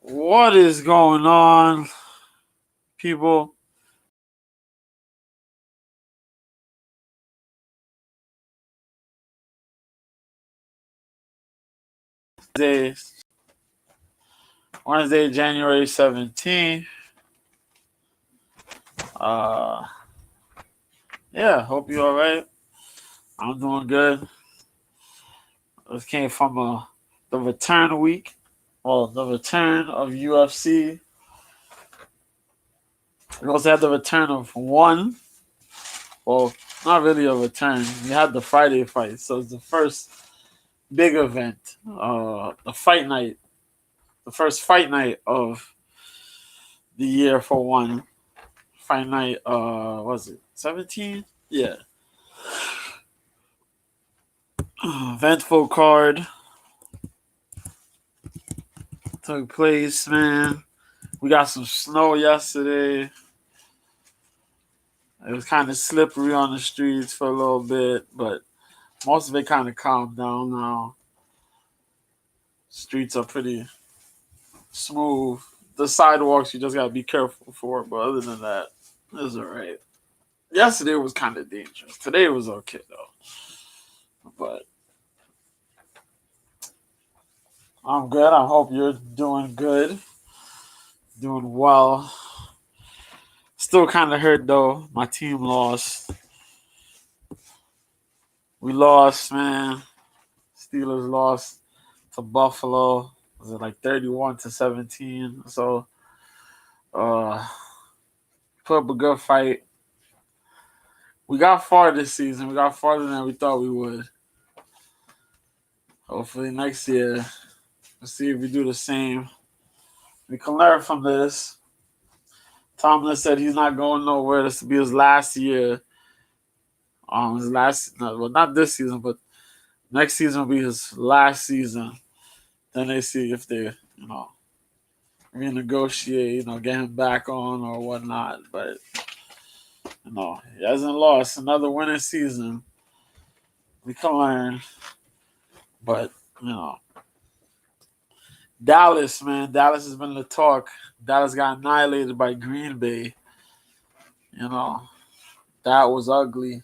What is going on, people? Today, Wednesday, January 17th. Uh, yeah, hope you're all right. I'm doing good. This came from the return week. Well, the return of UFC. We also had the return of one. Well, not really a return. We had the Friday fight, so it's the first big event. The fight night, the first fight night of the year for one. Fight night. Was it 17? Yeah. Eventful card took place, man. We got some snow yesterday. It was kind of slippery on the streets for a little bit, but most of it kind of calmed down now. Streets are pretty smooth. The sidewalks you just gotta be careful for, but other than that, it was alright. Yesterday was kind of dangerous. Today was okay though. But I'm good. I hope you're doing good. Doing well. Still kind of hurt though. My team lost. We lost, man. Steelers lost to Buffalo. Was it like 31-17? So, put up a good fight. We got far this season. We got farther than we thought we would. Hopefully next year, we'll see if we do the same. We can learn from this. Tomlin said he's not going nowhere. This will be his last year. Not this season, but next season will be his last season. Then they see if they, renegotiate, get him back on or whatnot. But, he hasn't lost another winning season. We can learn. But, Dallas, man. Dallas has been the talk. Dallas got annihilated by Green Bay. That was ugly.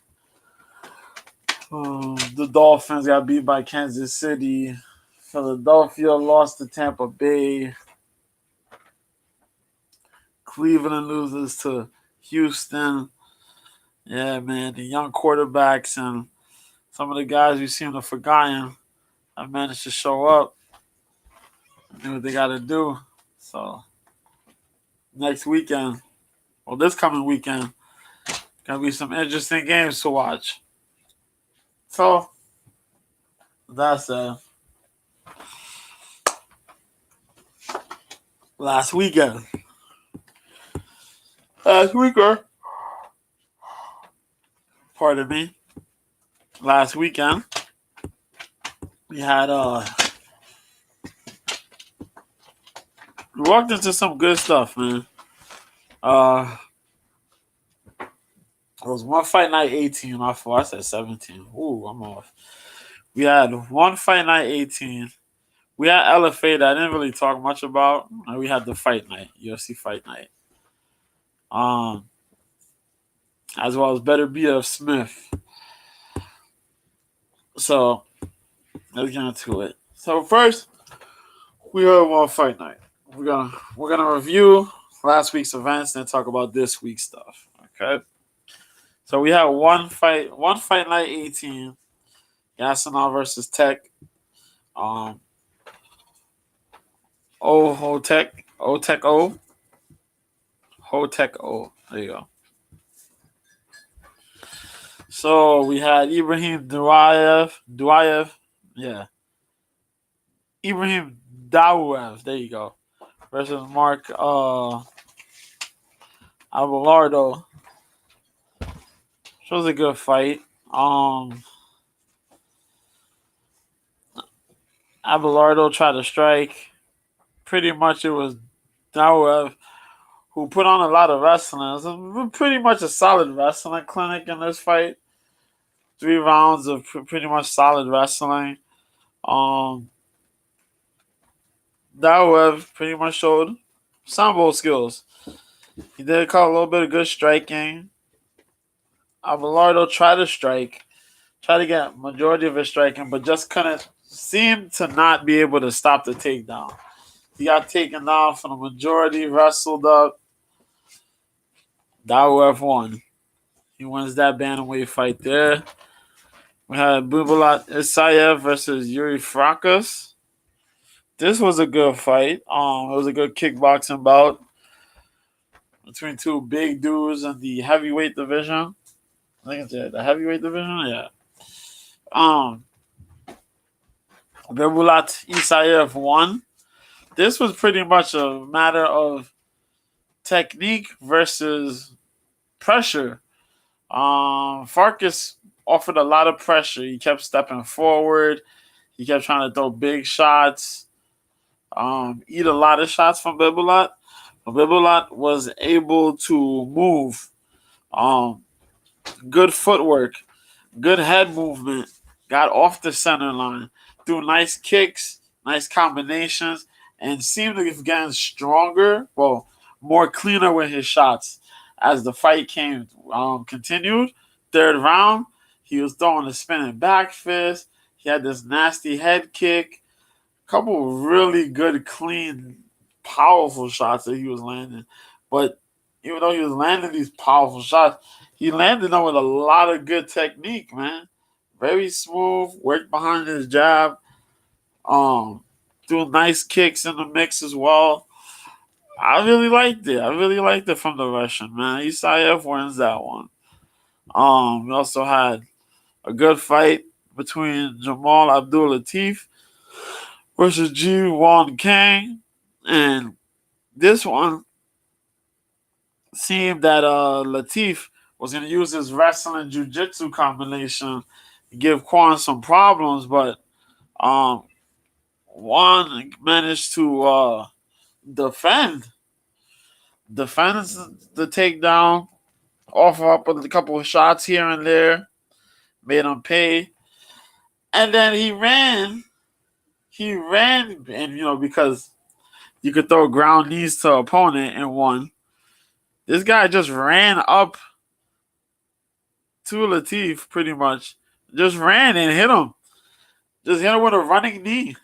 The Dolphins got beat by Kansas City. Philadelphia lost to Tampa Bay. Cleveland loses to Houston. Yeah, man, the young quarterbacks and some of the guys we seem to have forgotten have managed to show up and do what they got to do. So, next weekend, this coming weekend, going to be some interesting games to watch. So, that's last weekend. Pardon me. Last weekend, we had we walked into some good stuff, man. It was one fight night 18. My fault. I said 17. Ooh, I'm off. We had one fight night 18. We had LFA that I didn't really talk much about. And we had the fight night, UFC fight night. As well as Better BF Smith. So let's get into it. So first, we had one fight night. We're gonna review last week's events and talk about this week's stuff. Okay. So we had one fight night 18. Yasinov versus Tech. Hotech O. There you go. So we had Ibrahim Duayev. Yeah. Ibrahim Dawev. There you go. Versus Mark Abelardo. It was a good fight. Abelardo tried to strike. Pretty much it was Dawev who put on a lot of wrestling. It was pretty much a solid wrestling clinic in this fight. 3 rounds of pretty much solid wrestling. Dawev pretty much showed sambo skills. He did call a little bit of good striking. Abelardo tried to strike, tried to get majority of his striking, but just couldn't seem to not be able to stop the takedown. He got taken down for the majority, wrestled up. Dawev won. He wins that bantamweight fight there. We had Bubulat Isayev versus Yuri Frakas. This was a good fight. It was a good kickboxing bout between two big dudes in the heavyweight division. I think it's the heavyweight division. Yeah. Bubulat Isayev won. This was pretty much a matter of technique versus pressure. Farkas offered a lot of pressure. He kept stepping forward. He kept trying to throw big shots, eat a lot of shots from Bubulat. Bubulat was able to move. Good footwork, good head movement, got off the center line, threw nice kicks, nice combinations, and seemed to be getting stronger, more cleaner with his shots as the fight continued. Third round, he was throwing a spinning back fist. He had this nasty head kick. A couple really good, clean, powerful shots that he was landing. But even though he was landing these powerful shots, he landed them with a lot of good technique, man. Very smooth, worked behind his jab. Doing nice kicks in the mix as well. I really liked it. I really liked it from the Russian, man. Isayev wins that one. We also had a good fight between Jamal Abdul Latif versus Ji Won Kang. And this one seemed that Latif was going to use his wrestling jiu-jitsu combination to give Quan some problems, but Juan managed to defend the takedown, offer up a couple of shots here and there, made him pay, and then he ran, and because you could throw ground knees to opponent and won. This guy just ran up to Latif pretty much, just ran and hit him. Just hit him with a running knee.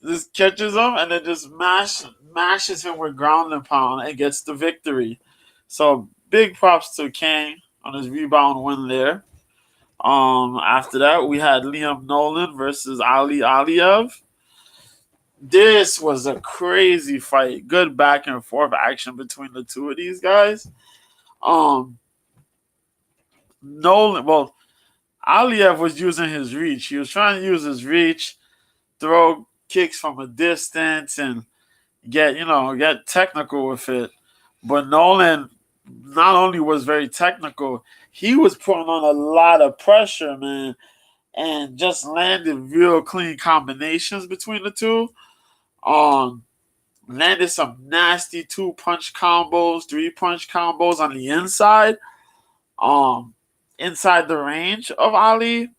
Just catches him and then just mashes him with ground and pound and gets the victory. So big props to Kang on his rebound win there. After that, we had Liam Nolan versus Ali Aliyev. This was a crazy fight. Good back and forth action between the two of these guys. Aliyev was using his reach. He was trying to use his reach, throw kicks from a distance, and get technical with it. But Nolan not only was very technical, he was putting on a lot of pressure, man, and just landed real clean combinations between the two. Landed some nasty 2-punch combos, 3-punch combos on the inside. Inside the range of Ali.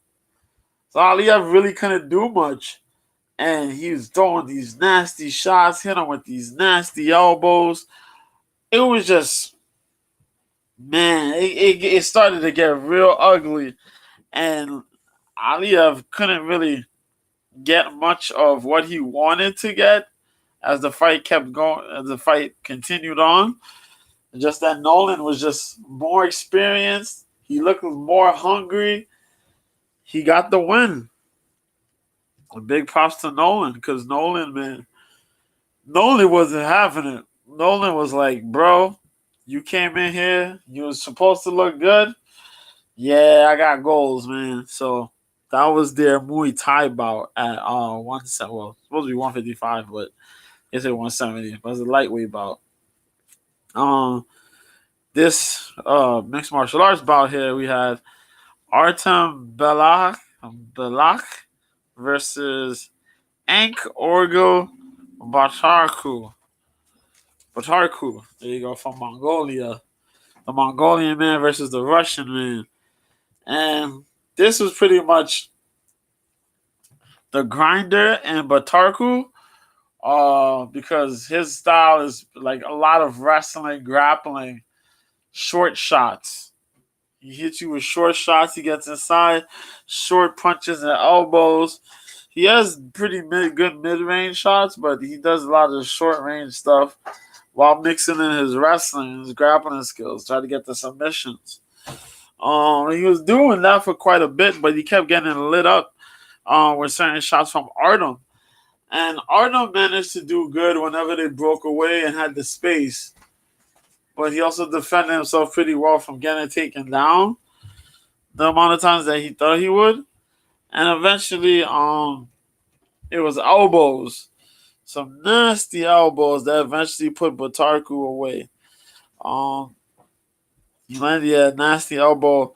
So Aliyev really couldn't do much. And he was throwing these nasty shots, hit him with these nasty elbows. It was just, man, it started to get real ugly. And Aliyev couldn't really get much of what he wanted to get as the fight kept going, as the fight continued on. Just that Nolan was just more experienced. He looked more hungry. He got the win. A big props to Nolan, because Nolan wasn't having it. Nolan was like, bro, you came in here, you was supposed to look good. Yeah, I got goals, man. So that was their Muay Thai bout at supposed to be 155, but they say 170. But it was a lightweight bout. This mixed martial arts bout here, we had Artem Belak versus Ank Orgo Batarku. There you go, from Mongolia. The Mongolian man versus the Russian man. And this was pretty much the Grinder and Batarku. Because his style is like a lot of wrestling, grappling, short shots. He hits you with short shots. He gets inside, short punches and elbows. He has pretty good mid-range shots, but he does a lot of short-range stuff while mixing in his wrestling, his grappling skills, try to get the submissions. He was doing that for quite a bit, but he kept getting lit up with certain shots from Artem. And Artem managed to do good whenever they broke away and had the space. But he also defended himself pretty well from getting taken down the amount of times that he thought he would. And eventually, it was elbows. Some nasty elbows that eventually put Batarku away. He landed a nasty elbow,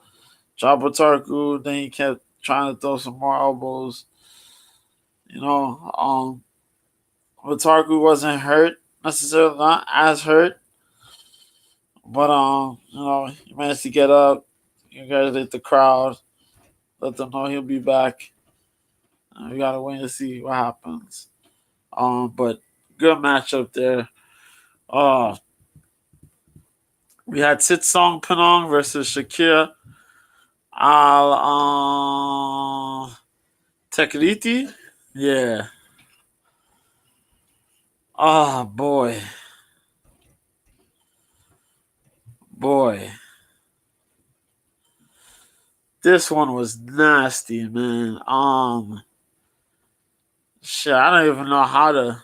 dropped Batarku, then he kept trying to throw some more elbows. Batarku wasn't hurt necessarily, not as hurt, but he managed to get up, congratulate the crowd, let them know he'll be back. We gotta wait to see what happens. But good matchup there. We had Sitsong Pinong versus Shakir Al Tekriti. Yeah. Oh boy. This one was nasty, man. Shit, I don't even know how to.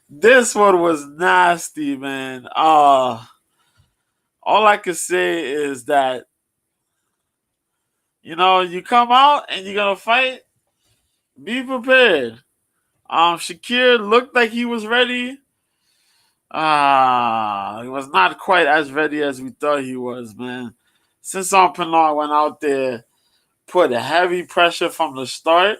This one was nasty, man. All I can say is that, you come out and you're gonna fight, be prepared. Shakir looked like he was ready. He was not quite as ready as we thought he was, man. Sitsong Pinong went out there, put heavy pressure from the start,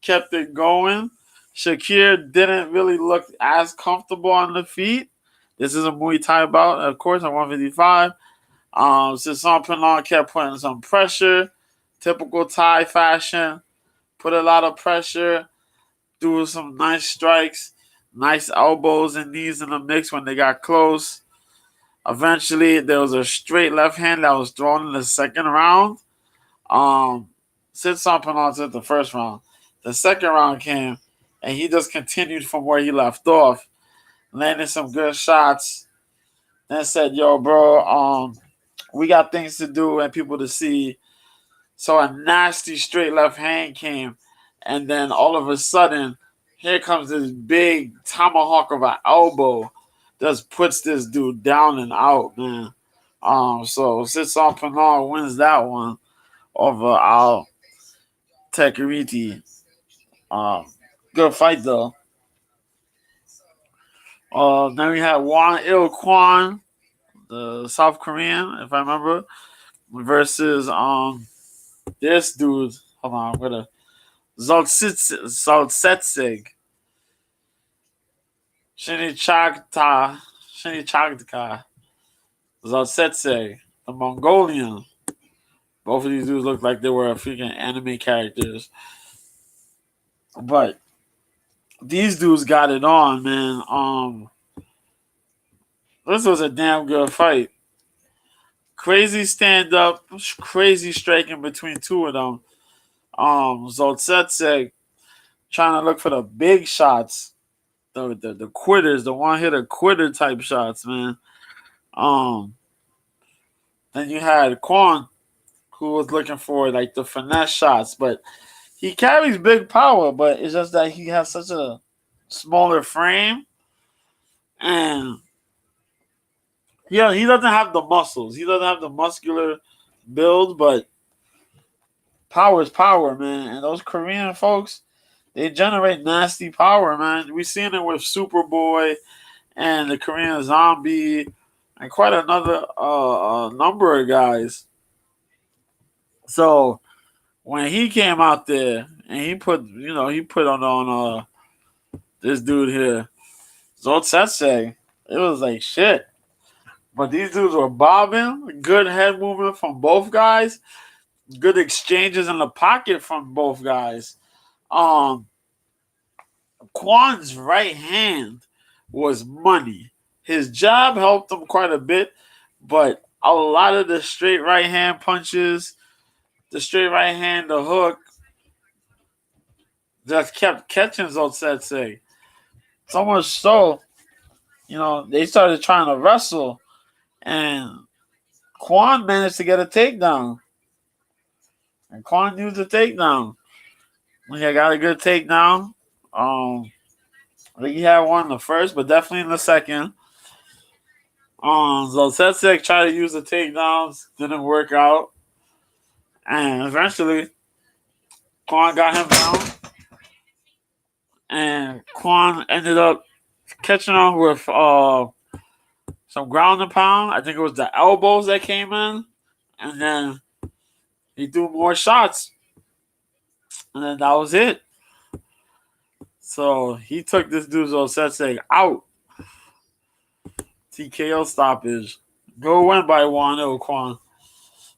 kept it going. Shakir didn't really look as comfortable on the feet. This is a Muay Thai bout, of course, at 155. Sitsong Pinong kept putting some pressure, typical Thai fashion. Put a lot of pressure, threw some nice strikes, nice elbows and knees in the mix when they got close. Eventually, there was a straight left hand that was thrown in the second round. Sitsong Pinong took the first round. The second round came, and he just continued from where he left off, landed some good shots. Then said, "Yo, bro, we got things to do and people to see." So a nasty straight left hand came, and then all of a sudden, here comes this big tomahawk of an elbow. Just puts this dude down and out, man. So Sitsong Pinong wins that one over Al Tekriti. Good fight though. Then we had Won Il Kwon, the South Korean, if I remember, versus this dude. Hold on, I'm gonna Zoltsetsig. Shinichagta Zoltsetsig, the Mongolian. Both of these dudes look like they were freaking anime characters. But these dudes got it on, man. This was a damn good fight. Crazy stand up, crazy striking between two of them. Zoltsetsig trying to look for the big shots. The quitters, the one-hitter quitter type shots, man. Then you had Kwon, who was looking for like the finesse shots, but he carries big power, but it's just that he has such a smaller frame, and he doesn't have the muscles. He doesn't have the muscular build, but power is power, man. And those Korean folks, they generate nasty power, man. We've seen it with Superboy and the Korean Zombie and quite another number of guys. So when he came out there and he put on this dude here, Zoltsetsig, it was like shit. But these dudes were bobbing, good head movement from both guys. good exchanges in the pocket from both guys. Um, Kwan's right hand was money. His jab helped him quite a bit, but a lot of the straight right hand punches, the straight right hand, the hook, just kept catching Zoltsetse. So much so, they started trying to wrestle, and Kwan managed to get a takedown. And Kwan used a takedown. He got a good takedown. I think he had one in the first, but definitely in the second. Zoltsetsek tried to use the takedowns, didn't work out. And eventually, Kwan got him down. And Kwan ended up catching him with some ground and pound. I think it was the elbows that came in. And then he threw more shots. And then that was it. So he took this dude Zoltsetsek out. TKO stoppage. Go win by 1-0, Kwan.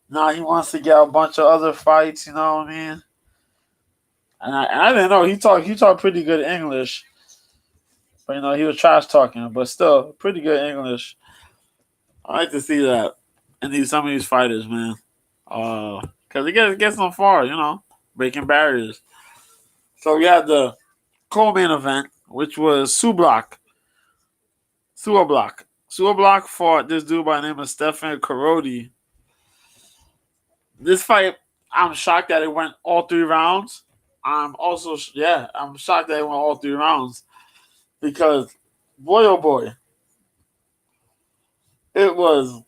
Now he wants to get a bunch of other fights, you know what I mean? And I didn't know he talked pretty good English. But he was trash talking, but still pretty good English. I like to see that in some of these fighters, man. Cause it gets them far, breaking barriers. So we had the co-main event, which was Suablak. Suablak fought this dude by the name of Stefan Karodi. This fight, I'm shocked that it went all 3 rounds. I'm shocked that it went all 3 rounds because, boy, oh boy, it was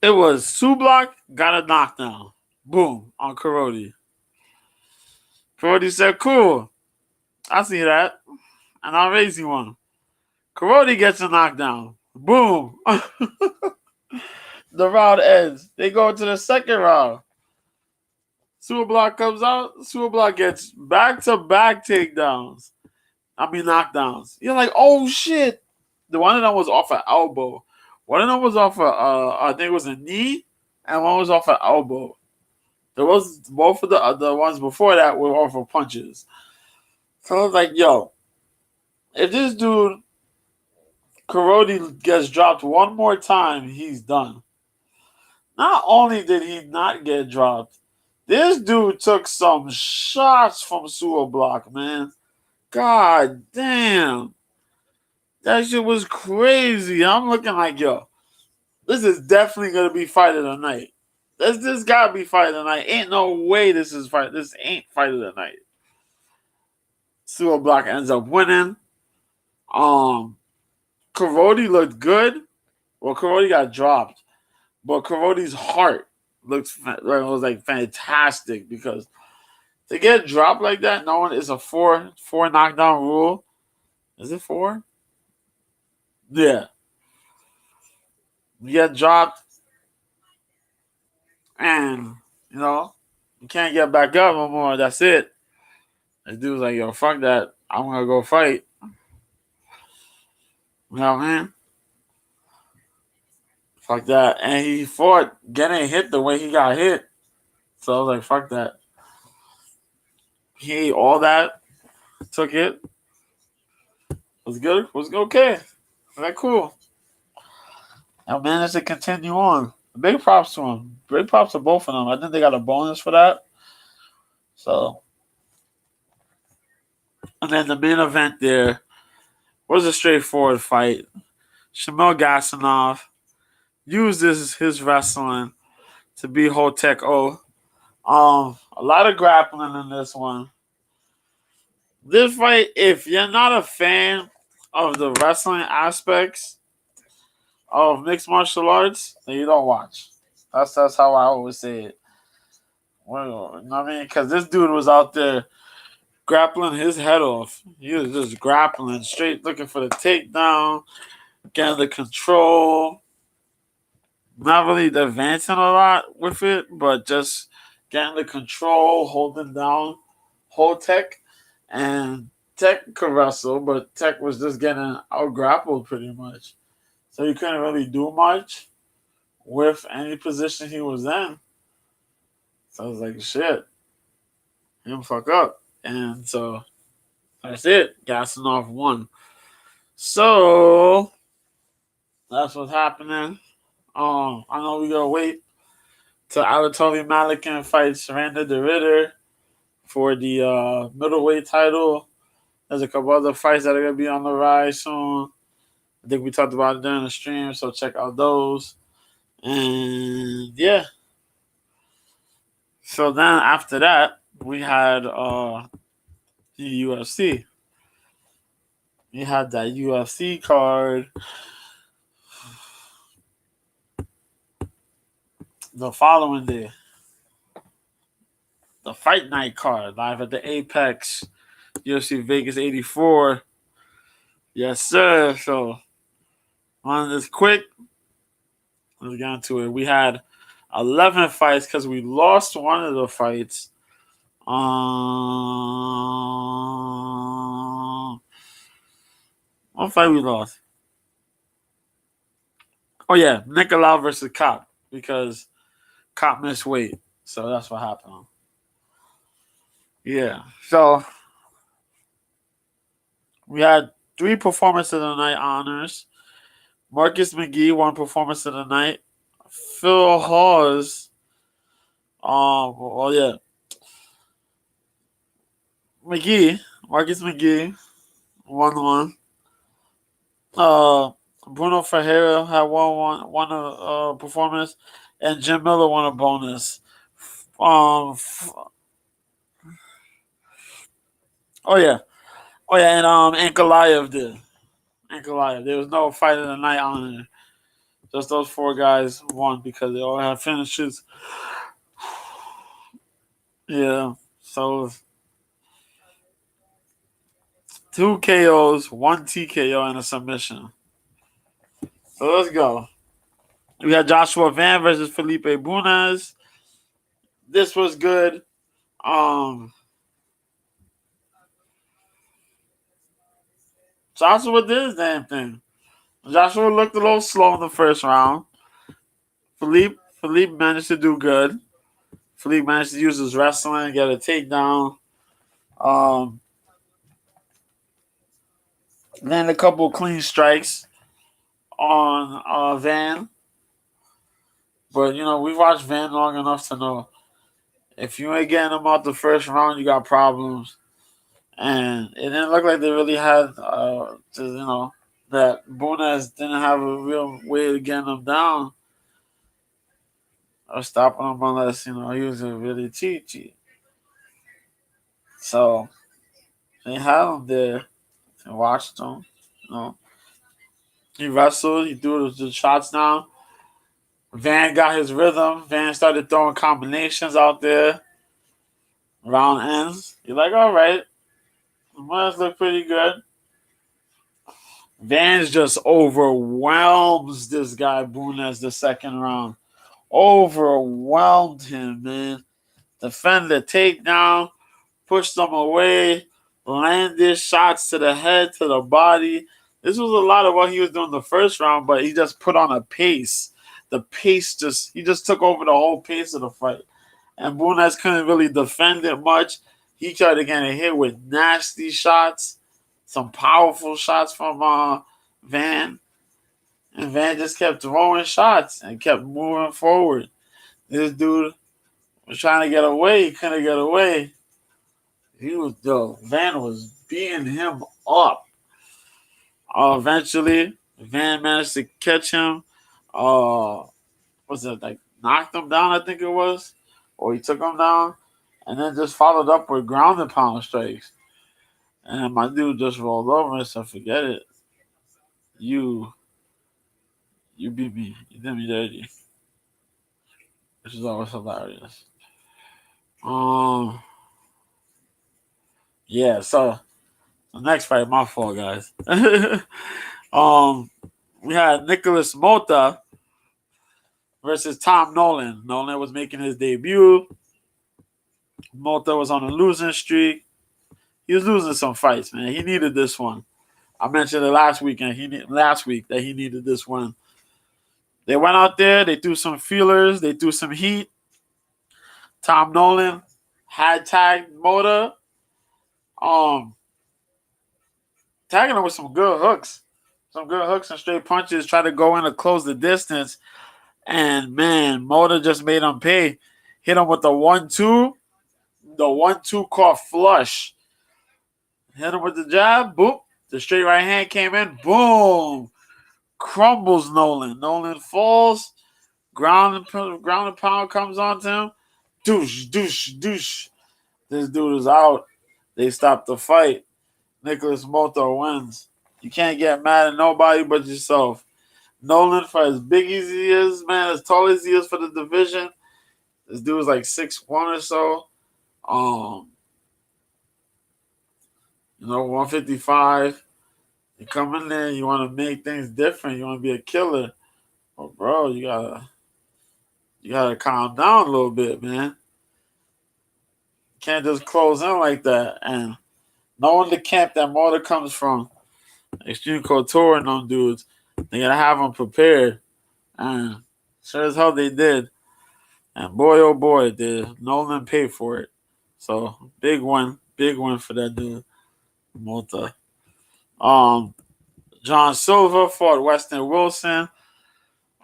Suablak got a knockdown, boom, on Karodi. Karodi said, "Cool, I see that, and I'll raise you one." Karodi gets a knockdown, boom. The round ends. They go to the second round. Suablak comes out. Suablak gets back-to-back takedowns. Knockdowns. You're like, oh shit. The one of them was off an elbow. One of them was off I think it was a knee, and one was off an elbow. There was both of the ones before that were off of punches. So I was like, yo, if this dude Karodi gets dropped one more time, he's done. Not only did he not get dropped, this dude took some shots from Suablak, man. God damn. That shit was crazy. I'm looking like, yo, this is definitely going to be fight of the night. This got to be fight of the night. Ain't no way this ain't fight of the night. Suablak ends up winning. Karodi looked good. Well, Karodi got dropped. But Karodi's heart was like fantastic because to get dropped like that, knowing it's a four knockdown rule. Is it 4? Yeah. You get dropped and, you can't get back up no more. That's it. This dude's like, yo, fuck that. I'm going to go fight. You know what I mean? Fuck that. And he fought getting hit the way he got hit. So I was like, fuck that. He ate all that. Took it. Was good. Was okay. Like, cool. I managed to continue on. Big props to him. Big props to both of them. I think they got a bonus for that. So. And then the main event there was a straightforward fight. Shamil Gasanov used his wrestling to beat Hotek O. A lot of grappling in this one. This fight, if you're not a fan of the wrestling aspects of mixed martial arts, then you don't watch. That's how I always say it. Well, you know what I mean? Because this dude was out there grappling his head off. He was just grappling straight, looking for the takedown, getting the control. Not really advancing a lot with it, but just getting the control, holding down Tech. And Tech could wrestle, but Tech was just getting out grappled pretty much. So he couldn't really do much. with any position he was in. So I was like, shit, him fuck up. And so that's it. Gasanov won. So that's what's happening. I know we gotta wait till Anatoly Malikin fights Randa the Ritter for the middleweight title. There's a couple other fights that are gonna be on the rise soon. I think we talked about it during the stream, so check out those. And yeah. So then after that, we had the UFC. We had that UFC card the following day. The Fight Night card live at the Apex UFC Vegas 84. Yes, sir. So on this quick, let's get into it. We had 11 fights because we lost one of the fights. What fight we lost? Oh yeah, Nicolau versus Cop because Cop missed weight, so that's what happened. Yeah, so we had 3 performance of the night honors. Marcus McGee won performance of the night. Phil Hawes, Marcus McGee won one. Bruno Ferreira had won a performance, and Jim Miller won a bonus. And Ankalaev did. Ankalaev. There was no fight of the night on it. Just those 4 guys won because they all had finishes. Yeah, so 2 KOs, 1 TKO, and a submission. So let's go. We had Joshua Van versus Felipe Bunes. This was good. Joshua did his damn thing. Joshua looked a little slow in the first round. Philippe managed to do good. Philippe managed to use his wrestling, get a takedown. Then a couple clean strikes on Van. But, we've watched Van long enough to know if you ain't getting him out the first round, you got problems. And it didn't look like they really had, that Bunes didn't have a real way of getting him down or stopping him unless, he was a really cheat. So they had him there and watched him. He wrestled, he threw the shots down. Van got his rhythm. Van started throwing combinations out there. Round ends. You're like, all right. The must look pretty good. Vance just overwhelms this guy, Bunes, the second round. Overwhelmed him, man. Defended takedown, pushed him away, landed shots to the head, to the body. This was a lot of what he was doing the first round, but he just put on a pace. The pace he just took over the whole pace of the fight. And Bunes couldn't really defend it much. He tried to get hit with nasty shots, some powerful shots from Van. And Van just kept throwing shots and kept moving forward. This dude was trying to get away. He couldn't get away. Van was beating him up. Eventually, Van managed to catch him. Knocked him down, I think it was. Or he took him down. And then just followed up with ground and pound strikes. And my dude just rolled over and said, forget it. You beat me. You did me dirty. Which is always hilarious. Yeah, so the next fight, my fault, guys. We had Nicholas Mota versus Tom Nolan. Nolan was making his debut. Mota was on a losing streak. He was losing some fights, man. He needed this one. I mentioned it last week that he needed this one. They went out there. They threw some feelers. They threw some heat. Tom Nolan had tagged Motor. Tagging him with some good hooks. Some good hooks and straight punches. Try to go in to close the distance. And, man, Motor just made him pay. Hit him with the 1-2. The 1-2 caught flush. Hit him with the jab. Boop. The straight right hand came in. Boom. Crumbles Nolan. Nolan falls. Ground and pound comes onto him. Douche, douche, douche. This dude is out. They stop the fight. Nicholas Moto wins. You can't get mad at nobody but yourself. Nolan, for as big as he is, man, as tall as he is for the division, this dude is like 6'1" or so. 155. You come in there, you want to make things different. You want to be a killer. Well, bro, you gotta calm down a little bit, man. You can't just close in like that. And knowing the camp that Motor comes from, Extreme Couture and them dudes, they gotta have them prepared. And sure as hell they did. And boy, oh boy, did Nolan pay for it. So big win for that dude, Motor. John Silva fought Weston Wilson.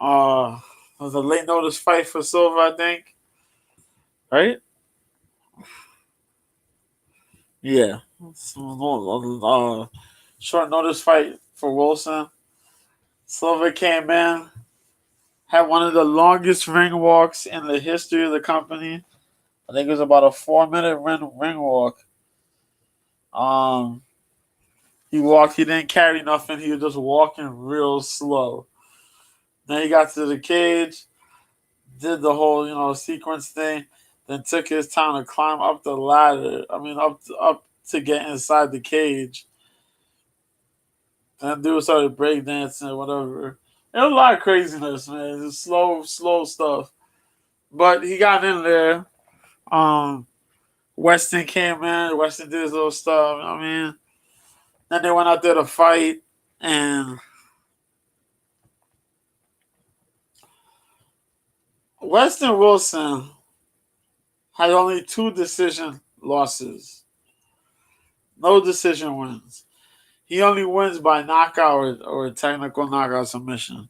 It was a late notice fight for Silva, I think. Right? Yeah. Short notice fight for Wilson. Silva came in, had one of the longest ring walks in the history of the company. I think it was about a 4-minute ring walk. He walked, he didn't carry nothing, he was just walking real slow. Then he got to the cage, did the whole, sequence thing, then took his time to climb up the ladder. Up to get inside the cage. Then dude started breakdancing, whatever. It was a lot of craziness, man. It's slow stuff. But he got in there. Weston came in. Weston did his little stuff. Then they went out there to fight, and Weston Wilson had only 2 decision losses. No decision wins. He only wins by knockout or technical knockout submission.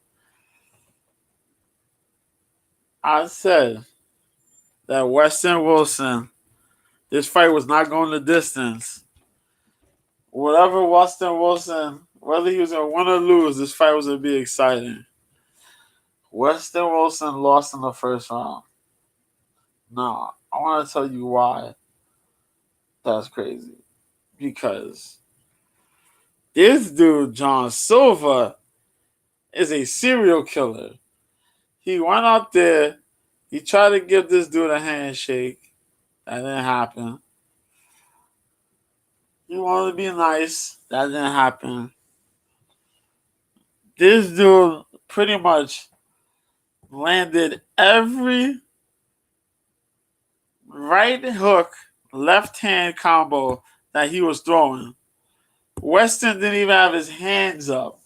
I said that Weston Wilson, this fight was not going the distance. Whatever Weston Wilson, whether he was going to win or lose, this fight was going to be exciting. Weston Wilson lost in the first round. No, I want to tell you why that's crazy. Because this dude, John Silva, is a serial killer. He went out there, he tried to give this dude a handshake. That didn't happen. He wanted to be nice. That didn't happen. This dude pretty much landed every right hook, left hand combo that he was throwing. Weston didn't even have his hands up.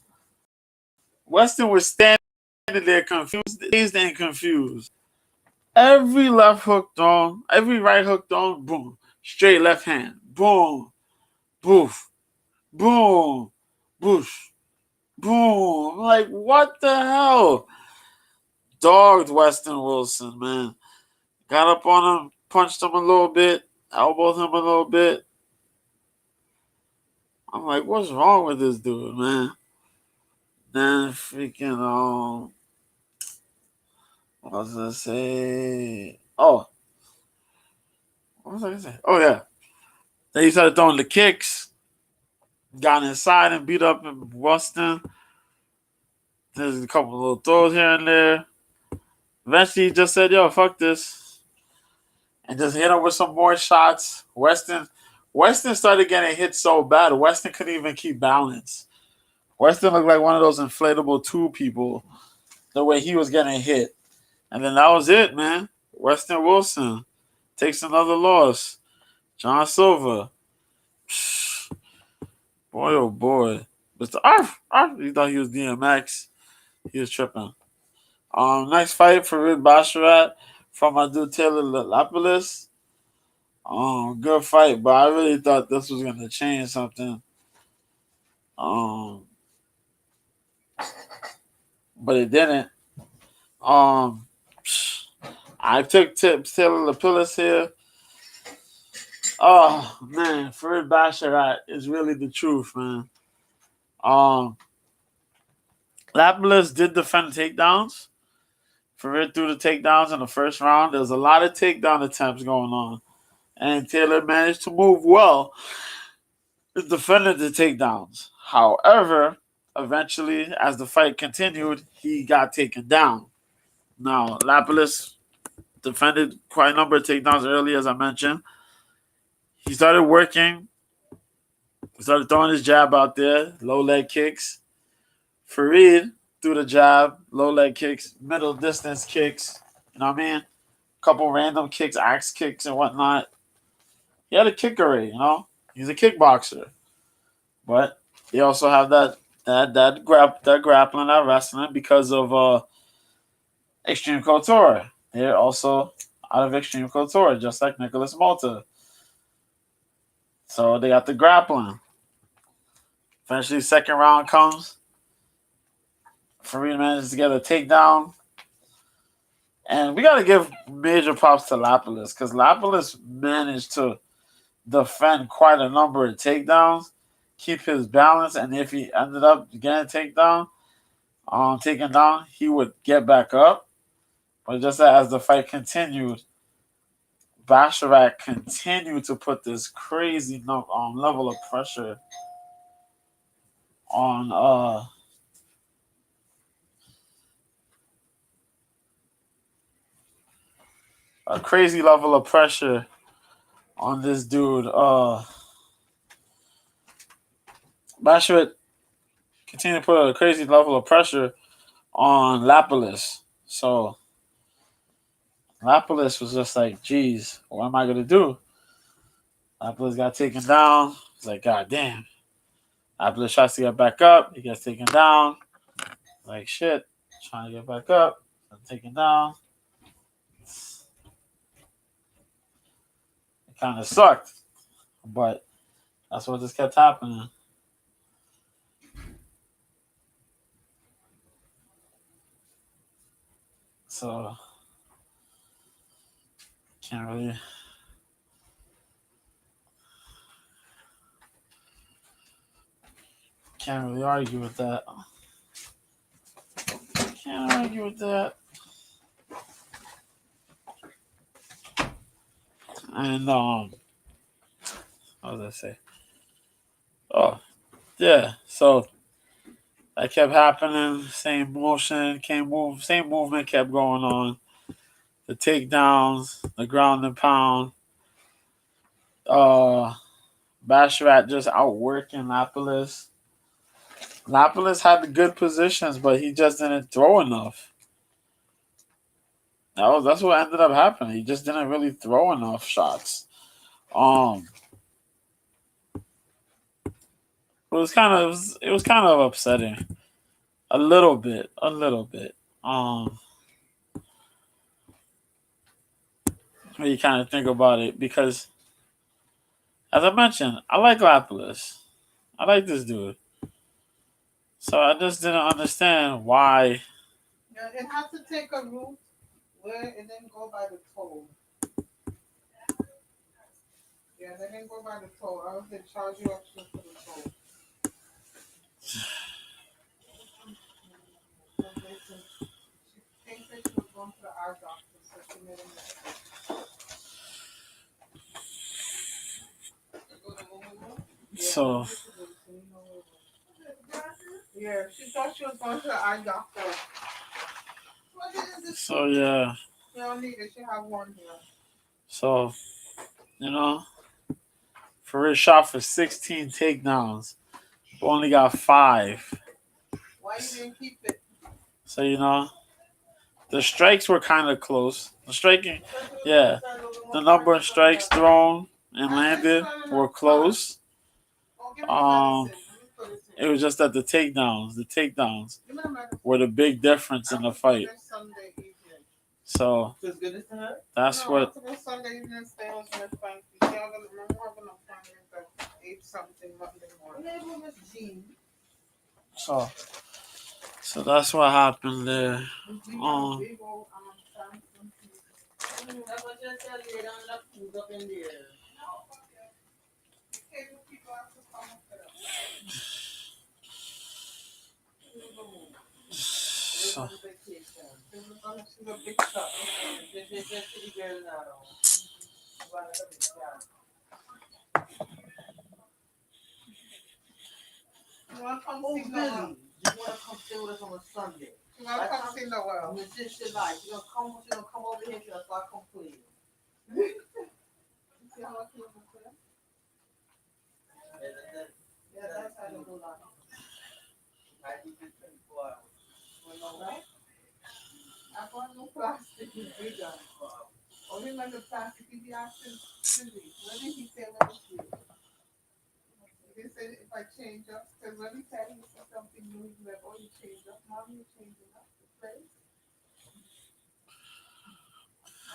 Weston was standing there confused, dazed and confused. Every left hook thrown, every right hook thrown, boom. Straight left hand. Boom. Boof. Boom. Boosh. Boom. Like, what the hell? Dogged Weston Wilson, man. Got up on him, punched him a little bit, elbowed him a little bit. I'm like, what's wrong with this dude, man? Then freaking, what was I going to say? Oh. What was I going to say? Oh, yeah. Then he started throwing the kicks. Got inside and beat up Weston. There's a couple of little throws here and there. Eventually, he just said, yo, fuck this. And just hit him with some more shots. Weston started getting hit so bad, Weston couldn't even keep balance. Weston looked like one of those inflatable tube people, the way he was getting hit. And then that was it, man. Weston Wilson takes another loss. John Silva. Boy, oh boy. Mr. Arf. He thought he was DMX. He was tripping. Next fight for Rid Basharat from my dude Taylor Lapilis. Good fight, but I really thought this was gonna change something. Um, but it didn't. Um, I took tips Taylor Lapilis here. Oh man, Farid Basharat is really the truth, man. Um, Lapilis did defend takedowns. Farid threw the takedowns in the first round. There was a lot of takedown attempts going on, and Taylor managed to move well. Defended the takedowns. However, eventually, as the fight continued, he got taken down. Now, Lapilis defended quite a number of takedowns early, as I mentioned. He started working. He started throwing his jab out there, low leg kicks. Farid threw the jab, low leg kicks, middle distance kicks. You know what I mean? Couple random kicks, axe kicks, and whatnot. He had a kick array, you know? He's a kickboxer. But they also have that grappling, that wrestling because of Extreme Couture. They're also out of Extreme Couture, just like Nicholas Malta. So they got the grappling. Eventually, second round comes. Farid manages to get a takedown. And we got to give major props to Lapilis because Lapilis managed to defend quite a number of takedowns, keep his balance, and if he ended up getting taken down, he would get back up. But just as the fight continued, Basharat continued to put this crazy level of pressure on a crazy level of pressure on this dude. Basharat continued to put a crazy level of pressure on Lapilis. So Lapilis was just like, geez, what am I going to do? Lapilis got taken down. He's like, God damn. Lapilis tries to get back up. He gets taken down. Like, shit. Trying to get back up. Taken down. It kind of sucked. But that's what just kept happening. So, can't really argue with that. Can't argue with that. And what was I say? Oh, yeah. So that kept happening. Same motion, same movement kept going on. The takedowns, the ground and pound. Basharat just outworking Lapilis. Lapilis had the good positions, but he just didn't throw enough. That's what ended up happening. He just didn't really throw enough shots. It was kind of upsetting. A little bit. When you kind of think about it, because as I mentioned, I like Lapilis. I like this dude. So I just didn't understand why. Yeah, it has to take a route where it didn't go by the toe. Yeah, they didn't go by the toe. I was going to charge you extra for the toe. She thinks that she was going to the eye doctor, so she made a mistake. So yeah, she thought she was going to the eye doctor. So yeah. She don't need it. She have one here. So, Farid shot for 16 takedowns. Only got 5. Why you didn't keep it? So the strikes were kind of close. The striking, yeah, the number of strikes thrown and landed were close. It was just that the takedowns were the big difference in the fight. Sunday evening. So that's No, what. Sunday evening stay with my family. We're having an appointment at 8 something Monday morning. So that's what happened there. Um, so, You want to come see Noel? You want to come stay with us on a Sunday? You want to come see Noel? Musician night. She's gonna come over here. She's gonna start complaining. See how much you want to play? Yeah, that's how you do that. I do this 24 hours. You know that? I got no plastic is bigger. Only like the plastic is the action silly. What did he say when it's you? He said if I change up, because when he said he said something new, he's like, oh, you change up. Mom, you changing up the place.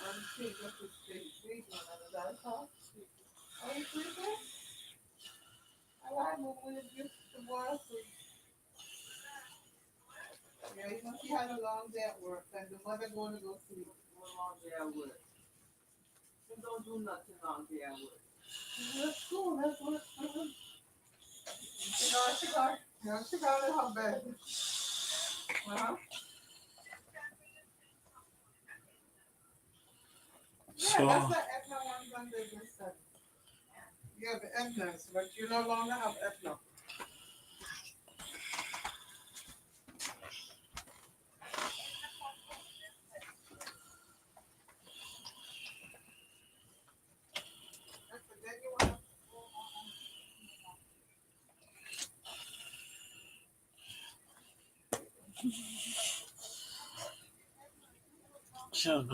Mom, change up the space. Big one. And that's all. Oh, you sleeping? I like when you get the boy sleep. Yeah, you know, she had a long day at work, and the mother going to go sleep. One long day at work. She don't do nothing long day at work. That's cool. That's what. She got in her bed. Uh-huh. Yeah, that's the Etna ones on the list. Yeah, the Etnas, but you no longer have Etna. Then you want sure.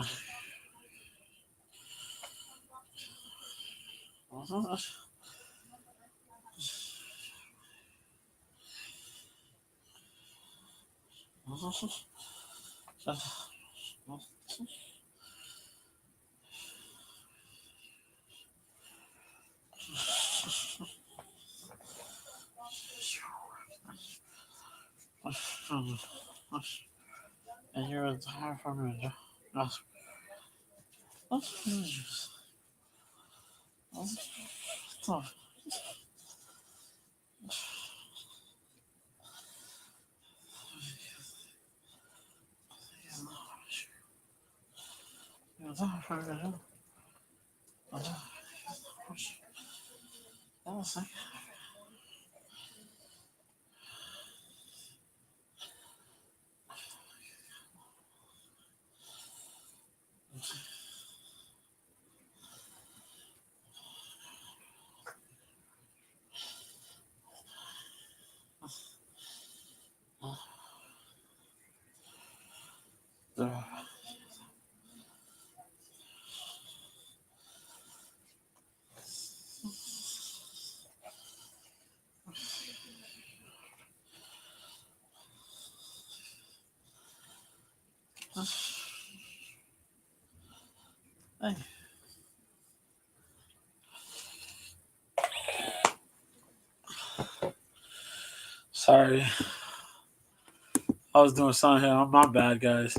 And you're entire family. That's tough. Hey. Sorry, I was doing something here. My bad, guys.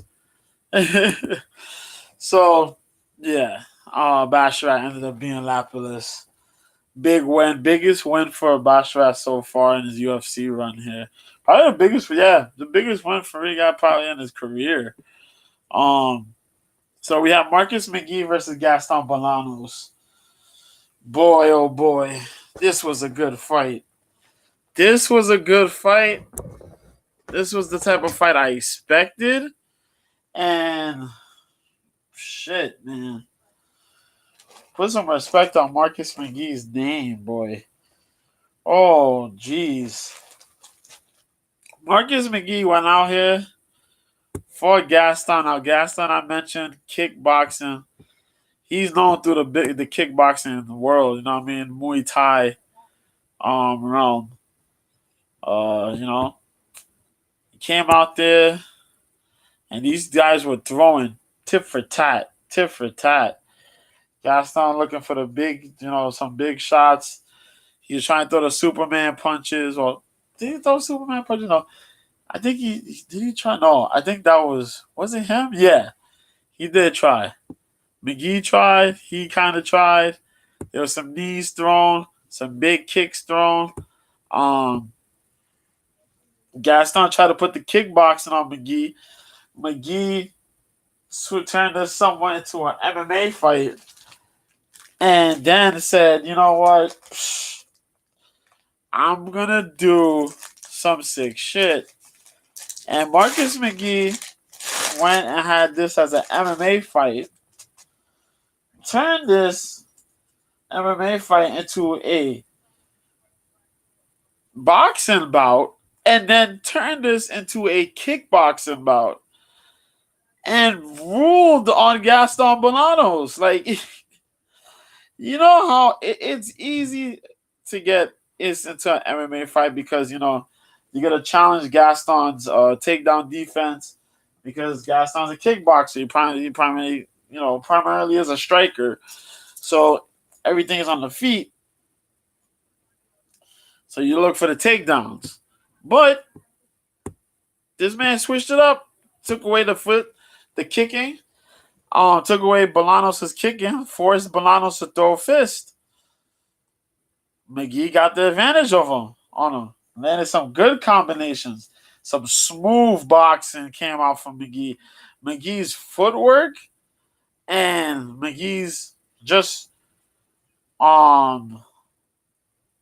So, yeah, Basharat ended up being Lapilus. Big win, biggest win for Basharat so far in his UFC run here. Probably the biggest win for he got probably in his career. So we have Marcus McGee versus Gaston Bolanos. Boy, oh boy, this was a good fight. This was a good fight. This was the type of fight I expected. And shit, man. Put some respect on Marcus McGee's name, boy. Oh, jeez. Marcus McGee went out here for Gaston. Now, Gaston, I mentioned kickboxing. He's known through the kickboxing world, you know what I mean? Muay Thai realm. You know, he came out there, and these guys were throwing tit for tat, tit for tat. Gaston looking for the big, some big shots. He was trying to throw the Superman punches, or did he throw Superman punches? No, I think did. He try? No, I think that was it him? Yeah, he did try. McGee tried. He kind of tried. There was some knees thrown, some big kicks thrown. Um, Gaston tried to put the kickboxing on McGee. McGee turned this somewhat into an MMA fight, and then said, "You know what? I'm gonna do some sick shit." And Marcus McGee went and had this as an MMA fight. Turned this MMA fight into a boxing bout, and then turned this into a kickboxing bout, and ruled on Gaston Bolanos. Like, you know how it's easy to get into an MMA fight because, you got to challenge Gaston's takedown defense because Gaston's a kickboxer. Primarily is a striker. So everything is on the feet. So you look for the takedowns. But this man switched it up, took away the kicking, took away Bolanos' kicking, forced Bolanos to throw a fist. McGee got the advantage on him. Landed some good combinations. Some smooth boxing came out from McGee. McGee's footwork and McGee's just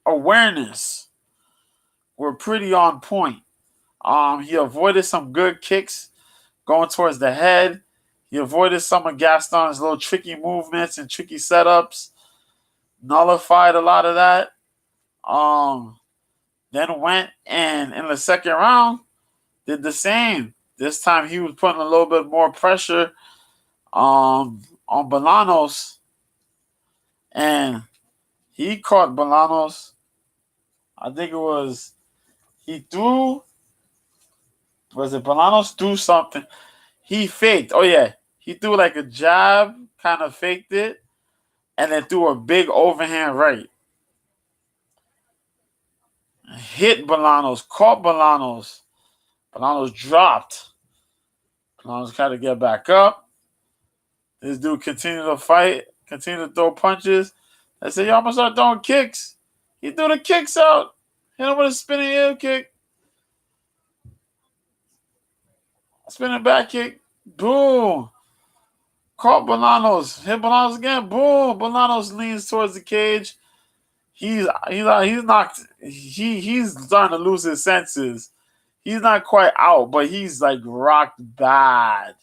awareness were pretty on point. He avoided some good kicks going towards the head. He avoided some of Gaston's little tricky movements and tricky setups. Nullified a lot of that. Then went and in the second round did the same. This time he was putting a little bit more pressure on Bolanos, and he caught Bolanos. I think it was Bolanos threw something? He faked. Oh yeah, he threw like a jab, kind of faked it, and then threw a big overhand right. Hit Bolanos, caught Bolanos. Bolanos dropped. Bolanos tried to get back up. This dude continued to fight, continued to throw punches. I said, "Yo, I'm gonna start throwing kicks." He threw the kicks out. Hit him with a spinning heel kick. Spinning back kick. Boom. Caught Bolanos. Hit Bolanos again. Boom. Bolanos leans towards the cage. He's knocked. He's starting to lose his senses. He's not quite out, but he's like rocked bad.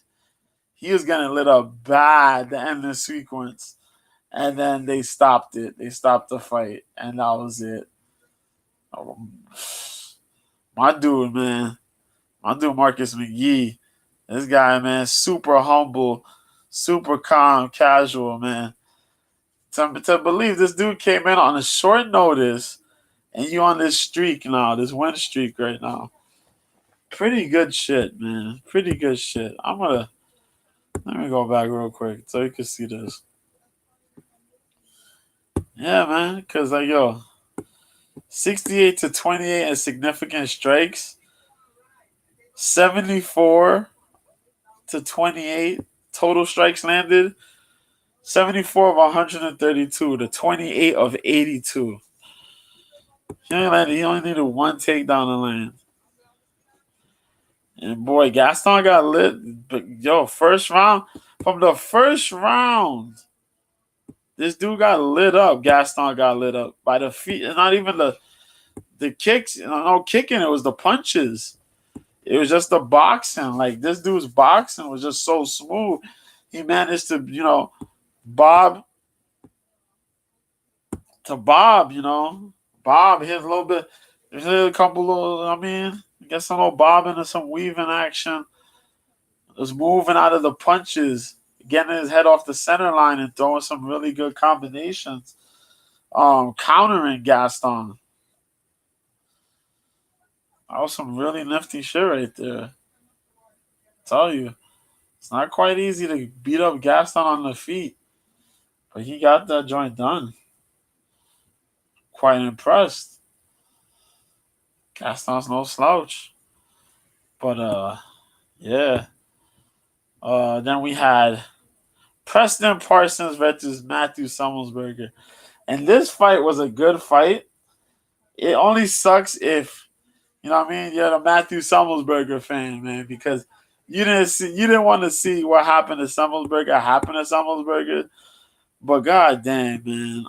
He was getting lit up bad the end of the sequence. And then they stopped it. They stopped the fight. And that was it. My dude, man. My dude, Marcus McGee. This guy, man, super humble, super calm, casual, man. To believe this dude came in on a short notice and you on this streak now, this win streak right now. Pretty good shit, man. Pretty good shit. Let me go back real quick so you can see this. Yeah, man, because 68 to 28 in significant strikes, 74 to 28 total strikes landed, 74 of 132 to 28 of 82. He only needed one takedown to land. And boy, Gaston got lit. But first round, from the first round, this dude got lit up. Gaston got lit up by the feet. And not even the kicks. No kicking. It was the punches. It was just the boxing. Like, this dude's boxing was just so smooth. He managed to, bob. Bob hit a little bit. Hit a couple little, get some little bobbing and some weaving action. Just moving out of the punches, getting his head off the center line and throwing some really good combinations. Countering Gaston. That was some really nifty shit right there. Tell you, it's not quite easy to beat up Gaston on the feet, but he got that joint done. Quite impressed. Gaston's no slouch. But yeah. Then we had Preston Parsons versus Matthew Summelsberger. And this fight was a good fight. It only sucks if, you know what I mean, you're a Matthew Summelsberger fan, man, because you didn't want to see what happened to Summelsberger happen to Summelsberger. But god damn, man.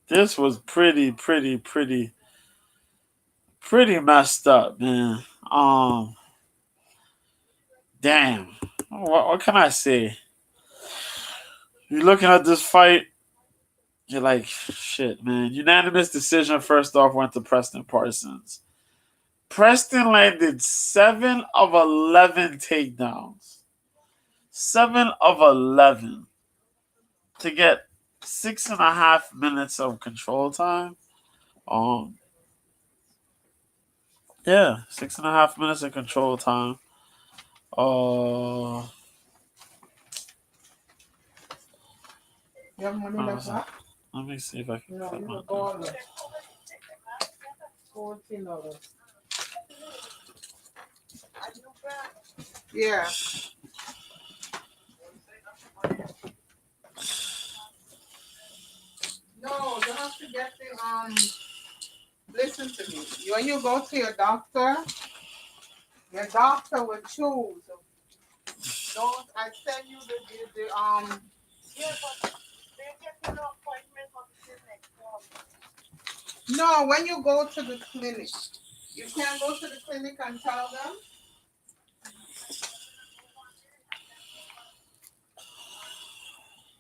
This was pretty messed up, man. Damn. What can I say? You're looking at this fight, you're like, shit, man. Unanimous decision first off went to Preston Parsons. Preston landed 7 of 11 takedowns. 7 of 11 to get 6.5 minutes of control time. Yeah, 6.5 minutes of control time. You have money left, huh? Let me see if I can. No, you have $14. Yeah. No, you have to get the listen to me. When you go to your doctor will choose. Don't I send you the yeah, but they get an appointment for the clinic. No, when you go to the clinic, you can't go to the clinic and tell them.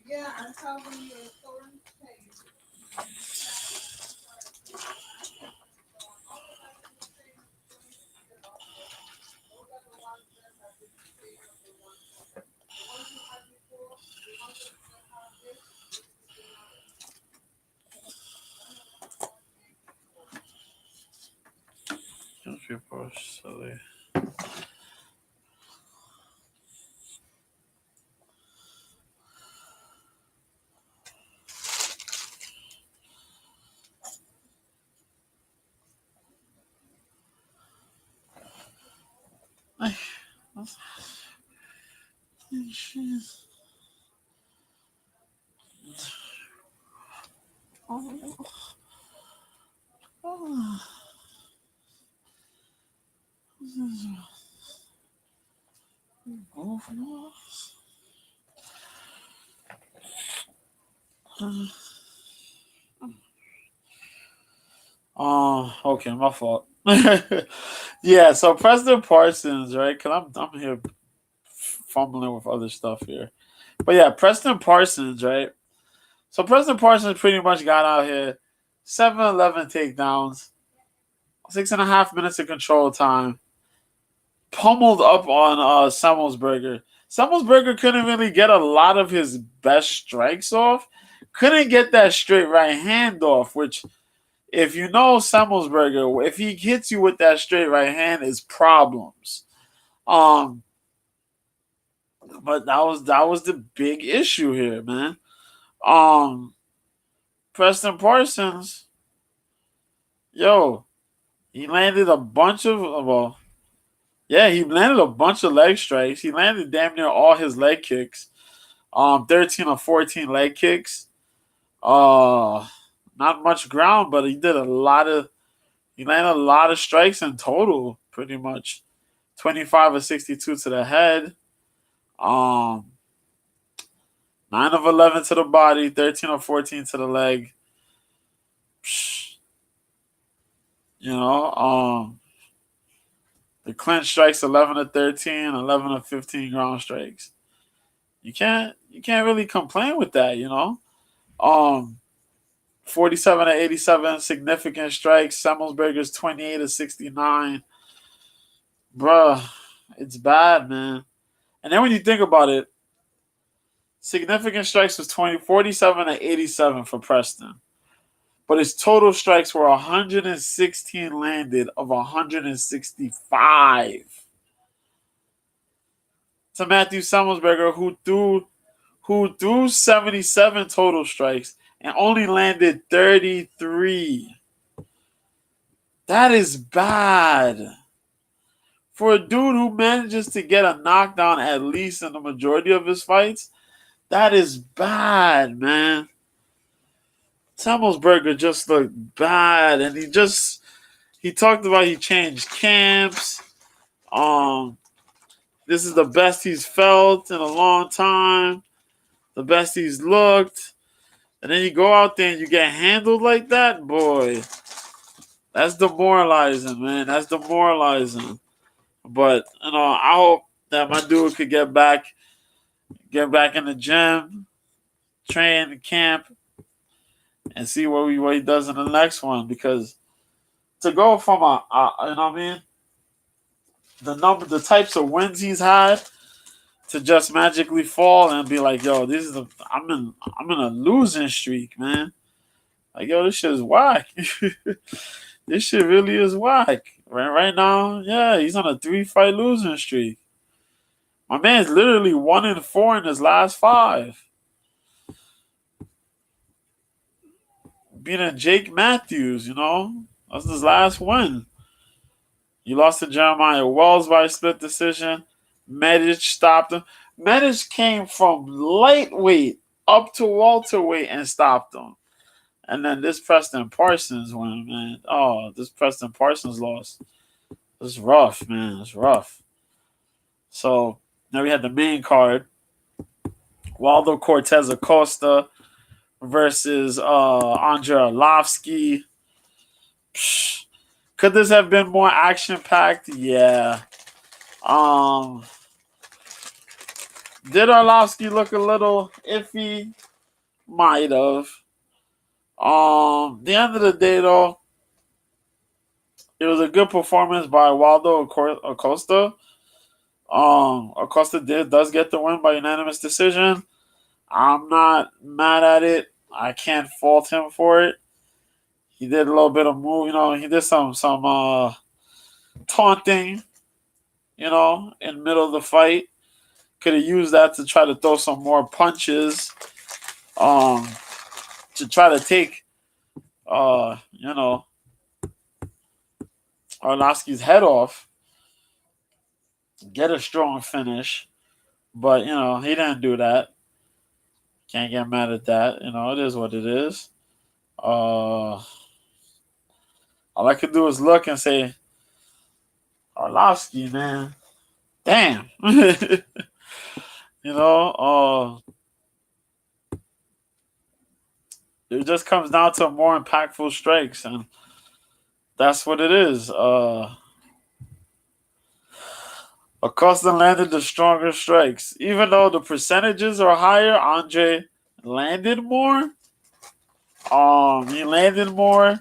Yeah, and tell them your insurance pays. Those people are silly. Okay, my fault. Yeah, so President Parsons, right? Cause I'm here fumbling with other stuff here, but yeah, Preston Parsons, right? So Preston Parsons pretty much got out here, 7-11 takedowns, 6.5 minutes of control time, pummeled up on Semmelsberger. Semmelsberger couldn't really get a lot of his best strikes off. Couldn't get that straight right hand off, which if you know Semmelsberger, if he hits you with that straight right hand, is problems. Um, but that was the big issue here, man. Um, Preston Parsons, yo, he landed a bunch of yeah, he landed a bunch of leg strikes. He landed damn near all his leg kicks. 13 or 14 leg kicks. Not much ground, but he landed a lot of strikes in total, pretty much. 25 or 62 to the head. Um 9 of 11 to the body, 13 or 14 to the leg. You know, the clinch strikes 11 to 13, 11 to 15 ground strikes. You can't really complain with that, you know. Um 47 to 87 significant strikes. Semmelsberger's 28 to 69. Bruh, it's bad, man. And then when you think about it, significant strikes was 47 to 87 for Preston. but his total strikes were 116 landed of 165. To Matthew Semmelsberger, who threw 77 total strikes and only landed 33. That is bad. For a dude who manages to get a knockdown at least in the majority of his fights, that is bad, man. Semmelsberger just looked bad, and he talked about he changed camps. This is the best he's felt in a long time, the best he's looked, and then you go out there and you get handled like that, boy. That's demoralizing, man. That's demoralizing. But I hope that my dude could get back in the gym, train, camp, and see what he does in the next one. Because to go from the types of wins he's had to just magically fall and be like, yo, I'm in a losing streak, man. Like, yo, this shit is whack. This shit really is whack. Right now, yeah, he's on a 3-fight losing streak. My man's literally 1-4 in his last 5. Beating Jake Matthews, that's his last win. He lost to Jeremiah Wells by split decision. Medic stopped him. Medic came from lightweight up to welterweight and stopped him. And then this Preston Parsons win, man. Oh, this Preston Parsons loss. It's rough, man. It's rough. So now we had the main card. Waldo Cortez Acosta versus Andre Arlovsky. Could this have been more action-packed? Yeah. Did Arlovsky look a little iffy? Might have. The end of the day, though, it was a good performance by Waldo Acosta. Acosta does get the win by unanimous decision. I'm not mad at it. I can't fault him for it. He did a little bit of move, he did some taunting, in the middle of the fight. Could have used that to try to throw some more punches. To try to take Arlovsky's head off, get a strong finish. But, he didn't do that. Can't get mad at that. It is what it is. All I could do is look and say, Arlovsky, man. Damn. It just comes down to more impactful strikes, and that's what it is. Acosta landed the stronger strikes. Even though the percentages are higher, Andre landed more. He landed more.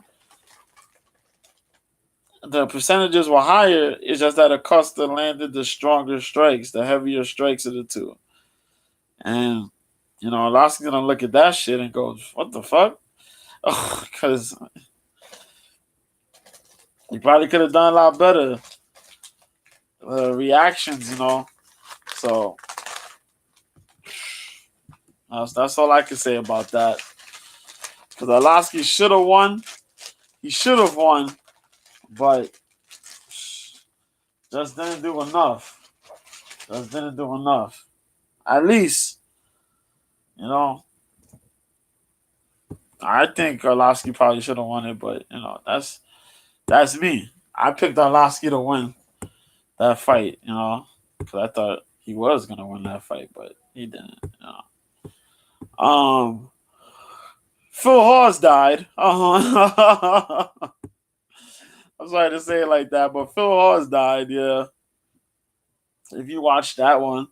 The percentages were higher. It's just that Acosta landed the stronger strikes, the heavier strikes of the two. And, Arlovsky's going to look at that shit and go, what the fuck? Because he probably could have done a lot better. Reactions, So, that's all I can say about that. Because Arlovsky should have won. He should have won. But just didn't do enough. At least, I think Arlovsky probably should have won it, but that's me. I picked Arlovsky to win that fight, because I thought he was gonna win that fight, but he didn't. Phil Hawes died. I'm sorry to say it like that, but Phil Hawes died, yeah. If you watch that one,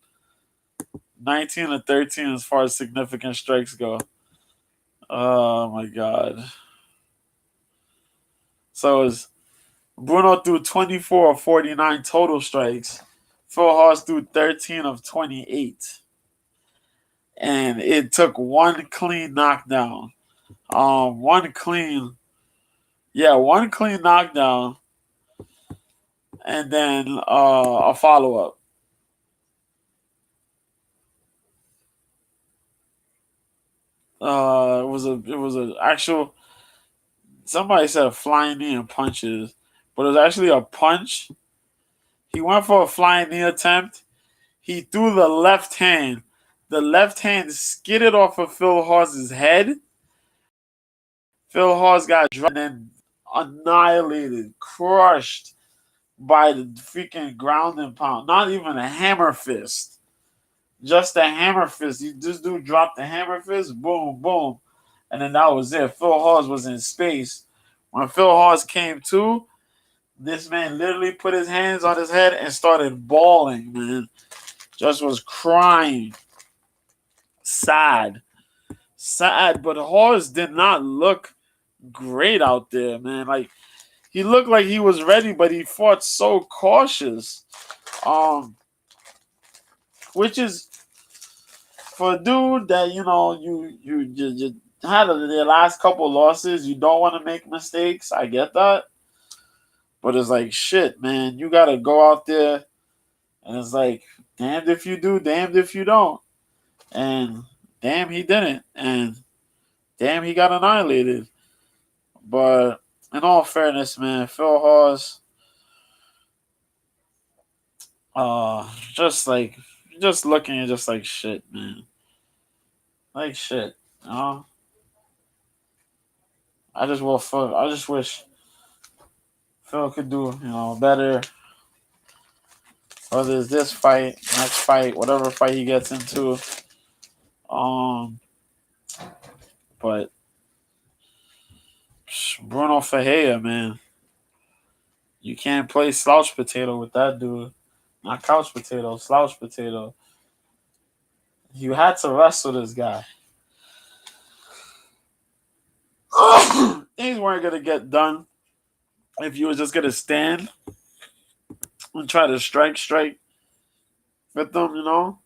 19-13 as far as significant strikes go. Oh, my God. So it's Bruno threw 24 of 49 total strikes. Phil Hawes threw 13 of 28. And it took one clean knockdown. One clean. Yeah, one clean knockdown. And then a follow up. It was a actual, somebody said a flying knee and punches, but it was actually a punch. He went for a flying knee attempt. He threw the left hand. The left hand skidded off of Phil Hawes' head. Phil Hawes got dropped and then annihilated, crushed by the freaking ground and pound. Not even a hammer fist. Just a hammer fist. This dude dropped the hammer fist, boom, boom. And then that was it. Phil Hawes was in space. When Phil Hawes came to, this man literally put his hands on his head and started bawling, man. Just was crying. Sad. But Hawes did not look great out there, man. Like, he looked like he was ready, but he fought so cautious. Which is, for a dude that, you had the last couple losses, you don't want to make mistakes. I get that. But it's like, shit, man. You got to go out there, and it's like, damned if you do, damned if you don't. And damn, he didn't. And damn, he got annihilated. But in all fairness, man, Phil Hawes, just looking at just like shit, man. Like shit, you know. I just wish Phil could do, better. Whether it's this fight, next fight, whatever fight he gets into. But Bruno Ferreira, man, you can't play slouch potato with that dude. Not couch potato, slouch potato. You had to wrestle this guy. Things weren't gonna get done if you were just gonna stand and try to strike with them,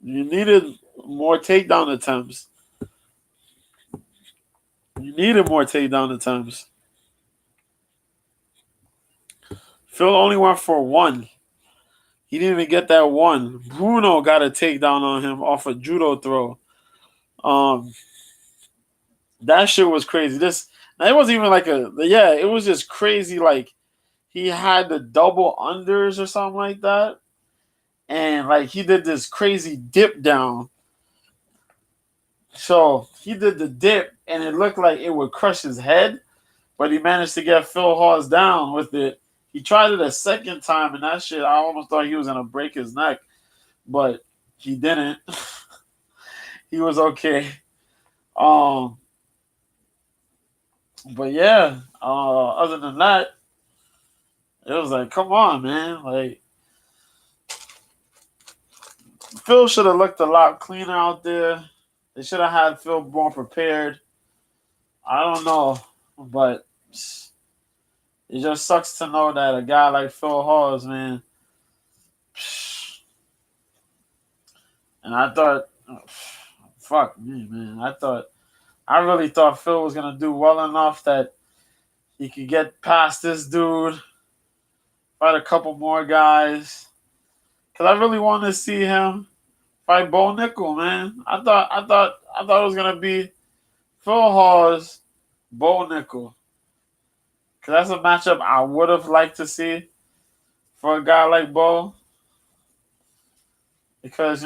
You needed more takedown attempts. Phil only went for one. He didn't even get that one. Bruno got a takedown on him off a judo throw. That shit was crazy. It wasn't even like it was just crazy. Like, he had the double unders or something like that. And like, he did this crazy dip down. So he did the dip and it looked like it would crush his head, but he managed to get Phil Hawes down with it. He tried it a second time, and that shit, I almost thought he was going to break his neck, but he didn't. He was okay. But yeah, other than that, it was like, come on, man. Like, Phil should have looked a lot cleaner out there. They should have had Phil more prepared. I don't know, but it just sucks to know that a guy like Phil Hawes, man. And I thought, fuck me, man. I really thought Phil was gonna do well enough that he could get past this dude, fight a couple more guys. Cause I really wanted to see him fight Bo Nickel, man. I thought it was gonna be Phil Hawes, Bo Nickel. Cause that's a matchup I would have liked to see for a guy like Bo. Because,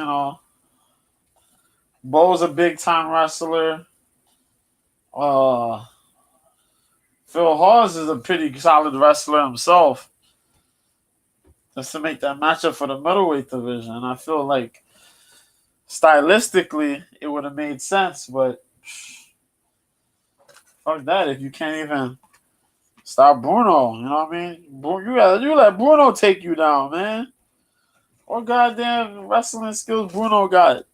Bo's a big time wrestler. Phil Hawes is a pretty solid wrestler himself. Just to make that matchup for the middleweight division. And I feel like stylistically it would have made sense, but fuck that if you can't even stop Bruno. You know what I mean? You let Bruno take you down, man. What goddamn wrestling skills Bruno got?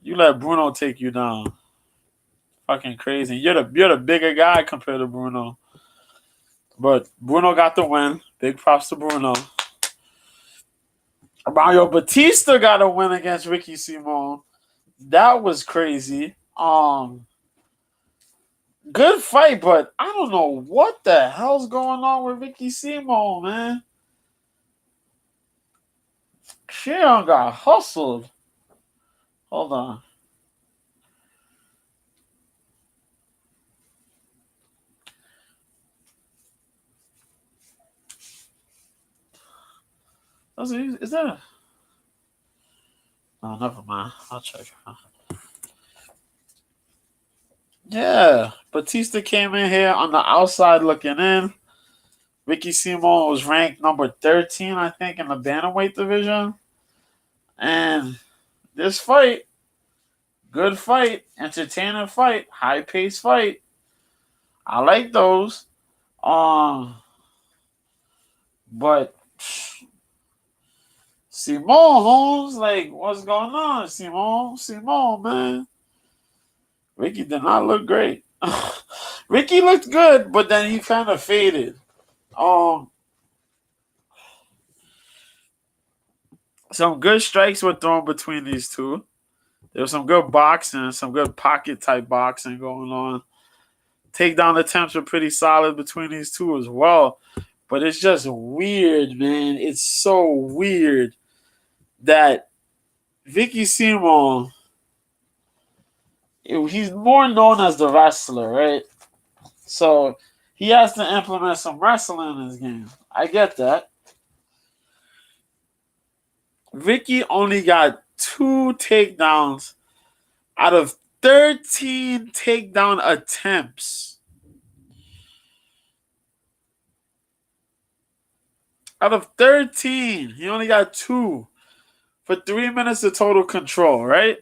You let Bruno take you down. Fucking crazy. You're the bigger guy compared to Bruno. But Bruno got the win. Big props to Bruno. Mario Batista got a win against Ricky Simon. That was crazy. Good fight, but I don't know what the hell's going on with Ricky Simon, man. She done got hustled. Hold on. Is that a... No, never mind. I'll check. Yeah. Batista came in here on the outside looking in. Ricky Simon was ranked number 13, I think, in the bantamweight division. And this fight, good fight, entertaining fight, high-paced fight. I like those. But Simon Holmes, like, what's going on, Simon, man? Ricky did not look great. Ricky looked good, but then he kind of faded. Some good strikes were thrown between these two. There was some good boxing, some good pocket type boxing going on. Takedown attempts were pretty solid between these two as well. But it's just weird, man. It's so weird that Vicky Simon, he's more known as the wrestler, right? So he has to implement some wrestling in his game. I get that. Vicky only got 2 takedowns out of 13 takedown attempts. Out of 13, he only got 2 for 3 minutes of total control, right?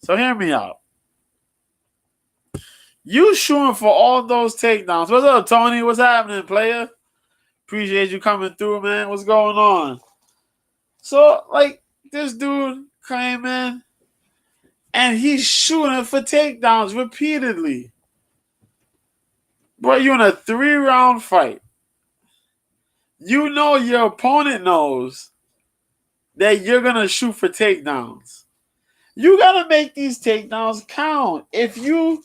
So hear me out. You shooting for all those takedowns. What's up, Tony? What's happening, player? Appreciate you coming through, man. What's going on? So, like, this dude came in and he's shooting for takedowns repeatedly. Bro, you're in a 3-round fight. You know your opponent knows that you're going to shoot for takedowns. You got to make these takedowns count. If you,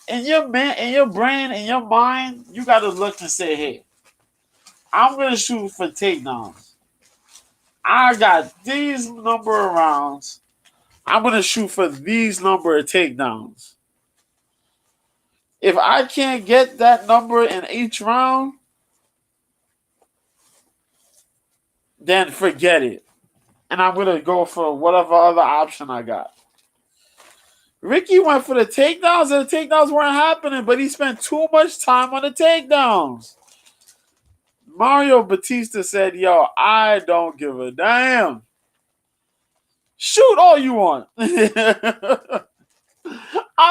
in your brain, in your mind, you got to look and say, hey, I'm going to shoot for takedowns. I got these number of rounds. I'm going to shoot for these number of takedowns. If I can't get that number in each round, then forget it. And I'm going to go for whatever other option I got. Ricky went for the takedowns, and the takedowns weren't happening, but he spent too much time on the takedowns. Mario Batista said, yo, I don't give a damn. Shoot all you want. I'm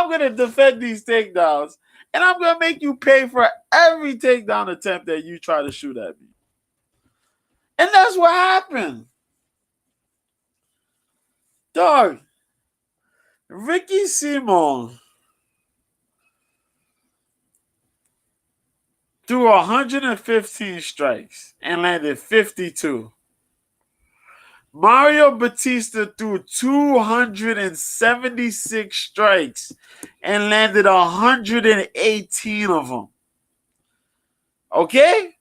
going to defend these takedowns, and I'm going to make you pay for every takedown attempt that you try to shoot at me. And that's what happened. Dog, Ricky Simon threw 115 strikes and landed 52. Mario Batista threw 276 strikes and landed 118 of them. Okay?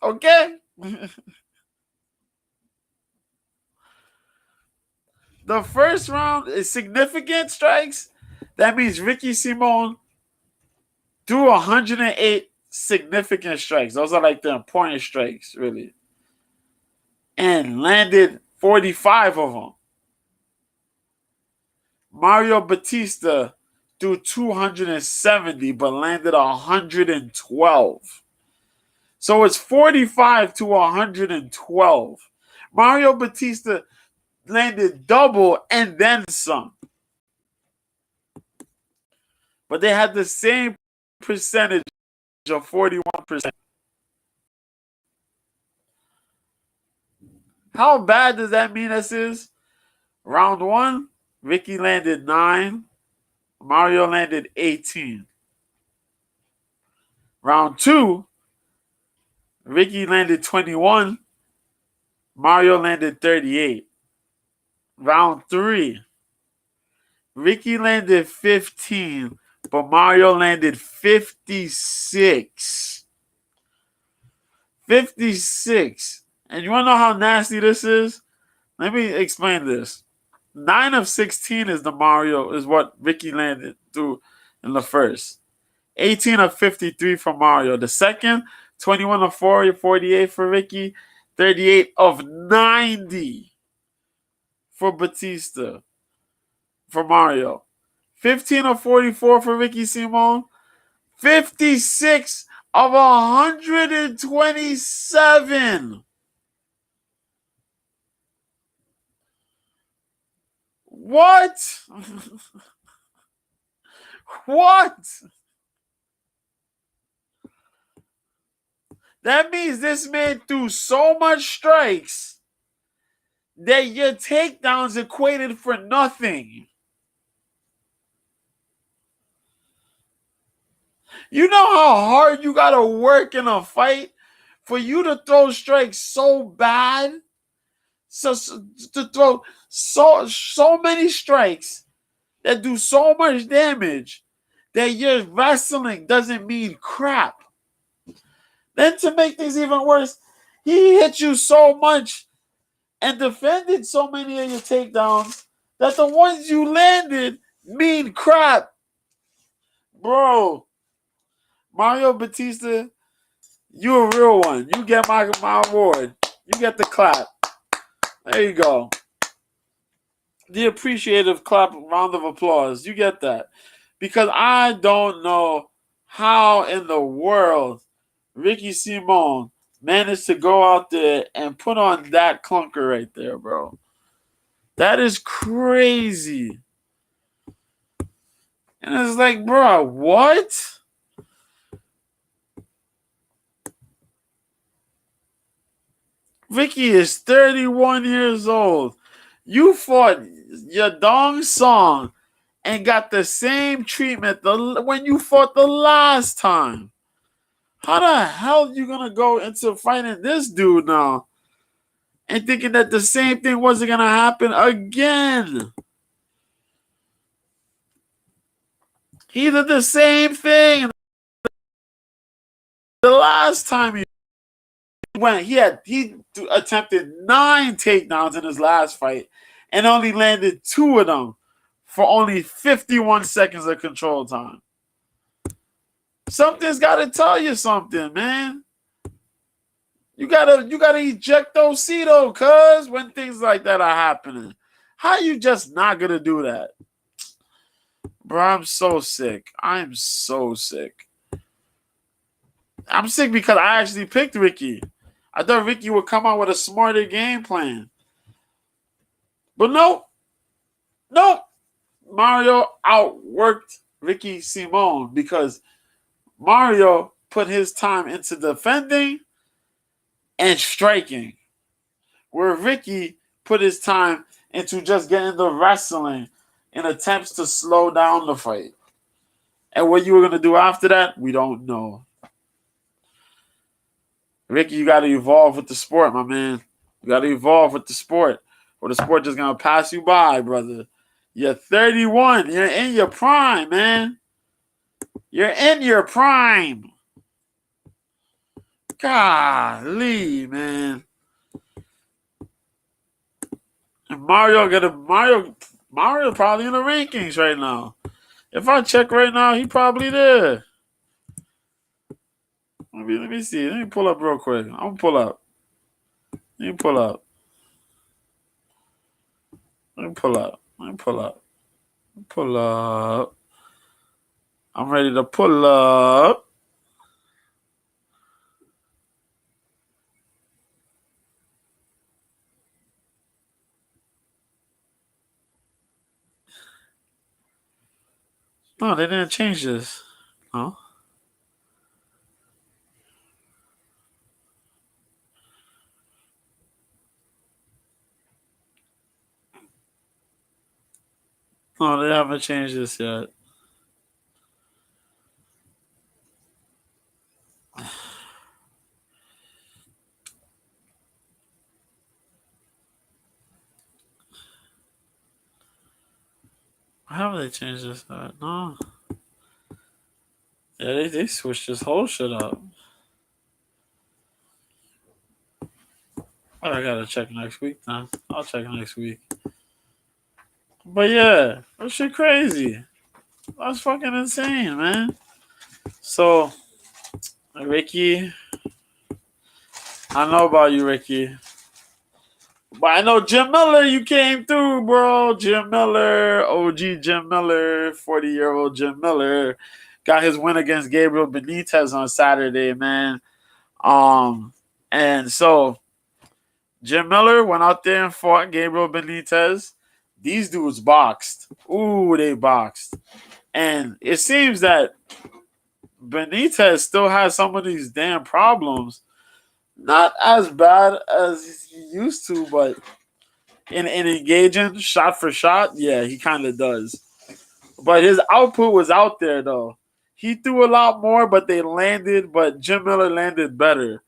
Okay? The first round is significant strikes. That means Ricky Simon threw 108 significant strikes. Those are like the important strikes, really. And landed 45 of them. Mario Batista threw 270 but landed 112. So it's 45 to 112. Mario Batista landed double and then some. But they had the same percentage of 41%. How bad does that mean this is? Round 1, Ricky landed 9. Mario landed 18. Round 2, Ricky landed 21. Mario landed 38. Round 3, Ricky landed 15. but Mario landed 56. 56. And you want to know how nasty this is? Let me explain this. 9 of 16 is what Ricky landed through in the first. 18 of 53 for Mario. The second, 21 of 48 for Ricky. 38 of 90 for Batista. For Mario. 15 of 44 for Ricky Simon. 56 of 127. What? What? That means this man threw so much strikes that your takedowns equated for nothing. You know how hard you gotta work in a fight for you to throw strikes so bad? So to throw so many strikes that do so much damage that your wrestling doesn't mean crap. Then to make things even worse, he hit you so much and defended so many of your takedowns that the ones you landed mean crap. Bro, Mario Batista, you a real one. You get my award. You get the clap. There you go. The appreciative clap, round of applause. You get that. Because I don't know how in the world Ricky Simon managed to go out there and put on that clunker right there, bro. That is crazy. And it's like, bro, what? Ricky is 31 years old. You fought Yadong Song and got the same treatment when you fought the last time. How the hell are you going to go into fighting this dude now and thinking that the same thing wasn't going to happen again? He did the same thing the last time he went. He attempted 9 takedowns in his last fight and only landed 2 of them for only 51 seconds of control time. Something's got to tell you something, man. You gotta eject those Cito, cuz when things like that are happening. How you just not gonna do that? Bro, I'm so sick. I'm so sick. I'm sick because I actually picked Ricky. I thought Ricky would come out with a smarter game plan. But nope. Mario outworked Ricky Simon because Mario put his time into defending and striking, where Ricky put his time into just getting the wrestling in attempts to slow down the fight. And what you were going to do after that, we don't know. Ricky, you got to evolve with the sport, my man. You got to evolve with the sport, or the sport just going to pass you by, brother. You're 31. You're in your prime, man. You're in your prime. Golly, man. And Mario probably in the rankings right now. If I check right now, he probably there. Let me see. Let me pull up real quick. I'm gonna pull up. Let me pull up. Pull up. I'm ready to pull up. No, they didn't change this. No. No, they haven't changed this yet. How have they changed this? No. Yeah, they switched this whole shit up. But I gotta check next week now. I'll check next week. But yeah, that shit crazy. That's fucking insane, man. So, Ricky, I know about you, Ricky. But I know Jim Miller, you came through, bro. Jim Miller, OG Jim Miller, 40-year-old Jim Miller, got his win against Gabriel Benitez on Saturday, man. And so Jim Miller went out there and fought Gabriel Benitez. These dudes boxed. Ooh, they boxed. And it seems that Benitez still has some of these damn problems. Not as bad as he used to, but in engaging shot for shot, yeah, he kind of does. But his output was out there, though. He threw a lot more, but they landed. But Jim Miller landed better.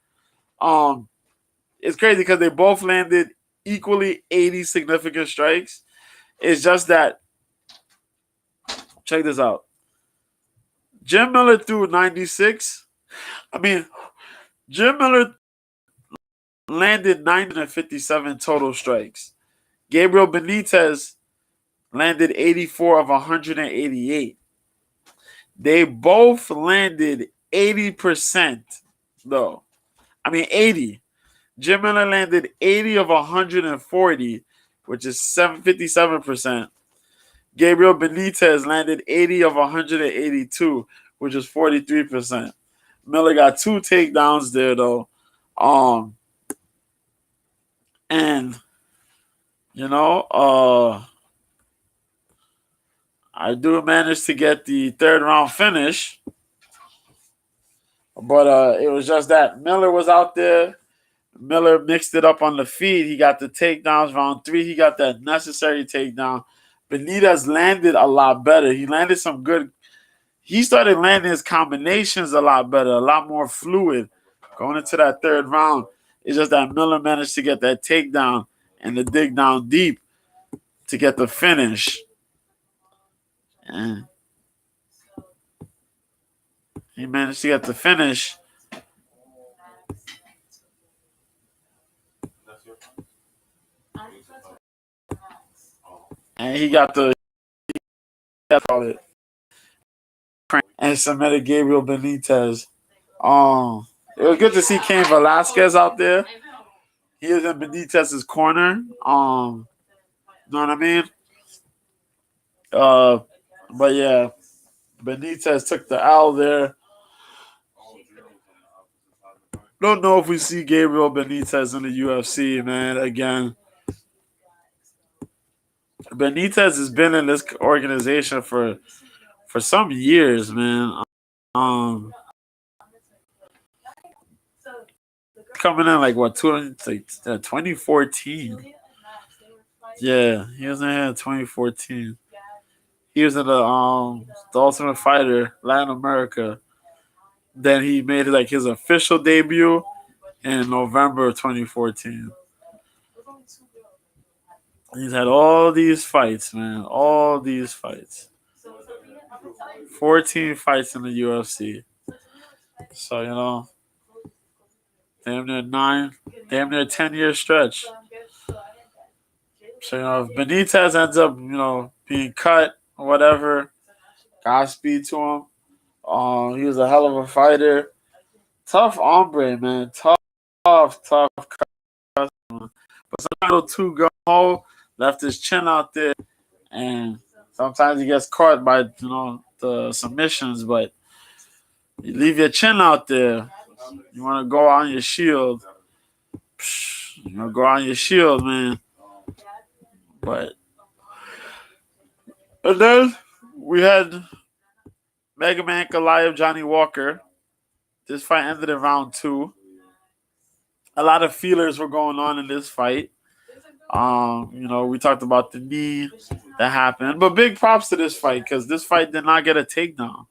It's crazy because they both landed equally 80 significant strikes. It's just that, check this out. Jim Miller threw 96. Jim Miller landed 957 total strikes. Gabriel Benitez landed 84 of 188. They both landed 80%, though. 80. Jim Miller landed 80 of 140, which is 57%. Gabriel Benitez landed 80 of 182, which is 43%. Miller got 2 takedowns there, though. And, I do manage to get the 3rd round finish. But it was just that Miller was out there. Miller mixed it up on the feet. He got the takedowns. Round 3, he got that necessary takedown. Benitez landed a lot better. He landed some good. He started landing his combinations a lot better, a lot more fluid going into that 3rd round. It's just that Miller managed to get that takedown and to dig down deep to get the finish. And he managed to get the finish. And he got the and submitted Gabriel Benitez. It was good to see Cain Velasquez out there. He is in Benitez's corner. You know what I mean? But yeah, Benitez took the L there. Don't know if we see Gabriel Benitez in the UFC, man, again. Benitez has been in this organization for some years, man. Coming in like what 2014. Yeah, he was in here in 2014. He was in the Ultimate Fighter Latin America. Then he made like his official debut in November of 2014. He's had all these fights, man. All these fights. 14 fights in the UFC. So, damn near 10-year stretch. So, if Benitez ends up, being cut or whatever, Godspeed to him. He was a hell of a fighter. Tough hombre, man. Tough customer. But sometimes too go, left his chin out there, and sometimes he gets caught by, the submissions, but you leave your chin out there. You want to go on your shield. Go on your shield, man. And then we had Mega Man Goliath, Johnny Walker. This fight ended in round 2. A lot of feelers were going on in this fight. We talked about the knee that happened. But big props to this fight because this fight did not get a takedown.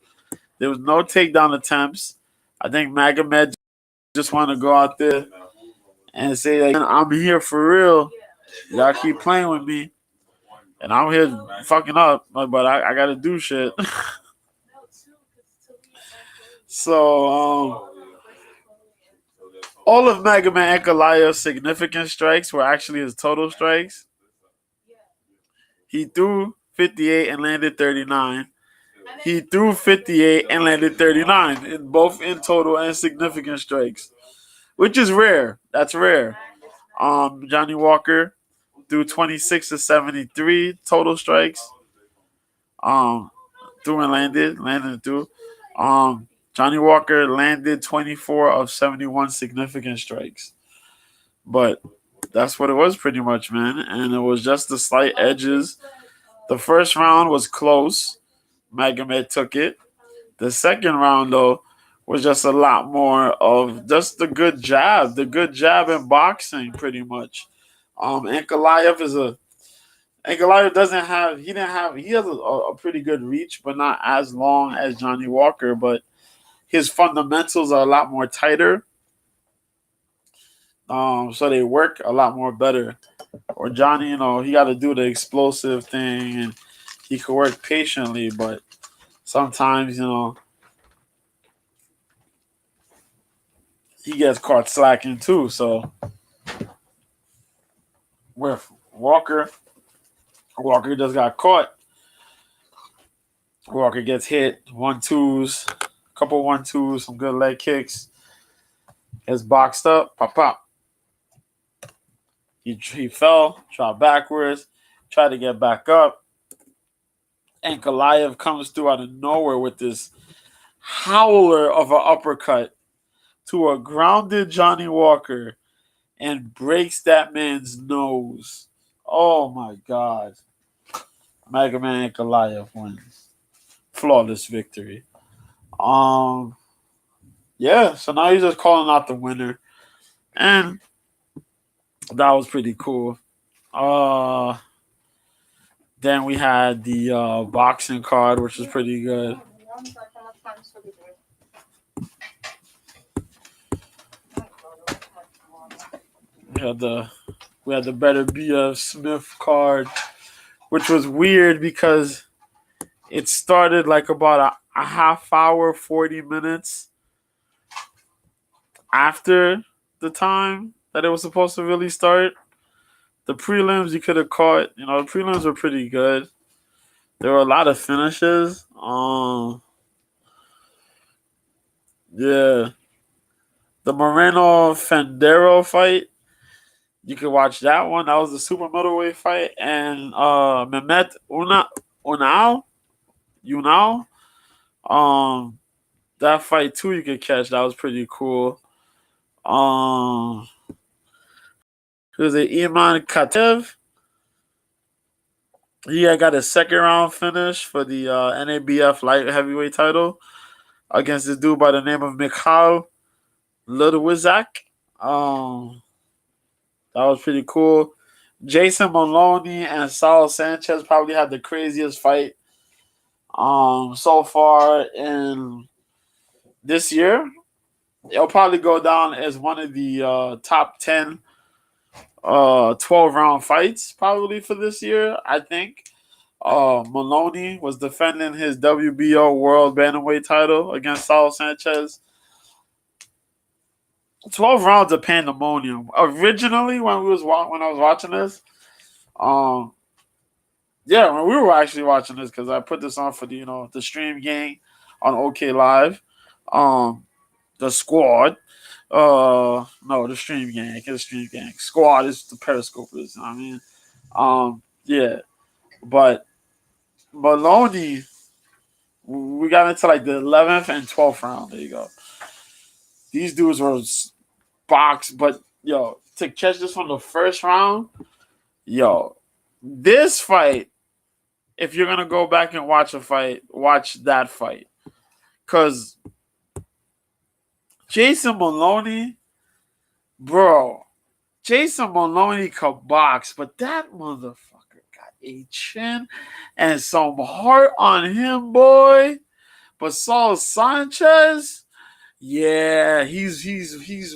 There was no takedown attempts. I think Magomed just want to go out there and say, I'm here for real. Y'all keep playing with me. And I'm here fucking up, but I got to do shit. So, all of Magomed Ankalaev's significant strikes were actually his total strikes. He threw 58 and landed 39. He threw 58 and landed 39 in both in total and significant strikes, which is rare. That's rare. Johnny Walker threw 26 to 73 total strikes. Threw and landed and threw. Johnny Walker landed 24 of 71 significant strikes. But that's what it was pretty much, man. And it was just the slight edges. The first round was close. Magomed took it. The second round, though, was just a lot more of just the good jab in boxing, pretty much. Ankalaev doesn't have, he has a pretty good reach, but not as long as Johnny Walker, but his fundamentals are a lot more tighter. So they work a lot more better. Or Johnny, he got to do the explosive thing, and he could work patiently, but sometimes, he gets caught slacking too. So with Walker just got caught. Walker gets hit, 1-2s, couple 1-2s, some good leg kicks. Gets boxed up, pop. He fell, tried backwards, tried to get back up. Ankalaev comes through out of nowhere with this howler of an uppercut to a grounded Johnny Walker and breaks that man's nose. Oh my God. Magomed Ankalaev wins. Flawless victory. Yeah, so now he's just calling out the winner. And that was pretty cool. Then we had the boxing card, which was pretty good. We had the better BF Smith card, which was weird because it started like about a half hour, 40 minutes after the time that it was supposed to really start. The prelims you could have caught, the prelims were pretty good. There were a lot of finishes. Yeah. The Moreno Fendero fight, you could watch that one. That was the super middleweight fight. And Mehmet Unal, that fight too you could catch. That was pretty cool. Who's it? Iman Katev. He got a second round finish for the NABF light heavyweight title against this dude by the name of Mikhail Ludwizak. That was pretty cool. Jason Maloney and Saul Sanchez probably had the craziest fight so far in this year. It'll probably go down as one of the top 10 12-round fights probably for this year, I think. Maloney was defending his WBO World Bantamweight title against Saul Sanchez. 12 rounds of pandemonium. Originally, when I was watching this, when we were actually watching this, because I put this on for the stream gang on OK Live, the squad. No, the stream gang. The stream gang. Squad is the Periscope. Yeah, but Maloney, we got into like the 11th and 12th round. There you go. These dudes were boxed, but to catch this from the first round, this fight, if you're gonna go back and watch a fight, watch that fight. Cause Jason Maloney could box, but that motherfucker got a chin and some heart on him, boy. But Saul Sanchez, yeah, he's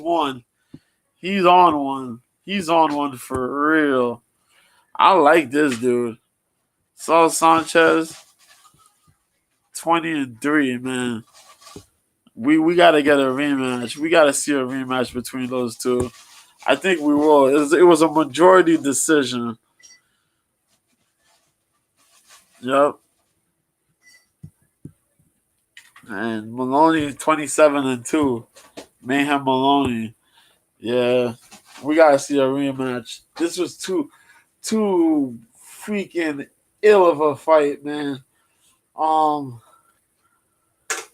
one. He's on one. He's on one for real. I like this dude. Saul Sanchez, 20-3, man. we gotta get a rematch. We gotta see a rematch between those two. I think we will. It was a majority decision. Yep. And Maloney 27-2. Mayhem Maloney. Yeah. We gotta see a rematch. This was too freaking ill of a fight, man.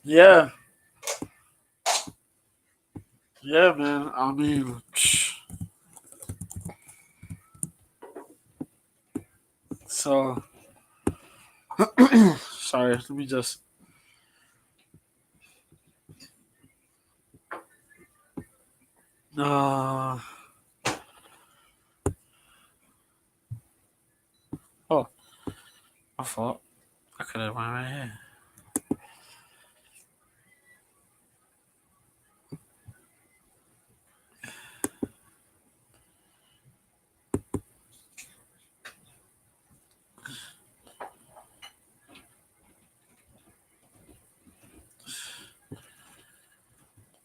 Yeah. Yeah, man. I mean, so sorry, let me just oh, my fault. I could have went right here.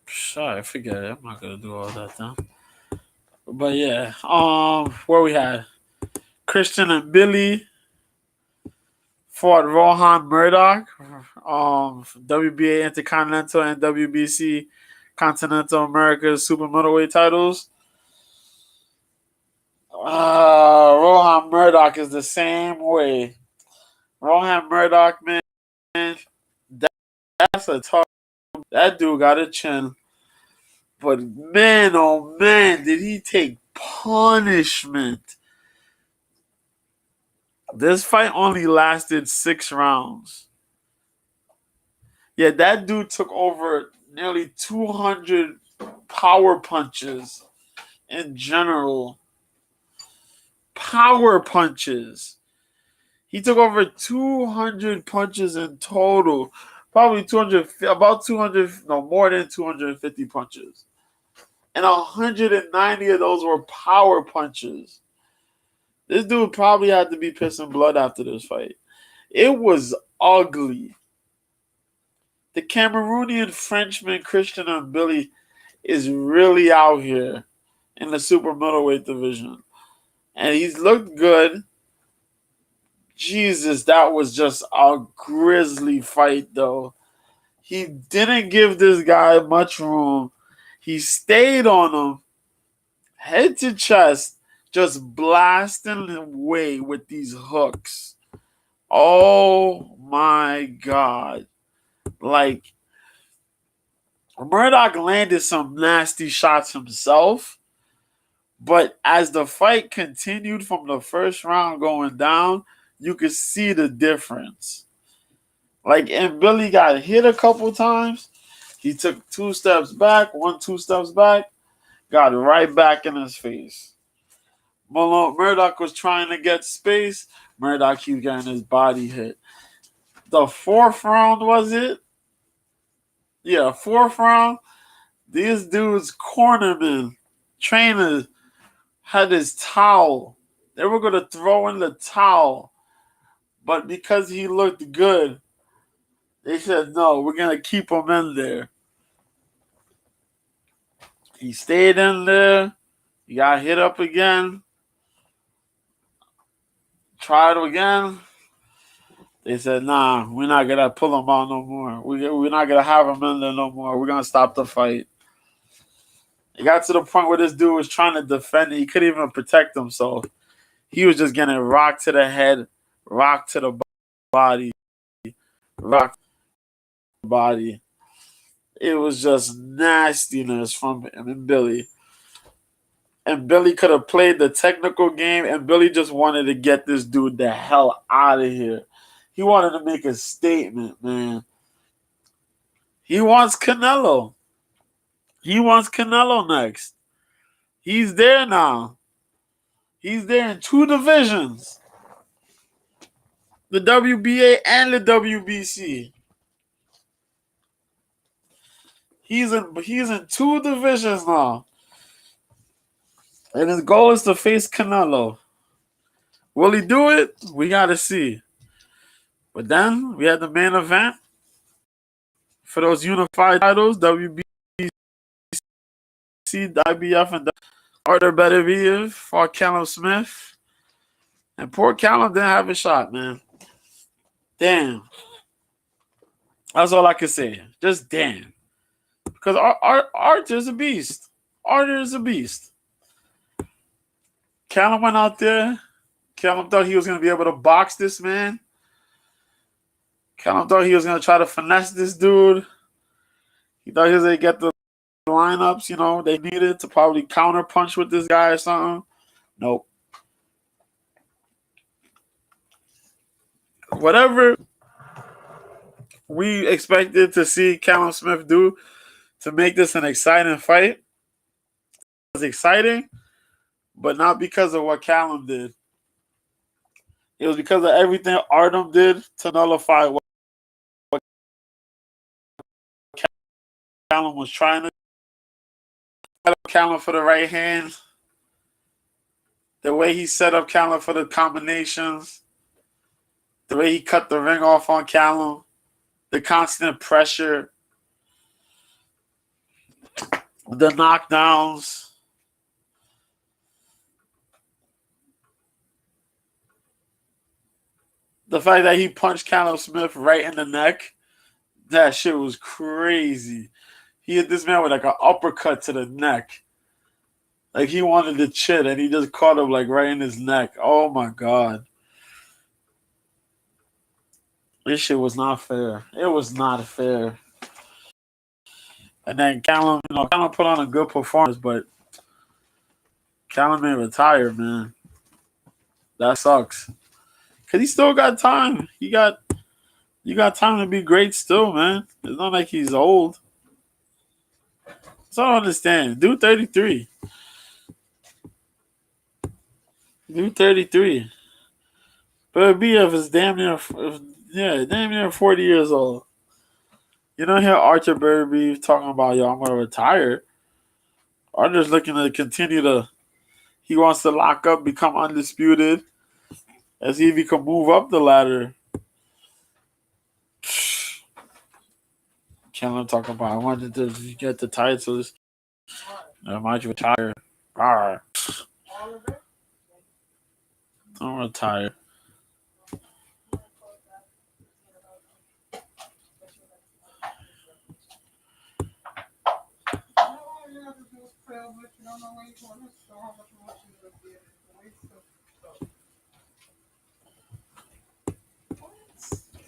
Sorry, forget it. I'm not gonna do all that then. But yeah, where we had Christian and Billy fought Rohan Murdoch, WBA Intercontinental and WBC Continental America's Super Middleweight titles. Rohan Murdoch is the same way. Rohan Murdoch, man, that's a tough. That dude got a chin. But man, oh man, did he take punishment. This fight only lasted 6 rounds. Yeah, that dude took over nearly 200 power punches in general. Power punches. He took over 200 punches in total. Probably 200, about 200, no, more than 250 punches. And 190 of those were power punches. This dude probably had to be pissing blood after this fight. It was ugly. The Cameroonian Frenchman Christian and Billy is really out here in the super middleweight division. And he's looked good. Jesus, that was just a grisly fight, though. He didn't give this guy much room. He stayed on him, head to chest, just blasting away with these hooks. Oh my God. Like, Murdoch landed some nasty shots himself, but as the fight continued from the first round going down, you could see the difference. Like, and Billy got hit a couple times. He took 2 steps back, 2 steps back, got right back in his face. Murdoch was trying to get space. Murdoch keeps getting his body hit. The 4th round, was it? Yeah, 4th round. These dudes, cornermen, trainers, had his towel. They were going to throw in the towel. But because he looked good, they said, no, we're going to keep him in there. He stayed in there. He got hit up again. Tried again. They said, nah, we're not going to pull him out no more. We're not going to have him in there no more. We're going to stop the fight. It got to the point where this dude was trying to defend it. He couldn't even protect himself. He was just getting rocked to the head, rocked to the body, rocked to the body. It was just nastiness from him and Billy. And Billy could have played the technical game, and Billy just wanted to get this dude the hell out of here. He wanted to make a statement, man. He wants Canelo. He wants Canelo next. He's there now. He's there in 2 divisions. The WBA and the WBC. He's in 2 divisions now. And his goal is to face Canelo. Will he do it? We got to see. But then we had the main event. for those unified titles, WBC, IBF, and Arthur Beterbiev fought Callum Smith. And poor Callum didn't have a shot, man. Damn. That's all I can say. Just damn. Because Arthur's a beast. Arthur is a beast. Callum went out there. Callum thought he was going to be able to box this man. Callum thought he was going to try to finesse this dude. He thought he was going to get the lineups, they needed to probably counter punch with this guy or something. Nope. Whatever we expected to see Callum Smith do to make this an exciting fight, it was exciting, but not because of what Callum did. It was because of everything Artem did to nullify what Callum was trying to set up Callum for the right hand. The way he set up Callum for the combinations. The way he cut the ring off on Callum. The constant pressure. The knockdowns. The fact that he punched Callum Smith right in the neck. That shit was crazy. He hit this man with like an uppercut to the neck. Like he wanted to chit and he just caught him like right in his neck. Oh my God. This shit was not fair. It was not fair. And then Callum, Callum put on a good performance, but Callum ain't retired, man. That sucks. Cause he still got time. You got time to be great still, man. It's not like he's old. So I don't understand. Dude 33. Dude 33. But BF is damn near 40 years old. You don't hear Arthur Beterbiev talking about, I'm going to retire. Arthur's looking to continue he wants to lock up, become undisputed, and see if he can move up the ladder. Can't talk about, I wanted to get the titles. I might retire. Alright. Don't retire.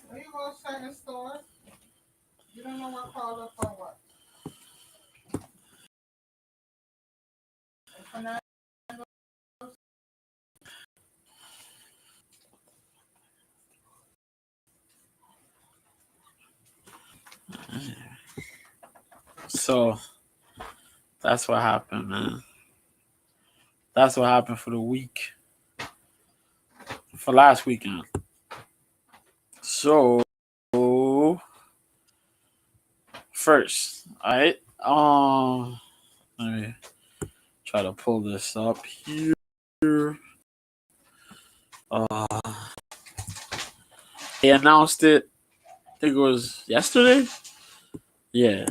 When you go to certain stores, you don't know what called up for what. And for So that's what happened, man. That's what happened for the week. For last weekend. So first, alright. Let me try to pull this up here. They announced it. I think it was yesterday. Yeah,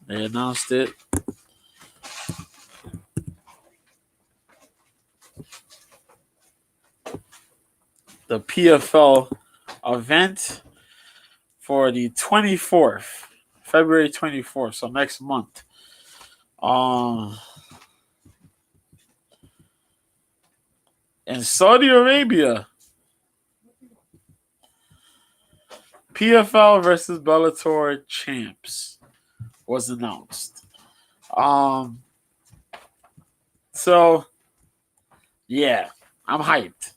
they announced it. The PFL event for the 24th, February 24th, so next month. In Saudi Arabia, PFL versus Bellator Champs was announced. So, yeah, I'm hyped.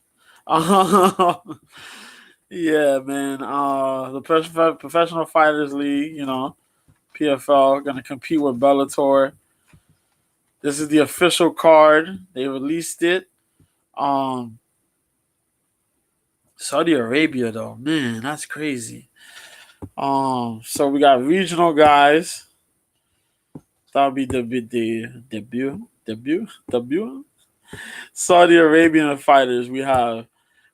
Yeah, man. The Professional Fighters League, PFL, going to compete with Bellator. This is the official card. They released it. Saudi Arabia, though, man, that's crazy. So we got regional guys. That'll be the debut. Saudi Arabian fighters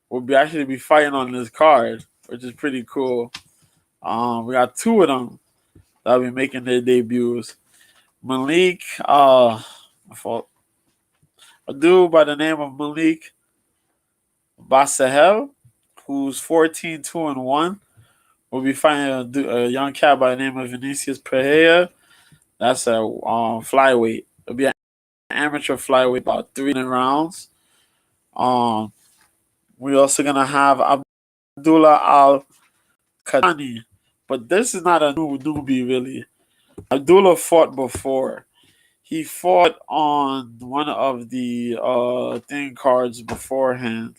will be fighting on this card, which is pretty cool. We got two of them. that'll be making their debuts. Malik, my fault. A dude by the name of Malik Basahel, who's 14-2-1, will be fighting a young cat by the name of Vinicius Pereira. That's a flyweight. It'll be an amateur flyweight, about 3 rounds. Um, we're also gonna have Abdullah Al Katani, but this is not a newbie really. Abdullah fought before. He fought on one of the thing cards beforehand,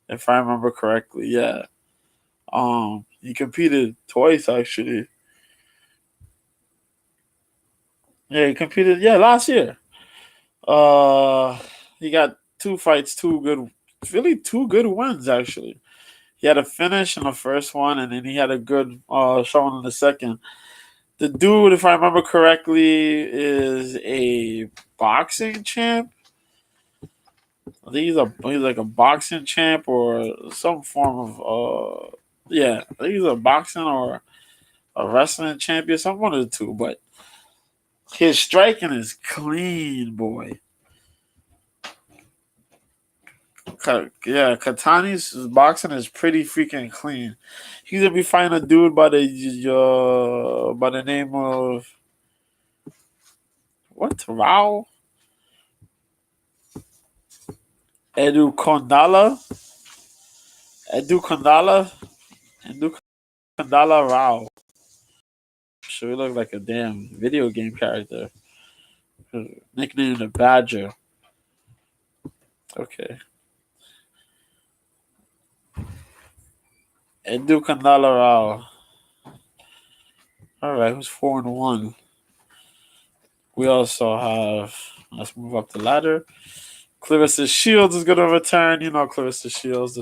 if I remember correctly. Yeah. He competed twice actually. Yeah, he competed. Yeah, last year. He got 2 fights, really two good wins actually. He had a finish in the first one, and then he had a good showing in the second. The dude, if I remember correctly, is a boxing champ. I think he's like a boxing champ or some form of yeah. I think he's a boxing or a wrestling champion, some one of the two. But his striking is clean, boy. Yeah, Katani's boxing is pretty freaking clean. He's gonna be fighting a dude by the name of what? Rao Edu Kondala, Edu Kondala, Edu Kondala Rao. Sure, he look like a damn video game character. Nicknamed the Badger. Okay. Edu Kondala Rao. All right, who's 4-1? We also have. Let's move up the ladder. Clarissa Shields is going to return. You know Clarissa Shields,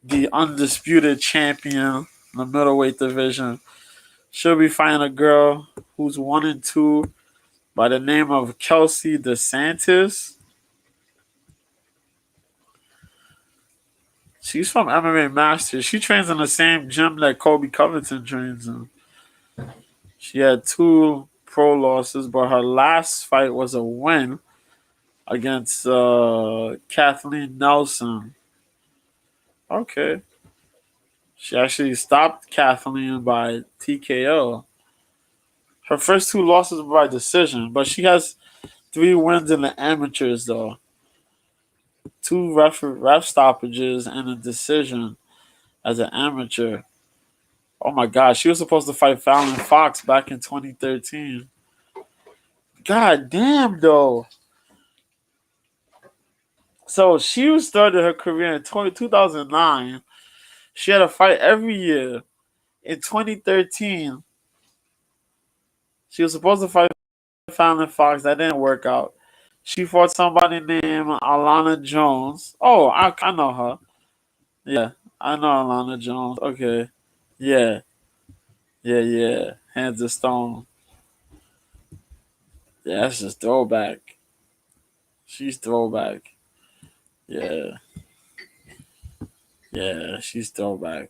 the undisputed champion in the middleweight division. She'll be fighting a girl who's 1-2 by the name of Kelsey DeSantis. She's from MMA Masters. She trains in the same gym that Kobe Covington trains in. She had 2 pro losses, but her last fight was a win against Kathleen Nelson. Okay. She actually stopped Kathleen by TKO. Her first 2 losses were by decision, but she has 3 wins in the amateurs, though. 2 ref stoppages and a decision as an amateur. Oh my gosh, she was supposed to fight Fallon Fox back in 2013. God damn, though. So she started her career in 2009. She had a fight every year. In 2013, she was supposed to fight Fallon Fox. That didn't work out. She fought somebody named Alana Jones. Oh, I know her. Yeah, I know Alana Jones. Okay. Yeah. Yeah. Hands of Stone. Yeah, that's just throwback. She's throwback. Yeah. Yeah, she's throwback.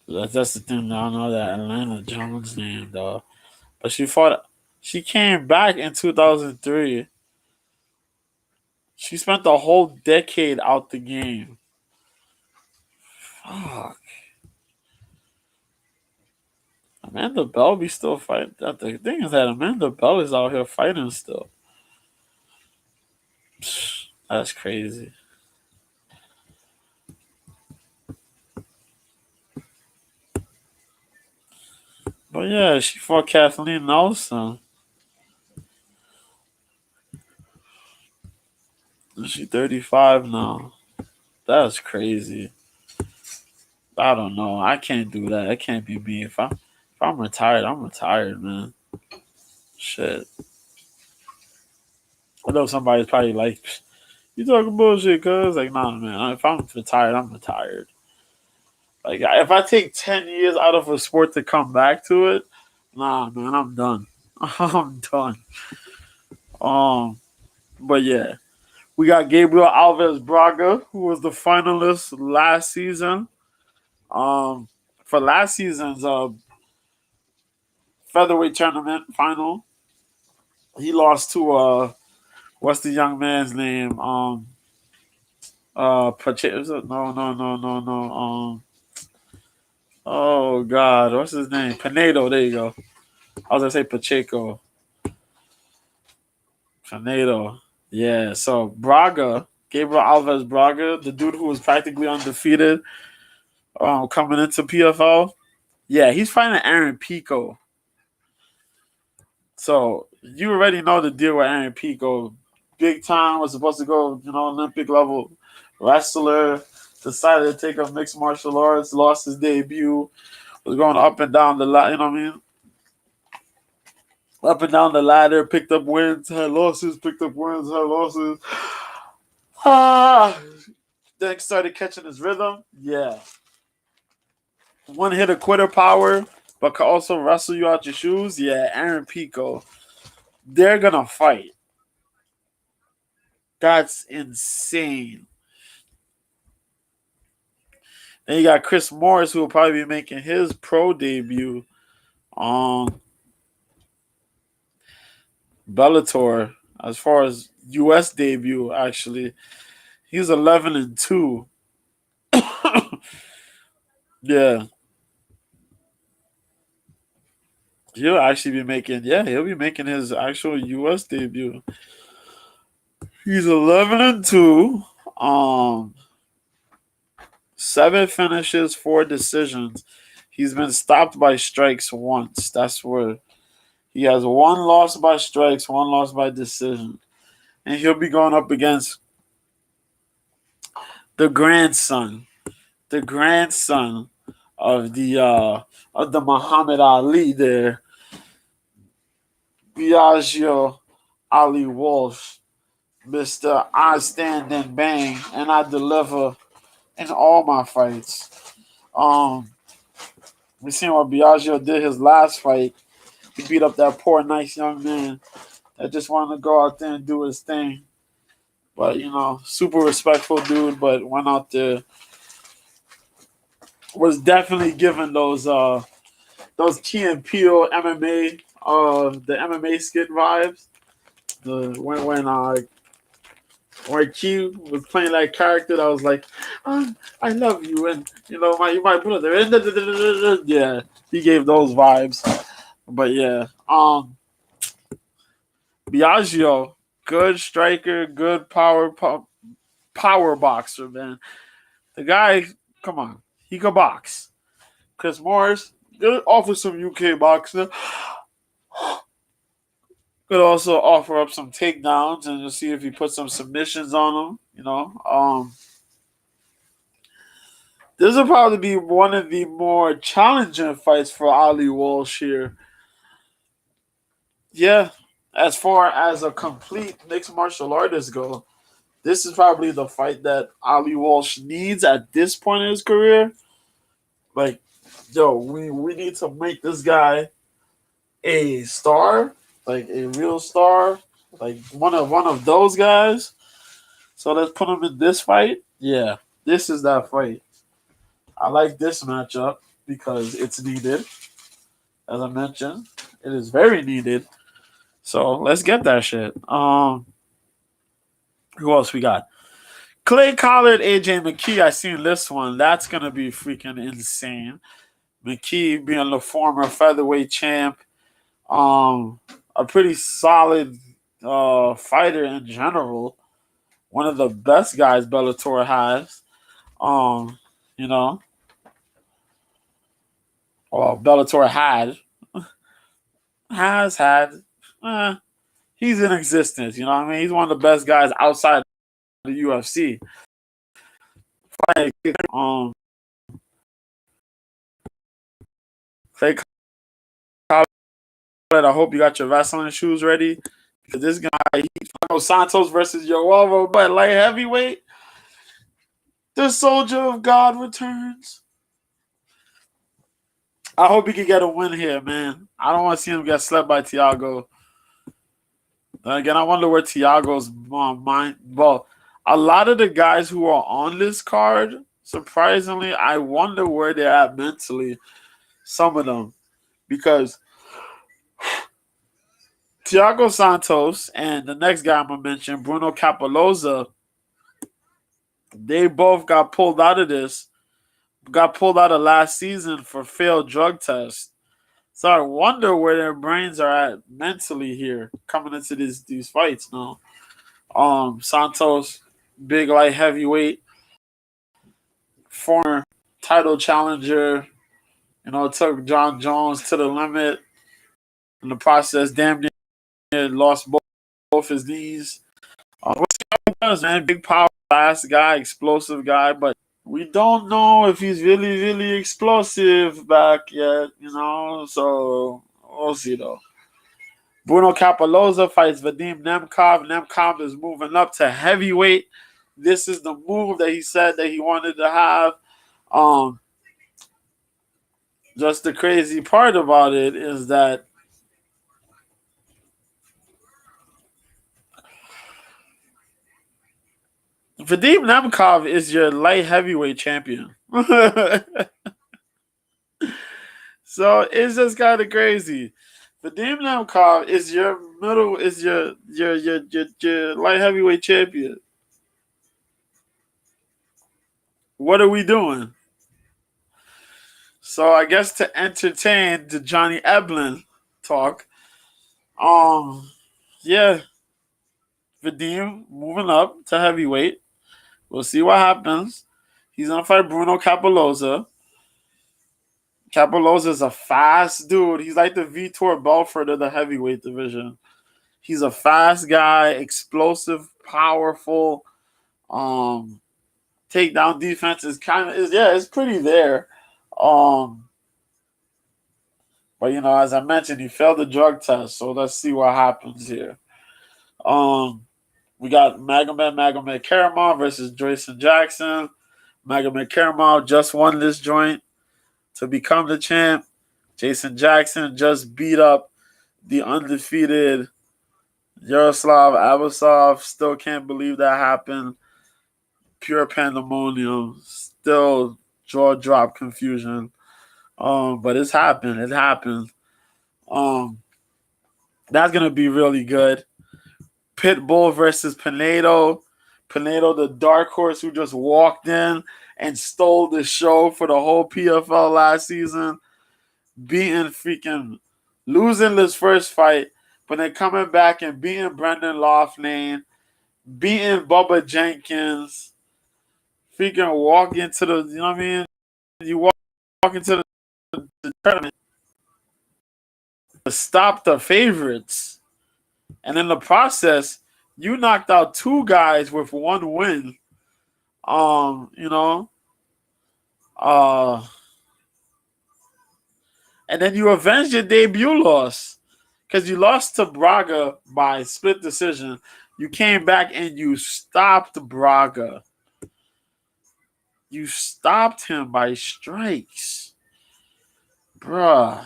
That's the thing. I don't know that Atlanta Jones name though. But she came back in 2003. She spent the whole decade out the game. Fuck. Amanda Bell be still fighting. The thing is that Amanda Bell is out here fighting still. That's crazy. But yeah, she fought Kathleen Nelson. She's 35 now. That's crazy. I don't know. I can't do that. It can't be me. If I'm retired, I'm retired, man. Shit. I know somebody's probably like, you talking bullshit, cuz? Like, nah, man. If I'm retired, I'm retired. Like, if I take 10 years out of a sport to come back to it, nah, man, I'm done. I'm done. But yeah. We got Gabriel Alves Braga, who was the finalist last season. for last season's featherweight tournament final. He lost to what's the young man's name? Pacheco. No. Oh God, what's his name? Pinedo. There you go. I was gonna say Pacheco. Pinedo. Yeah. So Braga, Gabriel Alves Braga, the dude who was practically undefeated, coming into PFL. Yeah, he's fighting Aaron Pico. So you already know the deal with Aaron Pico. Big time, was supposed to go, Olympic level wrestler. Decided to take up mixed martial arts. Lost his debut. Was going up and down the ladder. You know what I mean? Up and down the ladder. Picked up wins. Had losses. Picked up wins. Had losses. Then started catching his rhythm. Yeah. One hit a quitter power, but can also wrestle you out your shoes. Yeah, Aaron Pico. They're gonna fight. That's insane. Then you got Chris Morris, who will probably be making his pro debut on Bellator. As far as U.S. debut, actually, he's 11-2. Yeah, he'll actually be making. Yeah, he'll be making his actual U.S. debut. He's 11-2. 7 finishes, 4 decisions. He's been stopped by strikes once. That's where he has 1 loss by strikes, 1 loss by decision. And he'll be going up against the grandson of the Muhammad Ali there, Biagio Ali Walsh, Mr. I stand and bang and I deliver in all my fights. We seen what Biagio did his last fight. He beat up that poor nice young man that just wanted to go out there and do his thing. But super respectful dude, but went out there. Was definitely given those Key and Peele MMA the MMA skit vibes. When Key was playing that character, I was like, I love you, and my brother. Yeah, he gave those vibes. But yeah, Biagio, good striker, good power boxer, man. The guy, come on, he could box. Chris Morris, good offer some UK boxing. Could also offer up some takedowns and just see if he puts some submissions on him. This will probably be one of the more challenging fights for Ali Walsh here. Yeah, as far as a complete mixed martial artist go, this is probably the fight that Ali Walsh needs at this point in his career. Like, we need to make this guy a star, like a real star, like one of those guys. So let's put him in this fight. Yeah, this is that fight. I like this matchup because it's needed. As I mentioned, it is very needed. So let's get that shit. Who else we got? Clay Collard, AJ McKee. I seen this one. That's gonna be freaking insane. McKee being the former featherweight champ, a pretty solid fighter in general. One of the best guys Bellator has. Bellator has had. He's in existence. You know what I mean? He's one of the best guys outside the UFC. Clay Collard, I hope you got your wrestling shoes ready. Because this guy, Santos versus Yoelvo, but light heavyweight. The soldier of God returns. I hope he can get a win here, man. I don't want to see him get slept by Thiago. Again, I wonder where Thiago's mind. Well, a lot of the guys who are on this card surprisingly, I wonder where they're at mentally. Some of them, because Thiago Santos and the next guy I'm gonna mention, Bruno Capoloza, they both got pulled out of this. Got pulled out of last season for failed drug tests. So I wonder where their brains are at mentally here coming into these fights now. Santos, big light heavyweight, former title challenger, took John Jones to the limit. In the process, damn near lost both his knees. We'll see how he does, man. Big power, fast guy, explosive guy, but we don't know if he's really, really explosive back yet, so we'll see though. Bruno Capoloza fights Vadim Nemkov. Nemkov is moving up to heavyweight. This is the move that he said that he wanted to have. Just the crazy part about it is that Vadim Nemkov is your light heavyweight champion. So it's just kind of crazy. Vadim Nemkov is your your light heavyweight champion. What are we doing? So I guess to entertain the Johnny Eblen talk, yeah, Vadim moving up to heavyweight. We'll see what happens. He's gonna fight Bruno Capoloza. Capoloza is a fast dude. He's like the Vitor Belfort of the heavyweight division. He's a fast guy, explosive, powerful. Takedown defense is it's pretty there. But as I mentioned, he failed the drug test, so let's see what happens here. We got Magomed Karamov versus Jason Jackson. Magomed Karamov just won this joint to become the champ. Jason Jackson just beat up the undefeated Yaroslav Abasov. Still can't believe that happened. Pure pandemonium. Still jaw drop confusion. But it's happened. It happened. That's gonna be really good. Pitbull versus Pinedo. Pinedo, the dark horse who just walked in and stole the show for the whole PFL last season. Losing this first fight, but then coming back and beating Brendan Loughnane, beating Bubba Jenkins. Freaking walk into the, you know what I mean? You walk into the tournament to stop the favorites. And in the process, you knocked out two guys with one win. And then you avenged your debut loss because you lost to Braga by split decision. You came back and you stopped Braga. You stopped him by strikes. Bruh.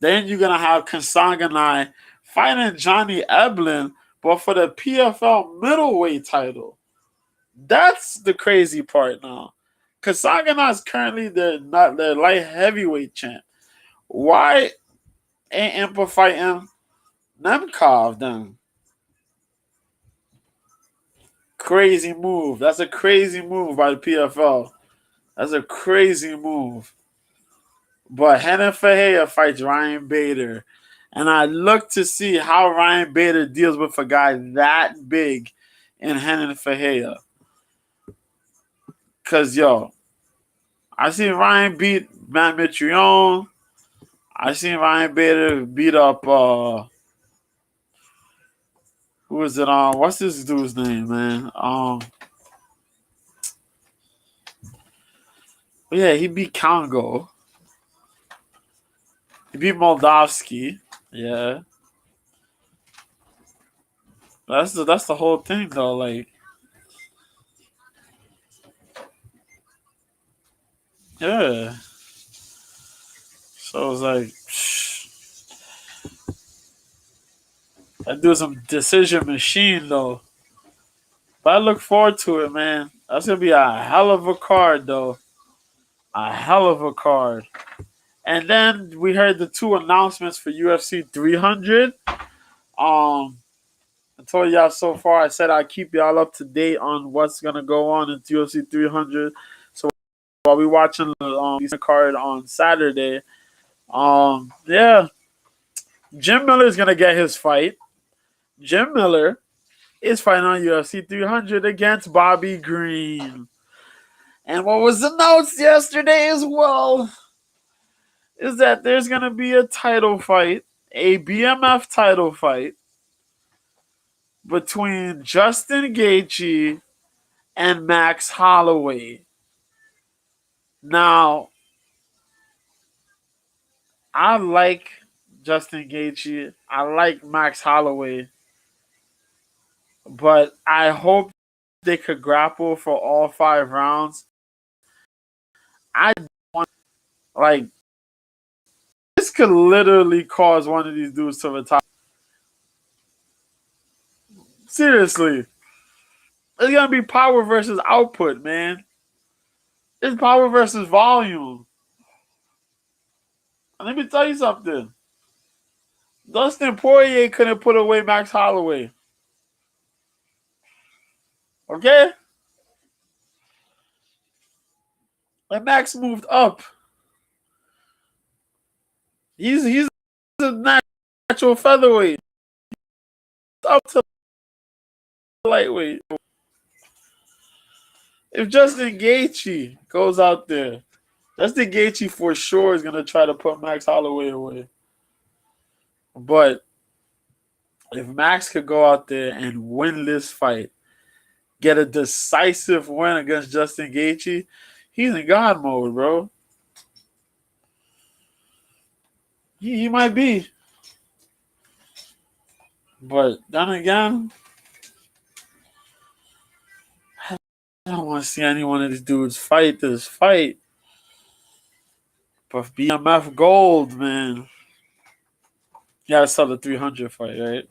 Then you're going to have Kasanganai fighting Johnny Eblen, but for the PFL middleweight title. That's the crazy part now. Kasanganai is currently their light heavyweight champ. Why ain't Impa fighting Nemkov then? Crazy move. That's a crazy move by the PFL. That's a crazy move. But Renan Ferreira fights Ryan Bader. And I look to see how Ryan Bader deals with a guy that big in Renan Ferreira. Because, I seen Ryan beat Matt Mitrione. I seen Ryan Bader beat up, who is it? What's this dude's name, man? Yeah, he beat Congo. He beat Moldavsky. Yeah. That's the whole thing, though. Like, yeah. So it was like, that dude's some decision machine, though. But I look forward to it, man. That's gonna be a hell of a card, though. A hell of a card. And then we heard the two announcements for UFC 300. I told y'all so far. I said I'd keep y'all up to date on what's gonna go on in UFC 300. So while we watching the card on Saturday, yeah, Jim Miller is gonna get his fight. Jim Miller is fighting on UFC 300 against Bobby Green. And what was announced yesterday as well is that there's gonna be a title fight, a BMF title fight between Justin Gaethje and Max Holloway. Now, I like Justin Gaethje. I like Max Holloway, but I hope they could grapple for all 5 rounds. I want like this could literally cause one of these dudes to retire. Seriously, it's gonna be power versus output, man. It's power versus volume. And let me tell you something. Dustin Poirier couldn't put away Max Holloway. Okay? And Max moved up. He's a natural featherweight. Up to lightweight. If Justin Gaethje goes out there, Justin Gaethje for sure is gonna try to put Max Holloway away. But if Max could go out there and win this fight, get a decisive win against Justin Gaethje, he's in God mode, bro. He might be. But then again, I don't want to see any one of these dudes fight this fight. But BMF Gold, man. You gotta sell the 300 fight, right?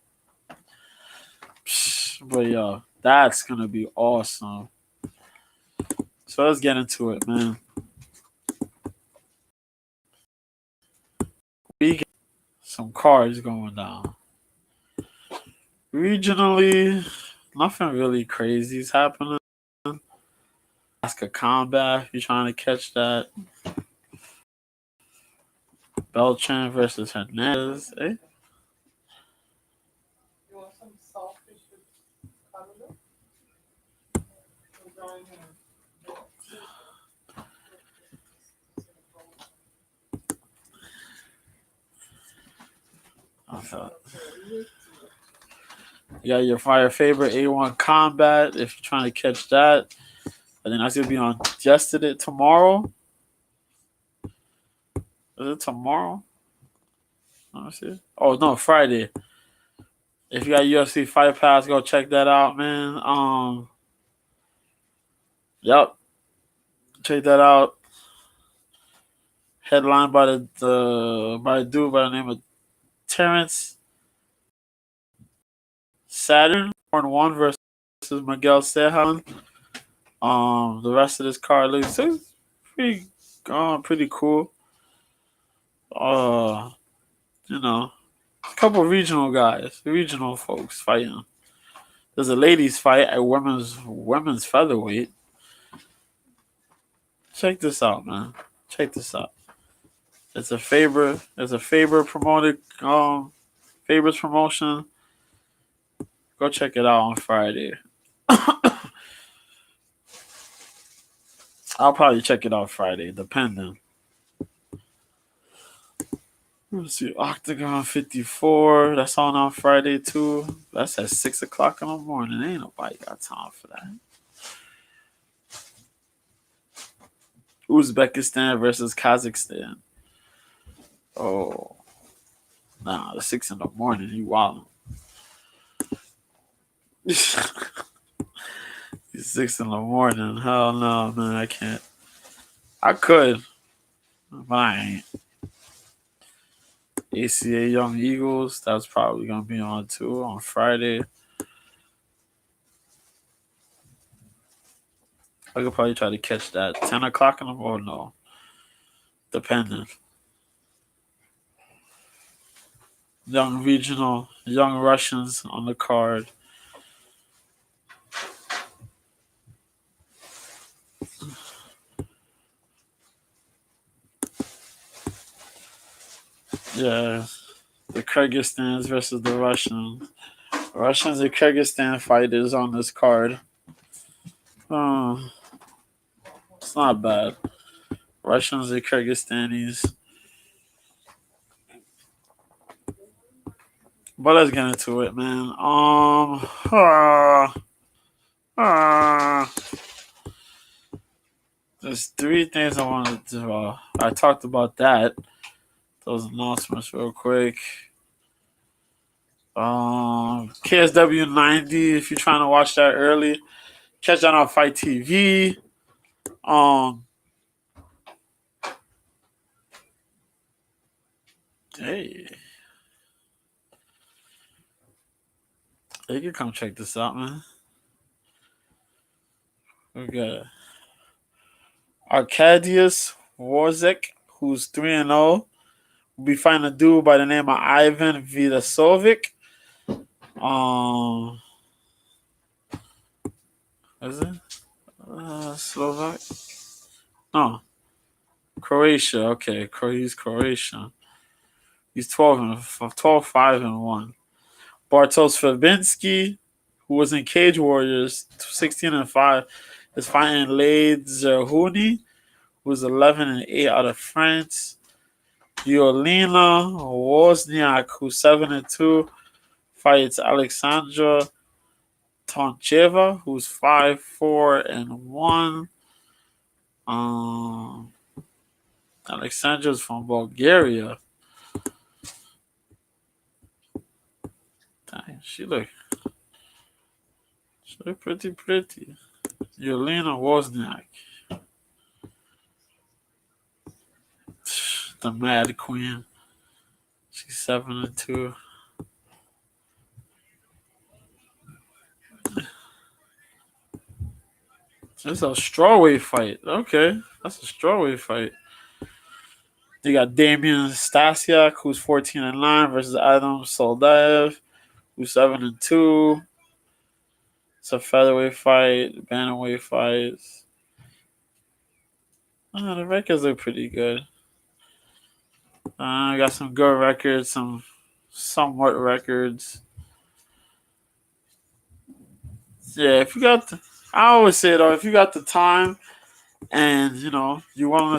But yo, that's gonna be awesome. So let's get into it, man. We get some cards going down. Regionally, nothing really crazy is happening. Oscar Combat, if you're trying to catch that. Beltran versus Hernandez. Eh? You want some saltfish with calendar? You got your fire favorite A1 Combat if you're trying to catch that. And then that's gonna be on yesterday, tomorrow. Is it tomorrow? Let me see. Oh no, Friday. If you got UFC Fight Pass, go check that out, man. Yep, check that out. Headlined by by a dude by the name of Terrence Saturn. One versus Miguel Sejan. The rest of this card looks pretty cool. You know, a couple of regional folks fighting. There's a ladies fight at women's featherweight. Check this out, man. Check this out. It's a Faber promoted Faber's promotion. Go check it out on Friday. I'll probably check it out Friday, depending. Let's see, Octagon 54. That's on Friday too. That's at 6:00 in the morning. Ain't nobody got time for that. Uzbekistan versus Kazakhstan. Oh, nah, the 6 in the morning. You wildin'. 6 in the morning. Hell no, man. I can't. I could, but I ain't. ACA Young Eagles. That's probably gonna be on too on Friday. I could probably try to catch that. 10 o'clock in the morning? No. Depending. Young Russians on the card. Yeah. The Kyrgyzstans versus the Russians. Russians and Kyrgyzstan fighters on this card. Oh, it's not bad. Russians and Kyrgyzstanis. But let's get into it, man. There's three things I wanted to. I talked about that. Those announcements real quick. KSW 90. If you're trying to watch that early, catch that on Fight TV. Hey, you can come check this out, man. We got Arkadiusz Warzek, who's 3-0. We'll be fighting a dude by the name of Ivan Vidasovic. Is it? Slovak? No. Croatia. Okay, he's Croatian. He's 12-5-1. Bartosz Fabinski, who was in Cage Warriors, 16-5, is fighting Lade Zerhouni, who's 11-8 out of France. Yolina Wozniak, who's 7-2, fights Alexandra Toncheva, who's 5-4-1. Alexandra's from Bulgaria. Dang, she look pretty. Yelena Wozniak. The Mad Queen. She's 7-2. It's a strawweight fight. Okay, that's a strawweight fight. You got Damian Stasiak, who's 14-9, versus Adam Soldaev, who's 7-2. It's a featherweight fight, bantamweight fights. The records are pretty good. I got some good records, some somewhat records. Yeah, I always say though, if you got the time and you want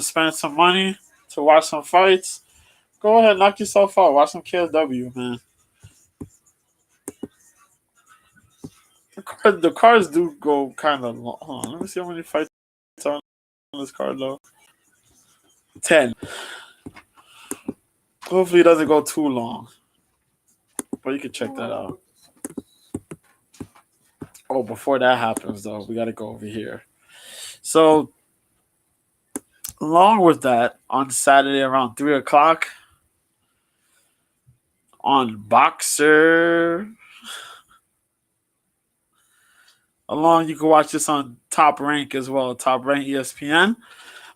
to spend some money to watch some fights, go ahead, knock yourself out. Watch some KSW, man. The cards do go kind of long. Hold on, let me see how many fights are on this card, though. 10. Hopefully, it doesn't go too long. But you can check that out. Oh, before that happens, though, we got to go over here. So, along with that, on Saturday around 3 o'clock, on Boxer. You can watch this on Top Rank as well, Top Rank ESPN.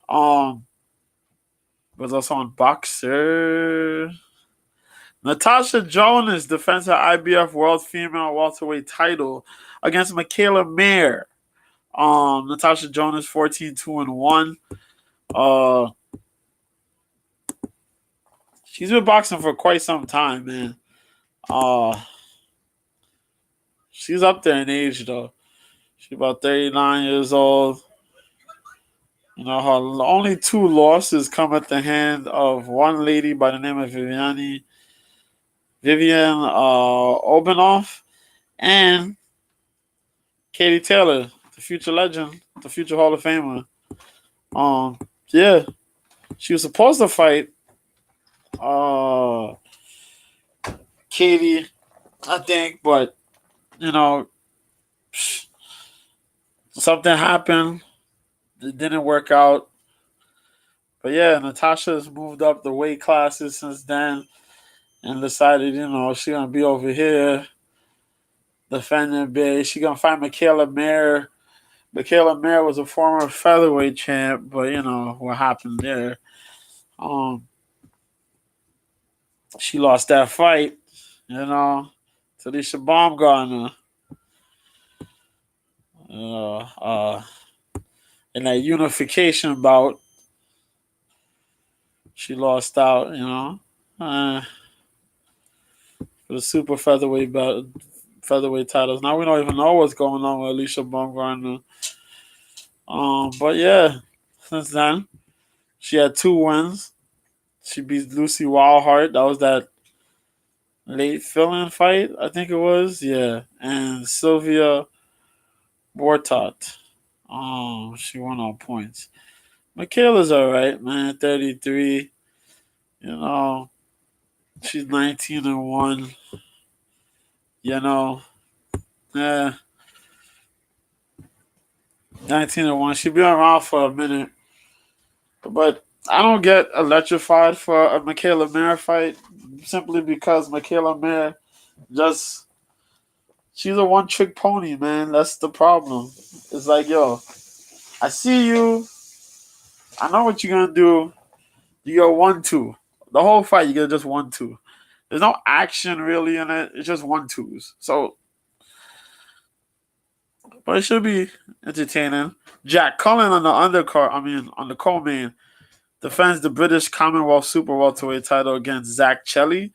But also on Boxer. Natasha Jonas defends her IBF World Female Welterweight title against Michaela Mayer. Natasha Jonas 14-2-1. She's been boxing for quite some time, man. She's up there in age though. She's about 39 years old. Her only 2 losses come at the hand of one lady by the name of Vivian Obanoff and Katie Taylor, the future legend, the future Hall of Famer. Yeah, she was supposed to fight Katie, I think, but something happened. It didn't work out. But yeah, Natasha's moved up the weight classes since then and decided, she's going to be over here defending big. She's going to fight Michaela Mayer Michaela Mayer was a former featherweight champ, but what happened there. Um, she lost that fight, to Alicia Baumgartner. In that unification bout, she lost out. For the super featherweight titles. Now we don't even know what's going on with Alicia Baumgartner. But yeah, since then she had 2 wins. She beat Lucy Wildheart. That was that late fill-in fight, I think it was. Yeah, and Sylvia Bortot. She won on points. Michaela's all right, man. 33. She's 19-1. Yeah, 19-1. She's been around for a minute, but I don't get electrified for a Michaela Mayer fight simply because Michaela Mayer just she's a one-trick pony, man. That's the problem. It's like, yo, I see you. I know what you're gonna do. You go 1-2. The whole fight, you get just 1-2. There's no action really in it. It's just 1-2s. So, but it should be entertaining. Jack Cullen on the undercard. I mean, on the co-main, defends the British Commonwealth Super Welterweight title against Zach Chelly.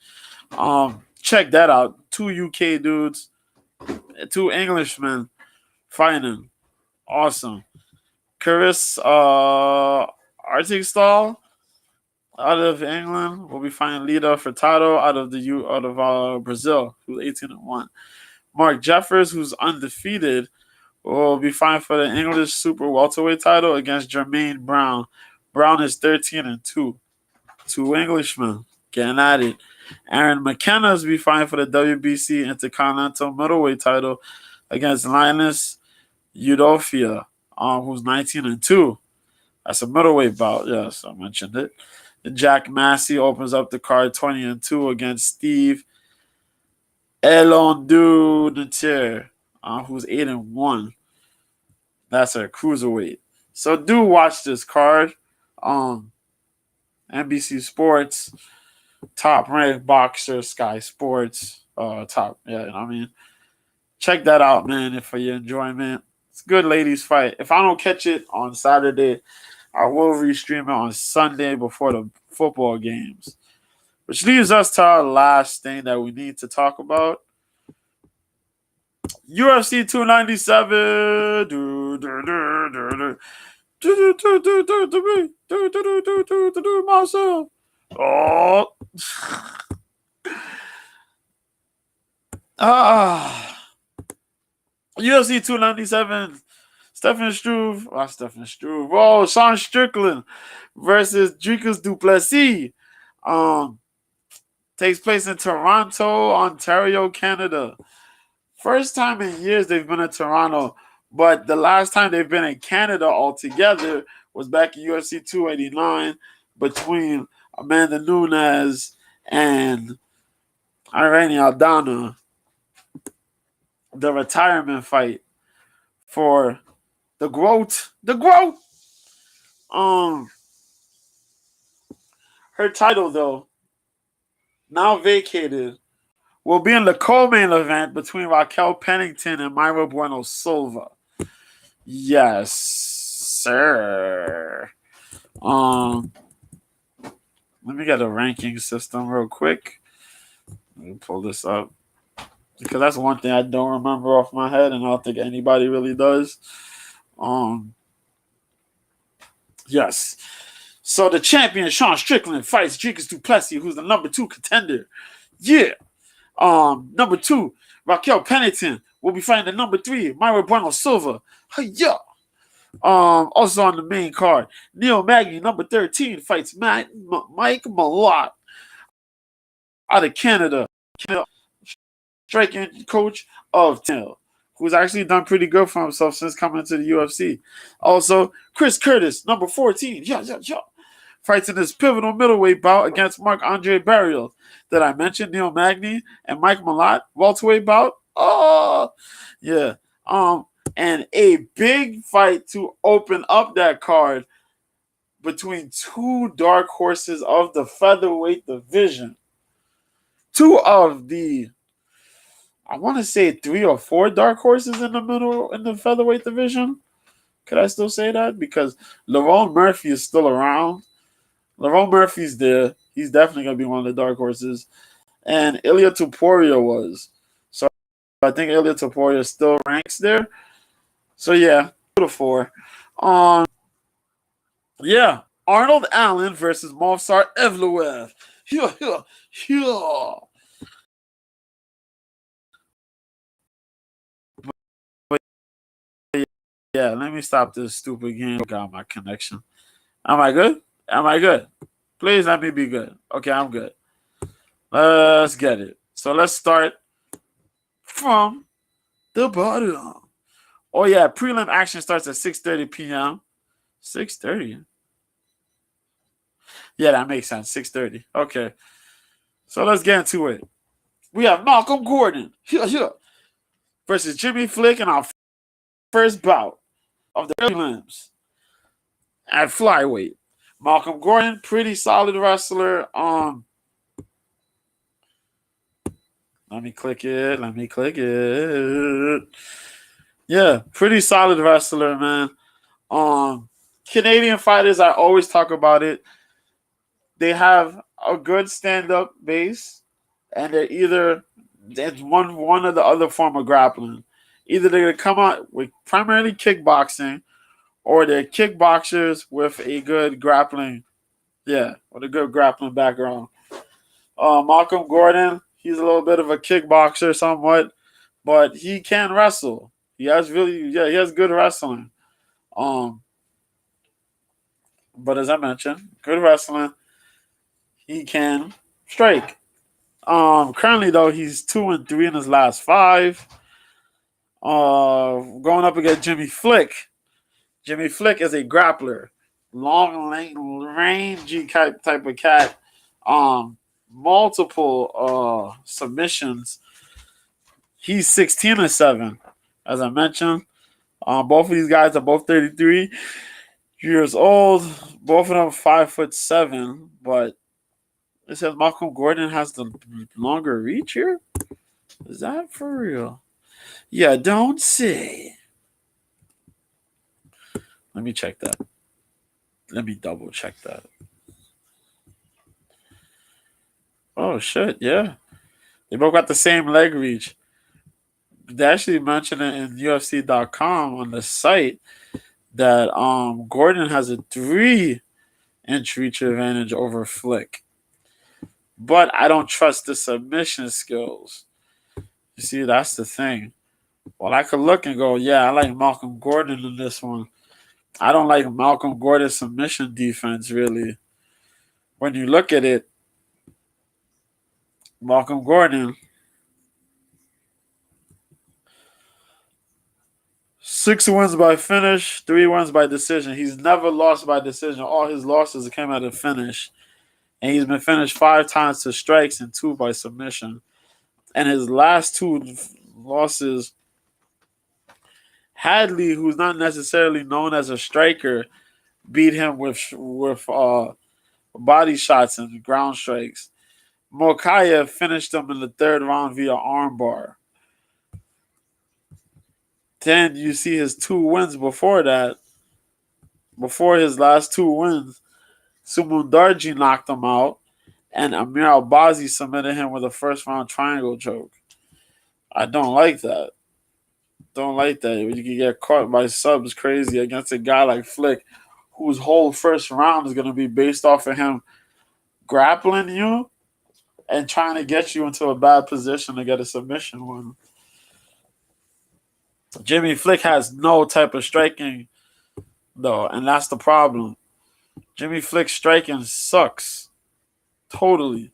Check that out. 2 UK dudes, 2 Englishmen fighting. Awesome. Chris Artigstall out of England will be fighting Lita Furtado out of Brazil, who's 18-1. Mark Jeffers, who's undefeated, will be fighting for the English Super Welterweight title against Jermaine Brown. Brown is 13-2. 2 Englishmen getting at it. Aaron McKenna's be fighting for the WBC Intercontinental Middleweight title against Linus Udofia, who's 19-2. That's a middleweight bout. Yes, I mentioned it. Jack Massey opens up the card 20-2 against Steve Elondu Natir, who's 8-1. That's a cruiserweight. So do watch this card. NBC Sports, Top Ranked Boxer, Sky Sports, top. Yeah, you know what I mean. Check that out, man, for your enjoyment. It's a good ladies fight. If I don't catch it on Saturday, I will restream it on Sunday before the football games. Which leaves us to our last thing that we need to talk about. UFC 297. Myself. Oh. UFC 297. Stephen Struve. Oh, Sean Strickland versus Dricus du Plessis. Takes place in Toronto, Ontario, Canada. First time in years they've been in Toronto, but the last time they've been in Canada altogether was back in UFC 289 between Amanda Nunes and Irene Aldana. The retirement fight for the GOAT. Her title, though, now vacated, will be in the co-main event between Raquel Pennington and Mayra Bueno Silva. Yes, sir. Let me get a ranking system real quick. Let me pull this up. Because that's one thing I don't remember off my head, and I don't think anybody really does. Yes. So the champion, Sean Strickland, fights Dricus du Plessis, who's the number 2 contender. Yeah. Number 2, Raquel Pennington will be fighting the number 3, Mayra Bueno Silva. Yeah. Also on the main card, Neil Magny, number 13, fights Mike Malott out of Canada. Striking coach of Till, who's actually done pretty good for himself since coming to the UFC. Also, Chris Curtis, number 14, fights in this pivotal middleweight bout against Marc-Andre Barrios. Did I mention Neil Magny and Mike Malott welterweight bout? Oh, yeah. And a big fight to open up that card between two dark horses of the featherweight division. Two of the, I want to say 3 or 4 dark horses in the middle in the featherweight division. Could I still say that? Because Lerone Murphy is still around. Lerone Murphy's there. He's definitely going to be one of the dark horses. And Ilia Topuria was. So I think Ilia Topuria still ranks there. So yeah, 2 to 4. Yeah, Arnold Allen versus Movsar Evloev. Yeah. But yeah, let me stop this stupid game. Got my connection. Am I good? Am I good? Please let me be good. Okay, I'm good. Let's get it. So let's start from the bottom. Oh yeah, prelim action starts at 6:30 p.m. 6:30. Yeah, that makes sense. 6:30. Okay. So let's get into it. We have Malcolm Gordon versus Jimmy Flick in our first bout of the prelims at flyweight. Malcolm Gordon, pretty solid wrestler. Let me click it. Yeah, pretty solid wrestler, man. Canadian fighters, I always talk about it. They have a good stand-up base, and they're either it's one or the other form of grappling. Either they're gonna come out with primarily kickboxing, or they're kickboxers with a good grappling, with a good grappling background. Malcolm Gordon, he's a little bit of a kickboxer somewhat, but he can wrestle. He has good wrestling. But as I mentioned, good wrestling. He can strike. Currently though, he's 2-3 in his last 5. Going up against Jimmy Flick. Jimmy Flick is a grappler, long, rangy type of cat. Multiple submissions. He's 16-7, as I mentioned. Both of these guys are both 33 years old. Both of them 5'7", but it says Malcolm Gordon has the longer reach here. Is that for real? Yeah, don't say. Let me check that. Let me double check that. Oh shit, yeah. They both got the same leg reach. They actually mentioned it in UFC.com on the site that Gordon has a 3-inch reach advantage over Flick. But I don't trust the submission skills. You see, that's the thing. Well, I could look and go, yeah, I like Malcolm Gordon in this one. I don't like Malcolm Gordon's submission defense, really. When you look at it, Malcolm Gordon, 6 wins by finish, 3 wins by decision. He's never lost by decision. All his losses came at a finish. And he's been finished 5 times to strikes and 2 by submission. And his last 2 losses, Hadley, who's not necessarily known as a striker, beat him with body shots and ground strikes. Mokaev finished him in the 3rd round via armbar. Then you see his 2 wins before that. Before his last 2 wins, Sumundarji knocked him out, and Amir Albazi submitted him with a 1st-round triangle choke. I don't like that. Don't like that. You can get caught by subs crazy against a guy like Flick, whose whole 1st round is going to be based off of him grappling you and trying to get you into a bad position to get a submission win. Jimmy Flick has no type of striking, though, and that's the problem. Jimmy Flick's striking sucks. Totally.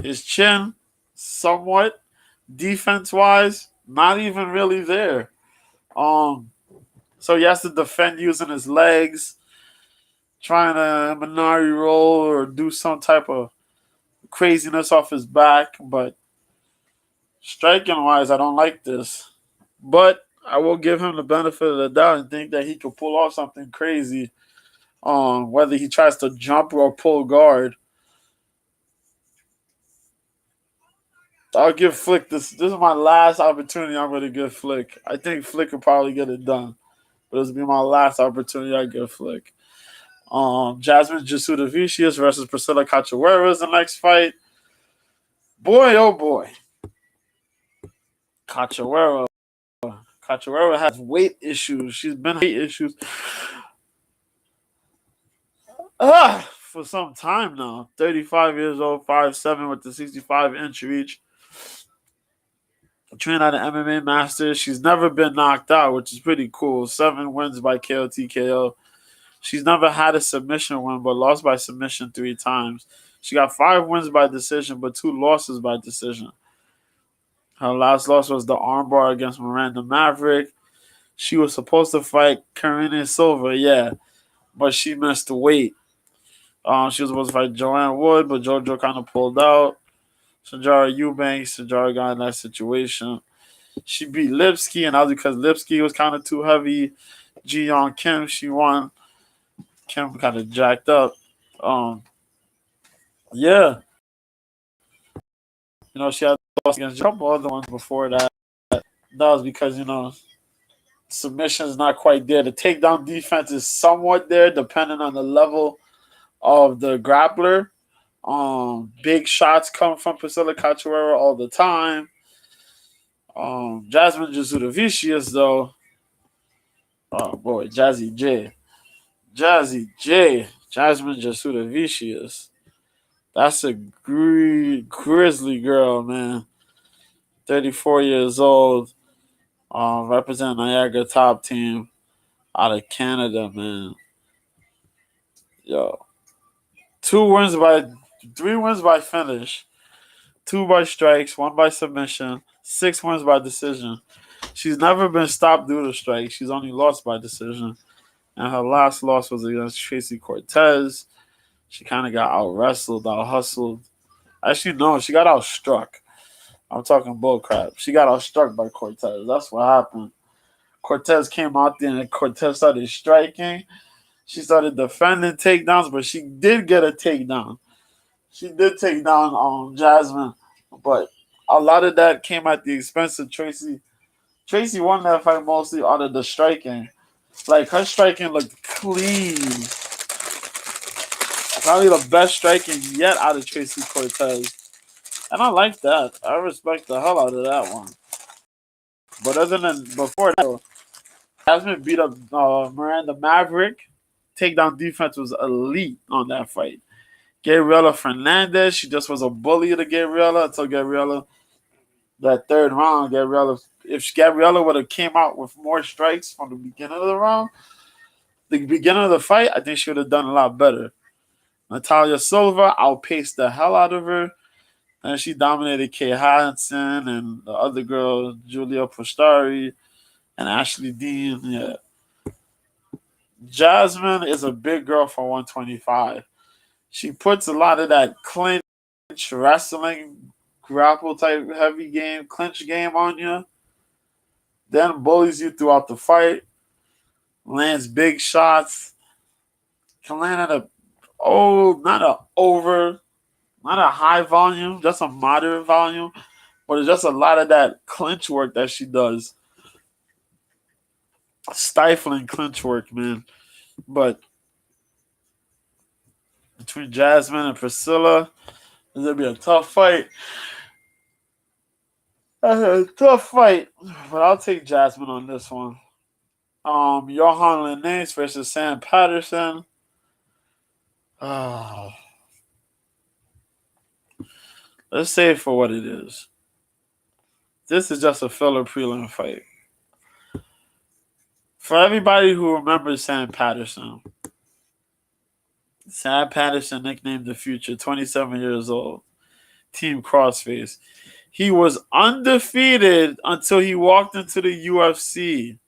His chin, somewhat, defense-wise, not even really there. So he has to defend using his legs, trying to Minari roll or do some type of craziness off his back. But striking-wise, I don't like this. But I will give him the benefit of the doubt and think that he could pull off something crazy. Whether he tries to jump or pull guard. I'll give Flick this. This is my last opportunity. I'm going to give Flick. I think Flick could probably get it done, but this will be my last opportunity. I give Flick. Jasmine Jasudavicius versus Priscilla Cachoeira is the next fight. Boy, oh boy, Cachoeira. Cachoeira has weight issues. She's been weight issues for some time now. 35 years old, 5'7" with the 65-inch reach. Trained at an MMA Masters. She's never been knocked out, which is pretty cool. 7 wins by KO TKO. She's never had a submission win, but lost by submission 3 times. She got 5 wins by decision, but 2 losses by decision. Her last loss was the armbar against Miranda Maverick. She was supposed to fight Karine Silva, yeah, but she missed the weight. She was supposed to fight Joanne Wood, but JoJo kind of pulled out. Sajara Eubanks, Sajara got in that situation. She beat Lipsky, and that was because Lipsky was kind of too heavy. Ji Yeon Kim, she won. Kim kind of jacked up. Yeah. She had lost against a couple other ones before that. That was because, submission is not quite there. The takedown defense is somewhat there, depending on the level of the grappler. Big shots come from Priscilla Cachoeira all the time. Jasmine Jasudavicius, though. Oh boy, Jazzy J. Jasmine Jasudavicius. That's a grizzly girl, man. 34 years old. Representing Niagara top team out of Canada, man. Yo. 3 wins by finish. 2 by strikes, 1 by submission, 6 wins by decision. She's never been stopped due to strikes. She's only lost by decision. And her last loss was against Tracy Cortez. She kind of got out-wrestled, out-hustled. Actually, no, she got out-struck. I'm talking bullcrap. She got out-struck by Cortez. That's what happened. Cortez came out there and Cortez started striking. She started defending takedowns, but she did get a takedown. She did take down Jasmine, but a lot of that came at the expense of Tracy. Tracy won that fight mostly out of the striking. Like, her striking looked clean. Probably the best striking yet out of Tracy Cortez. And I like that. I respect the hell out of that one. But other than before that, Jasmine beat up Miranda Maverick. Takedown defense was elite on that fight. Gabriela Fernandez, she just was a bully to Gabriela until Gabriela, that 3rd round, if Gabriela would have came out with more strikes from the beginning of the round, the beginning of the fight, I think she would have done a lot better. Natalia Silva outpaced the hell out of her, and she dominated Kay Hansen and the other girl, Julia Postari and Ashley Dean. Yeah. Jasmine is a big girl for 125. She puts a lot of that clinch wrestling, grapple type heavy game, clinch game on you. Then bullies you throughout the fight. Lands big shots. Can land at not a high volume, just a moderate volume, but it's just a lot of that clinch work that she does. Stifling clinch work, man. But between Jasmine and Priscilla, it's gonna be a tough fight. A tough fight, but I'll take Jasmine on this one. Johan Linnaeus versus Sam Patterson. Let's say it for what it is. This is just a filler prelim fight. For everybody who remembers Sam Patterson, nicknamed The Future, 27 years old, Team Crossface. He was undefeated until he walked into the UFC.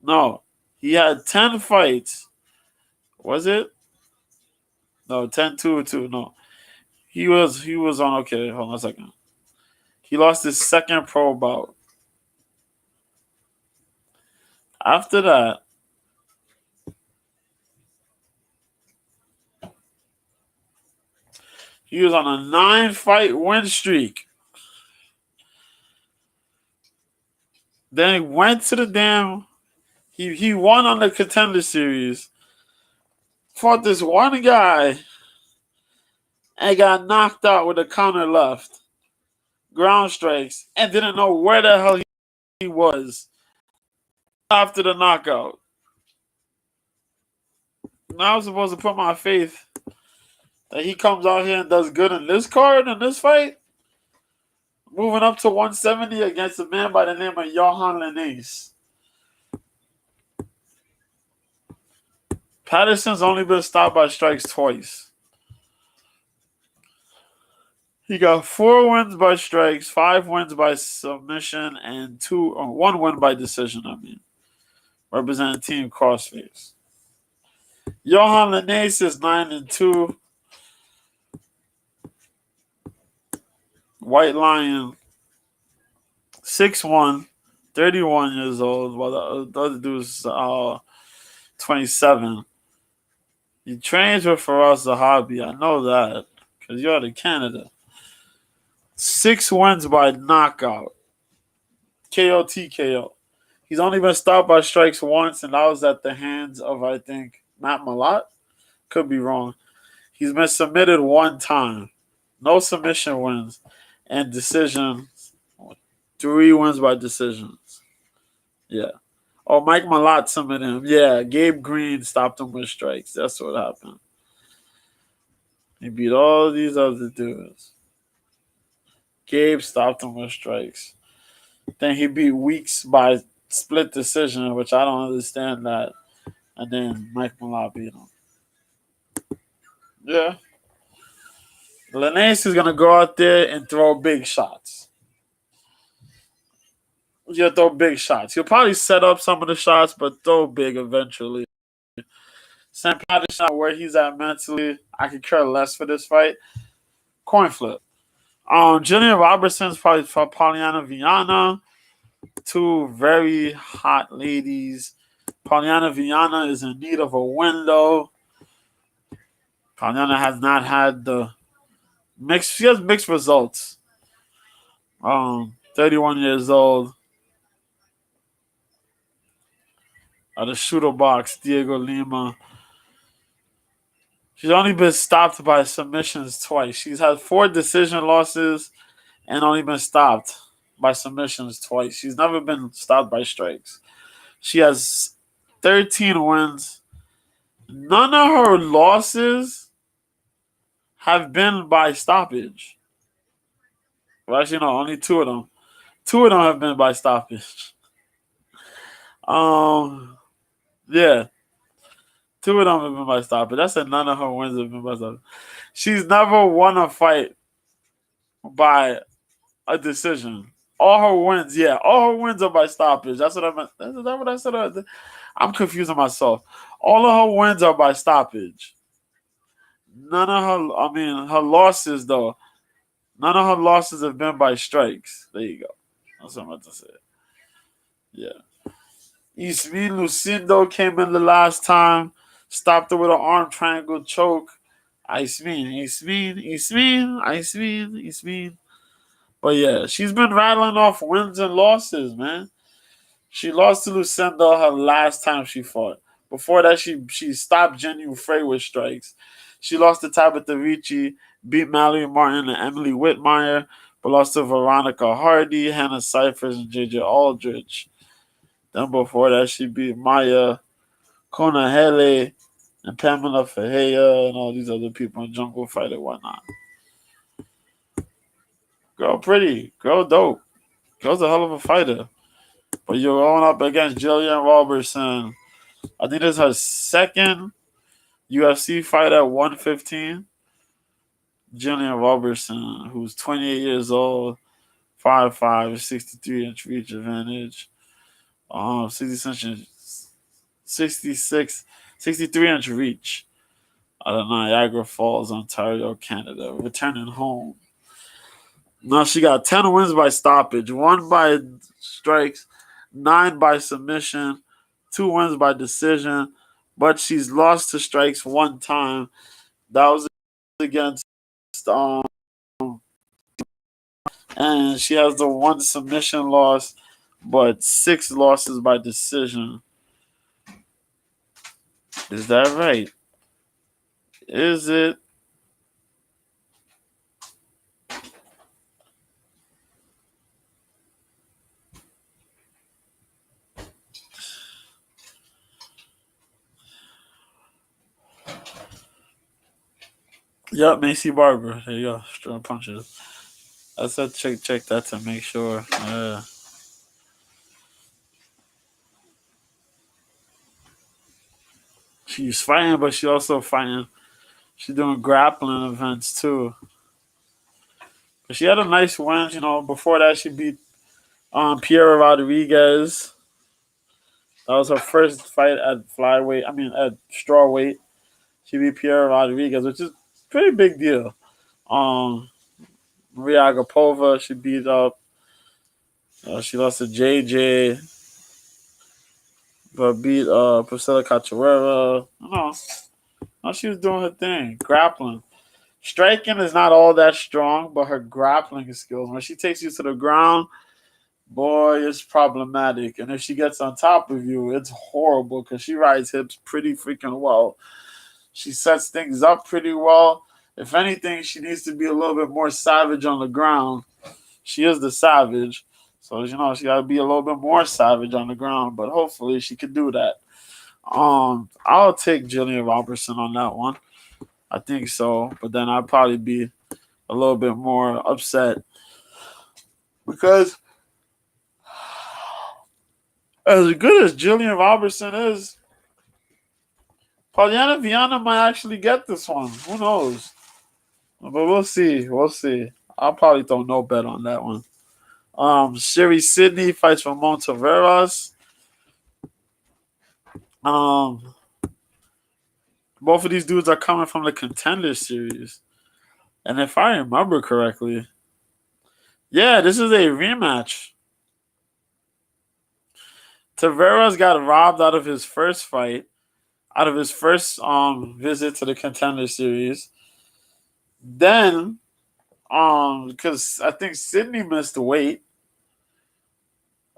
No, he had 10 fights. Was it? No, 10-2-2. No. He was on, okay, hold on a second. He lost his second pro bout. After that, he was on a 9-fight win streak. Then he went to the damn. He won on the Contender Series. Fought this one guy and got knocked out with a counter left. Ground strikes. And didn't know where the hell he was after the knockout. Now I'm supposed to put my faith that he comes out here and does good in this card, in this fight. Moving up to 170 against a man by the name of Johan Linnaeus. Patterson's only been stopped by strikes twice. He got 4 wins by strikes, 5 wins by submission, and 1 win by decision, representing Team Crossface. Johan Linnaeus is 9-2. White Lion, 6'1", 31 years old, while the other dude's 27. He trains with Faraz Zahabi. I know that because you're out of Canada. 6 wins by knockout. KO, TKO. He's only been stopped by strikes once, and that was at the hands of, I think, Matt Malott. Could be wrong. He's been submitted 1 time. No submission wins. And decisions. 3 wins by decisions. Yeah. Oh, Mike Malott submitted him. Yeah, Gabe Green stopped him with strikes. That's what happened. He beat all these other dudes. Gabe stopped him with strikes. Then he beat Weeks by split decision, which I don't understand that. And then Mike Malott beat him. Yeah. Linnaeus is going to go out there and throw big shots. He'll throw big shots. He'll probably set up some of the shots, but throw big eventually. Sam Patterson, where he's at mentally, I could care less for this fight. Coin flip. Jillian Robertson's probably for Polyana Viana. 2 very hot ladies. Polyana Viana is in need of a window. Polyana has not had the mixed. She has mixed results. 31 years old. At the shooter box, Diego Lima. She's only been stopped by submissions twice. She's had 4 decision losses and only been stopped by submissions twice. She's never been stopped by strikes. She has 13 wins. None of her losses have been by stoppage. Well, actually, no, only 2 of them. 2 of them have been by stoppage. Yeah. 2 of them have been by stoppage. I said none of her wins have been by stoppage. She's never won a fight by a decision. All her wins, all her wins are by stoppage. That's what I meant. Is that what I said? I'm confusing myself. All of her wins are by stoppage. None of her losses, though. None of her losses have been by strikes. There you go. That's what I meant to say. Yeah. Ismin Lucindo came in the last time. Stopped her with an arm triangle choke. Ismin. But yeah, she's been rattling off wins and losses, man. She lost to Lucinda her last time she fought. Before that, she stopped Jenu Frey with strikes. She lost to Tabitha Ricci, beat Mallory Martin and Emily Whitmire, but lost to Veronica Hardy, Hannah Cyphers, and JJ Aldrich. Then before that, she beat Maya Konahele and Pamela Fahea and all these other people in Jungle Fight and whatnot. Girl pretty. Girl dope. Girl's a hell of a fighter. But you're going up against Jillian Robertson. I think this is her second UFC fight at 115. Jillian Robertson, who's 28 years old, 5'5", 63-inch reach advantage. 63-inch reach out of Niagara Falls, Ontario, Canada. Returning home. Now she got 10 wins by stoppage, 1 by strikes, 9 by submission, 2 wins by decision, but she's lost to strikes 1 time. That was against um, and she has the 1 submission loss, but 6 losses by decision. Is that right? Is it? Yep, Macy Barber. There you go. Strong punches. I said check that to make sure. She's fighting, but she also fighting. She's doing grappling events too. But she had a nice win. Before that she beat Piera Rodriguez. That was her first fight at flyweight. I mean at strawweight. She beat Piera Rodriguez, which is a pretty big deal. Maria Agapova, she beat up. She lost to JJ, but beat Priscilla Cachoeira. No, she was doing her thing, grappling. Striking is not all that strong, but her grappling skills, when she takes you to the ground, boy, it's problematic. And if she gets on top of you, it's horrible because she rides hips pretty freaking well. She sets things up pretty well. If anything, she needs to be a little bit more savage on the ground. She is the savage. So, she got to be a little bit more savage on the ground, but hopefully she could do that. I'll take Jillian Robertson on that one. I think so, but then I'd probably be a little bit more upset because as good as Jillian Robertson is, Polyana Viana might actually get this one. Who knows? But we'll see. We'll see. I'll probably throw no bet on that one. Sherry Sidney fights for Monteveros. Both of these dudes are coming from the Contender Series. And if I remember correctly, yeah, this is a rematch. Taveras got robbed out of his first fight, out of his first visit to the Contender Series. Then, because I think Sydney missed weight,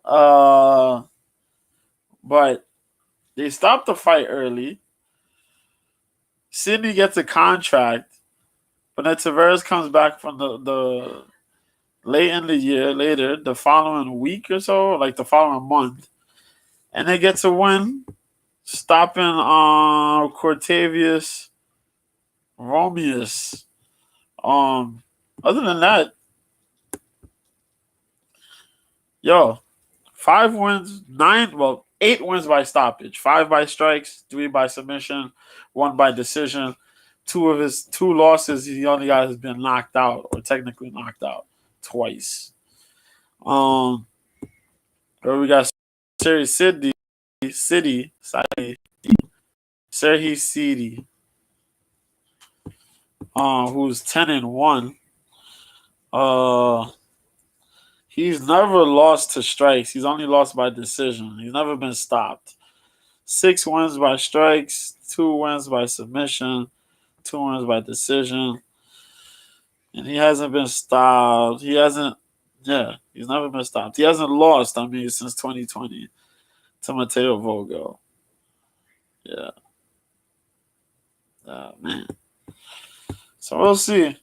but they stopped the fight early. Sydney gets a contract, but then Taveras comes back from the late in the year, later, the following week or so, like the following month, and they get to win, stopping Cortavius Romeus. Other than that, 5 wins, 8 wins by stoppage, 5 by strikes, 3 by submission, 1 by decision. 2 of his 2 losses, he only got has been knocked out or technically knocked out twice. Where we got Serhi City, who's 10-1. He's never lost to strikes. He's only lost by decision. He's never been stopped. 6 wins by strikes, 2 wins by submission, 2 wins by decision. And he hasn't been stopped. He's never been stopped. He hasn't lost, since 2020 to Mateo Vogel. Yeah. Man. So we'll see.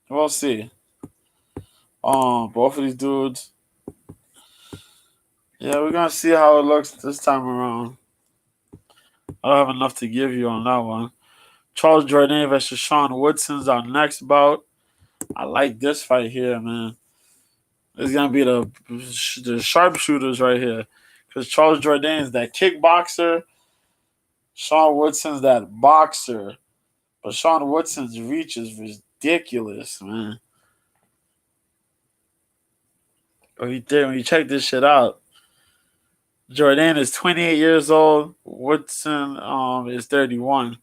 We'll see. Both of these dudes. Yeah, we're gonna see how it looks this time around. I don't have enough to give you on that one. Charles Jourdain versus Sean Woodson's our next bout. I like this fight here, man. It's gonna be the sharpshooters right here, because Charles Jourdain is that kickboxer. Sean Woodson's that boxer, but Sean Woodson's reach is ridiculous, man. When you check this shit out, Jourdain is 28 years old. Woodson is 31.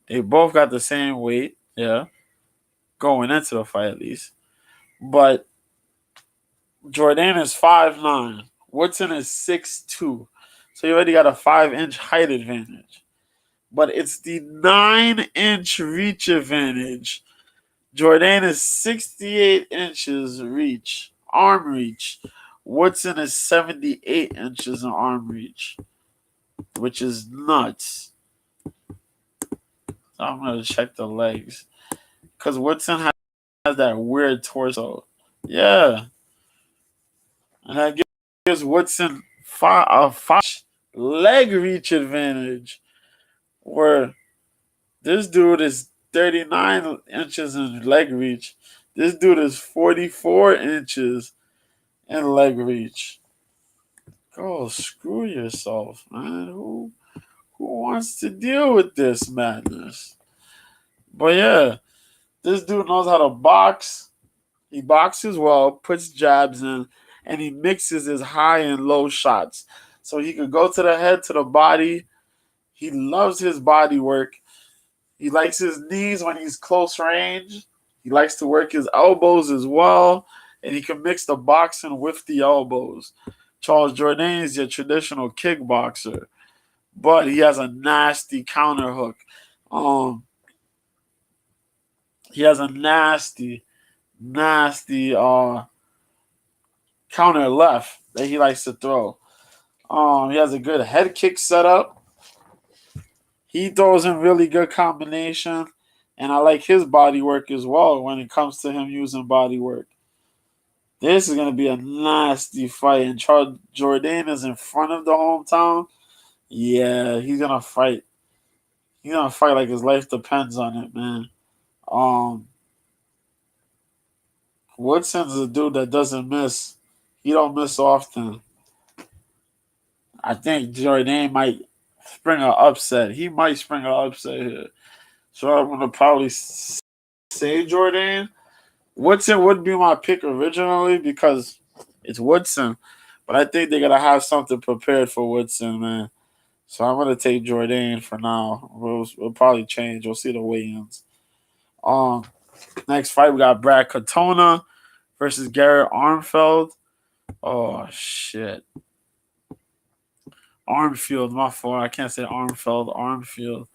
They both got the same weight, yeah, going into the fight at least. But Jourdain is 5'9". Woodson is 6'2". So you already got a 5-inch height advantage. But it's the 9-inch reach advantage. Jourdain is 68 inches reach, arm reach. Woodson is 78 inches in arm reach, which is nuts. So I'm going to check the legs. Because Woodson has that weird torso. Yeah. And that gives Woodson a 5 leg reach advantage. Where this dude is 39 inches in leg reach. This dude is 44 inches in leg reach. Go screw yourself, man. Who wants to deal with this madness? But yeah, this dude knows how to box. He boxes well, puts jabs in, and he mixes his high and low shots. So he could go to the head, to the body. He loves his body work. He likes his knees when he's close range. He likes to work his elbows as well. And he can mix the boxing with the elbows. Charles Jourdain is your traditional kickboxer, but he has a nasty counter hook. He has a nasty counter left that he likes to throw. He has a good head kick setup. He throws in really good combination, and I like his body work as well when it comes to him using body work. This is going to be a nasty fight, and Charles Jourdain is in front of the hometown. Yeah, he's going to fight. He's going to fight like his life depends on it, man. Woodson's a dude that doesn't miss. He don't miss often. I think Jourdain might spring an upset. He might spring an upset here. So I'm going to probably say Jourdain. Woodson would be my pick originally because it's Woodson. But I think they're going to have something prepared for Woodson, man. So I'm going to take Jourdain for now. We'll probably change. We'll see the weigh-ins. Next fight, we got Brad Katona versus Garrett Armfield. Oh, shit. Armfield, my fault. I can't say Armfield.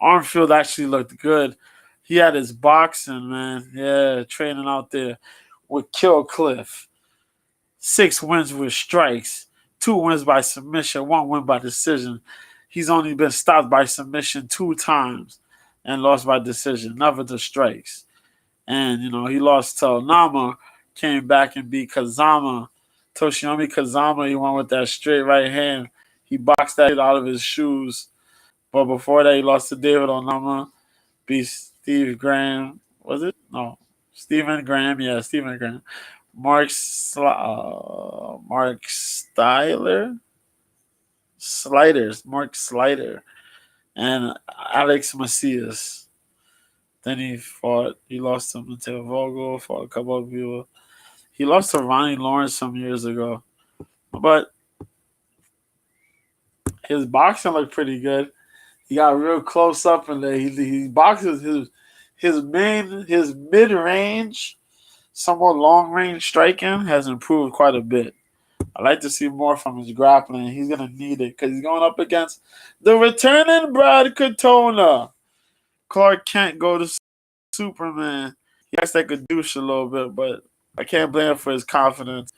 Armfield actually looked good. He had his boxing, man. Yeah, training out there with Kill Cliff. 6 wins with strikes. 2 wins by submission. 1 win by decision. He's only been stopped by submission 2 times and lost by decision, never to strikes. And, he lost to Nama, came back and beat Kazama. Toshiomi Kazama, he went with that straight right hand. He boxed that out of his shoes. But before that, he lost to David Onama, beat Steve Graham. Was it? No. Stephen Graham. Yeah, Stephen Graham. Mark Styler? Mark Slider. And Alex Macias. Then he lost to Mateo Vogel, fought a couple of people. He lost to Ronnie Lawrence some years ago. But his boxing looked pretty good. He got real close up in there. He boxes his mid range, somewhat long range striking has improved quite a bit. I like to see more from his grappling. He's gonna need it because he's going up against the returning Brad Katona. Clark Kent go to Superman. He acts like a douche a little bit, but I can't blame him for his confidence.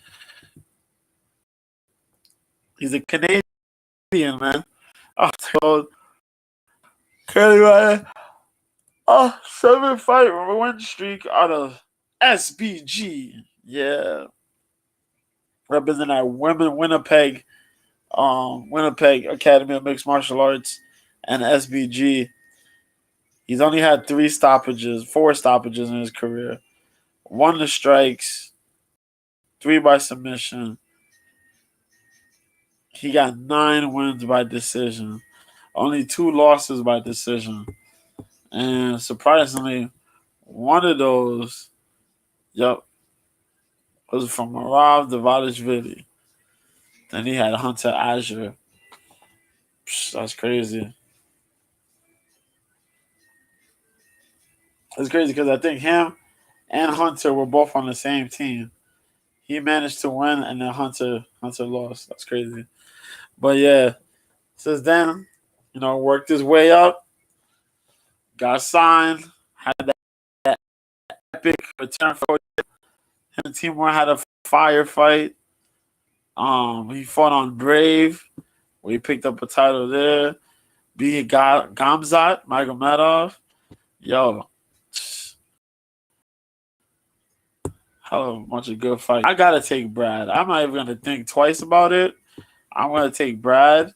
He's a Canadian man. Oh, Canadian. 7-fight win streak out of SBG. Yeah. Representing that Winnipeg Academy of Mixed Martial Arts and SBG. He's only had 4 stoppages in his career. 1 to strikes, 3 by submission. He got 9 wins by decision. Only 2 losses by decision. And surprisingly, one of those, was from Marav Davadishvili. Then he had Hunter Azure. That's crazy. It's crazy because I think him and Hunter were both on the same team. He managed to win, and then Hunter lost. That's crazy. But yeah, since then, worked his way up, got signed, had that epic return for him and Timur had a firefight. He fought on Brave, where he picked up a title there. Beat Gamzat Magomedov. Yo, hell of a bunch of good fights. I gotta take Brad. I'm not even gonna think twice about it. I'm gonna take Brad.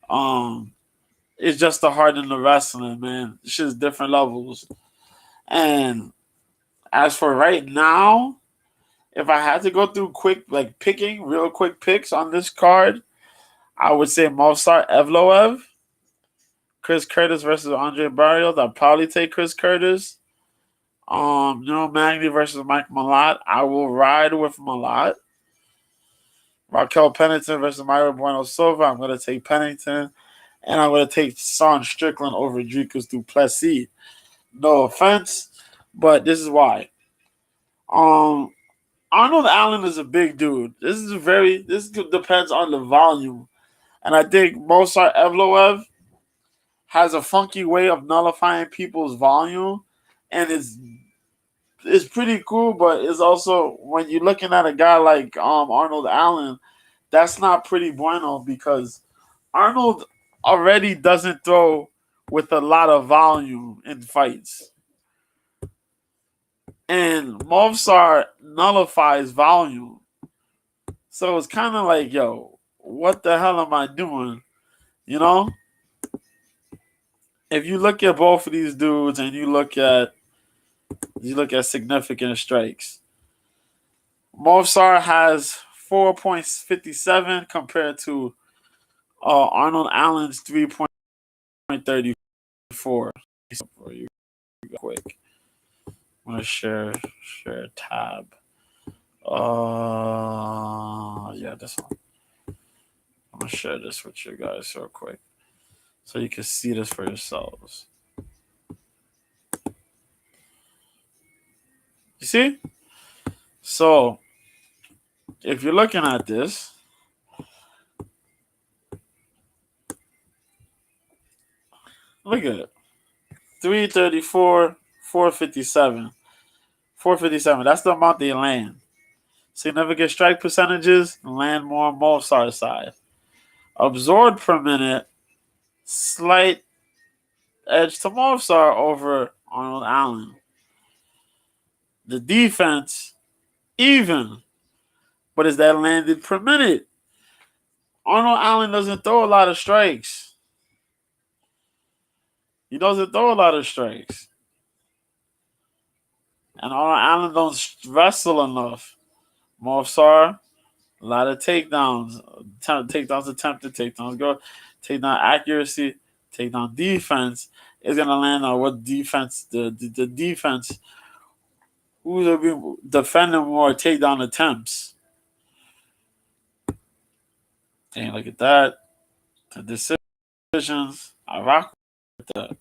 Um, it's just the heart in the wrestling, man. It's just different levels. And as for right now, if I had to go through real quick picks on this card, I would say Movsar Evloev, Chris Curtis versus Andre Barrios. I'd probably take Chris Curtis. Magny versus Mike Malott. I will ride with Malott. Raquel Pennington versus Myra Bueno Silva. I'm going to take Pennington. And I'm going to take Son Strickland over Dricus Duplessis. No offense, but this is why. Arnold Allen is a big dude. This depends on the volume. And I think Movsar Evloev has a funky way of nullifying people's volume. And it's pretty cool, but it's also, when you're looking at a guy like Arnold Allen, that's not pretty bueno, because Arnold already doesn't throw with a lot of volume in fights. And Movsar nullifies volume. So it's kind of like, yo, what the hell am I doing? If you look at both of these dudes and you look at significant strikes, Movsar has 4.57 compared to Arnold Allen's 3.34. Quick, I'm gonna share tab. Yeah, this one. I'm gonna share this with you guys real quick, so you can see this for yourselves. You see? So, if you're looking at this, look at it. 334, 457. 457. That's the amount they land. Significant strike percentages, land more on Movsar's side. Absorbed per minute, slight edge to Movsar over Arnold Allen. The defense, even. But is that landed per minute? Arnold Allen doesn't throw a lot of strikes. He doesn't throw a lot of strikes. And Arnold Allen don't wrestle enough. Movsar, a lot of takedowns. Takedowns attempted, takedowns go. Takedown accuracy, takedown defense is going to land on what defense, the defense, who's going to be defending more takedown attempts. And look at that. The decisions, I rock with that.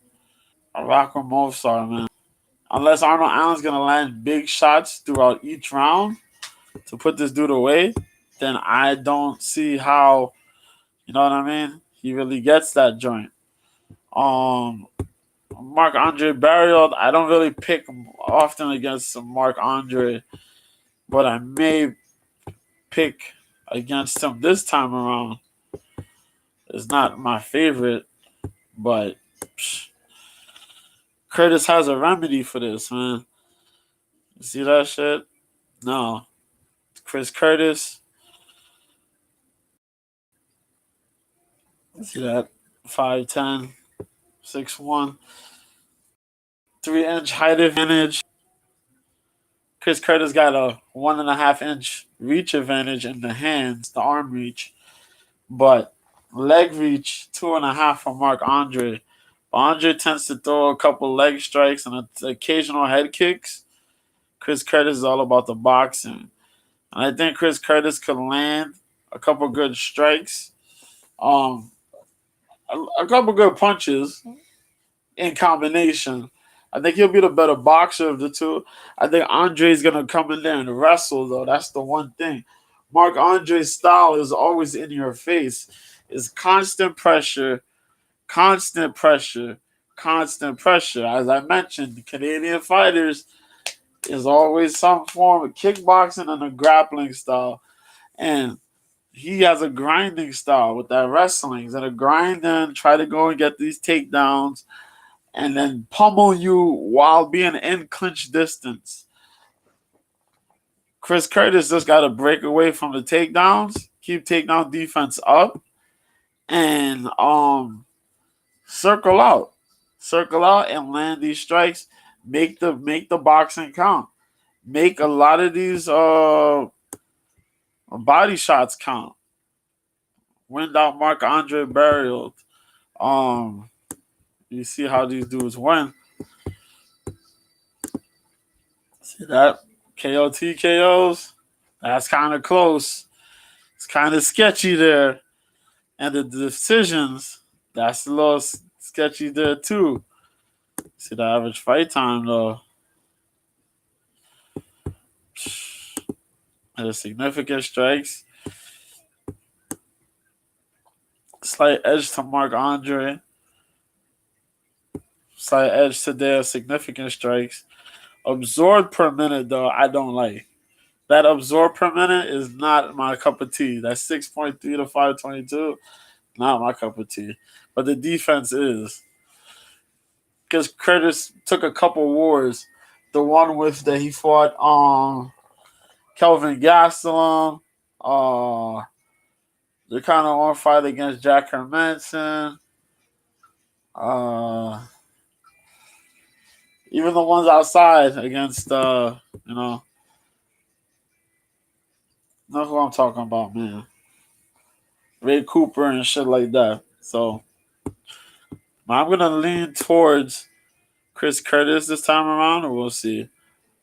I rock with Movsar, man. Unless Arnold Allen's going to land big shots throughout each round to put this dude away, then I don't see how, you know what I mean? He really gets that joint. Marc-Andre Barrios, I don't really pick often against Marc-Andre, but I may pick against him this time around. It's not my favorite, but Curtis has a remedy for this, man. You see that shit? No. Chris Curtis. See that? 5'10", 6'1", 3-inch height advantage. Chris Curtis got a 1.5-inch reach advantage in the hands, the arm reach, but leg reach 2.5 for Marc-Andre. Andre tends to throw a couple leg strikes and occasional head kicks. Chris Curtis is all about the boxing. And I think Chris Curtis could land a couple good strikes, a couple good punches in combination. I think he'll be the better boxer of the two. I think Andre's going to come in there and wrestle, though. That's the one thing. Marc-Andre's style is always in your face. is constant pressure, constant pressure, constant pressure. As I mentioned, the Canadian fighters is always some form of kickboxing and a grappling style. And he has a grinding style with that wrestling. He's gonna grind and try to go and get these takedowns and then pummel you while being in clinch distance. Chris Curtis just got to break away from the takedowns, keep takedown defense up, and circle out, and land these strikes. Make the boxing count. Make a lot of these body shots count. Wind out Marc-Andre Barrios. You see how these dudes win. See that? KO TKOs? That's kind of close. It's kind of sketchy there. And the decisions, that's a little sketchy there too. See the average fight time though. There's significant strikes. Slight edge to Marc-Andre. Slight edge to their significant strikes. Absorbed per minute, though, I don't like. That absorb per minute is not my cup of tea. That's 6.3 to 522. Not my cup of tea. But the defense is. Because Curtis took a couple wars. The one with that he fought Kelvin Gastelum. The kind of on fight against Jack Hermanson. Even the ones outside against, know who I'm talking about, man. Ray Cooper and shit like that. So, I'm going to lean towards Chris Curtis this time around, or we'll see.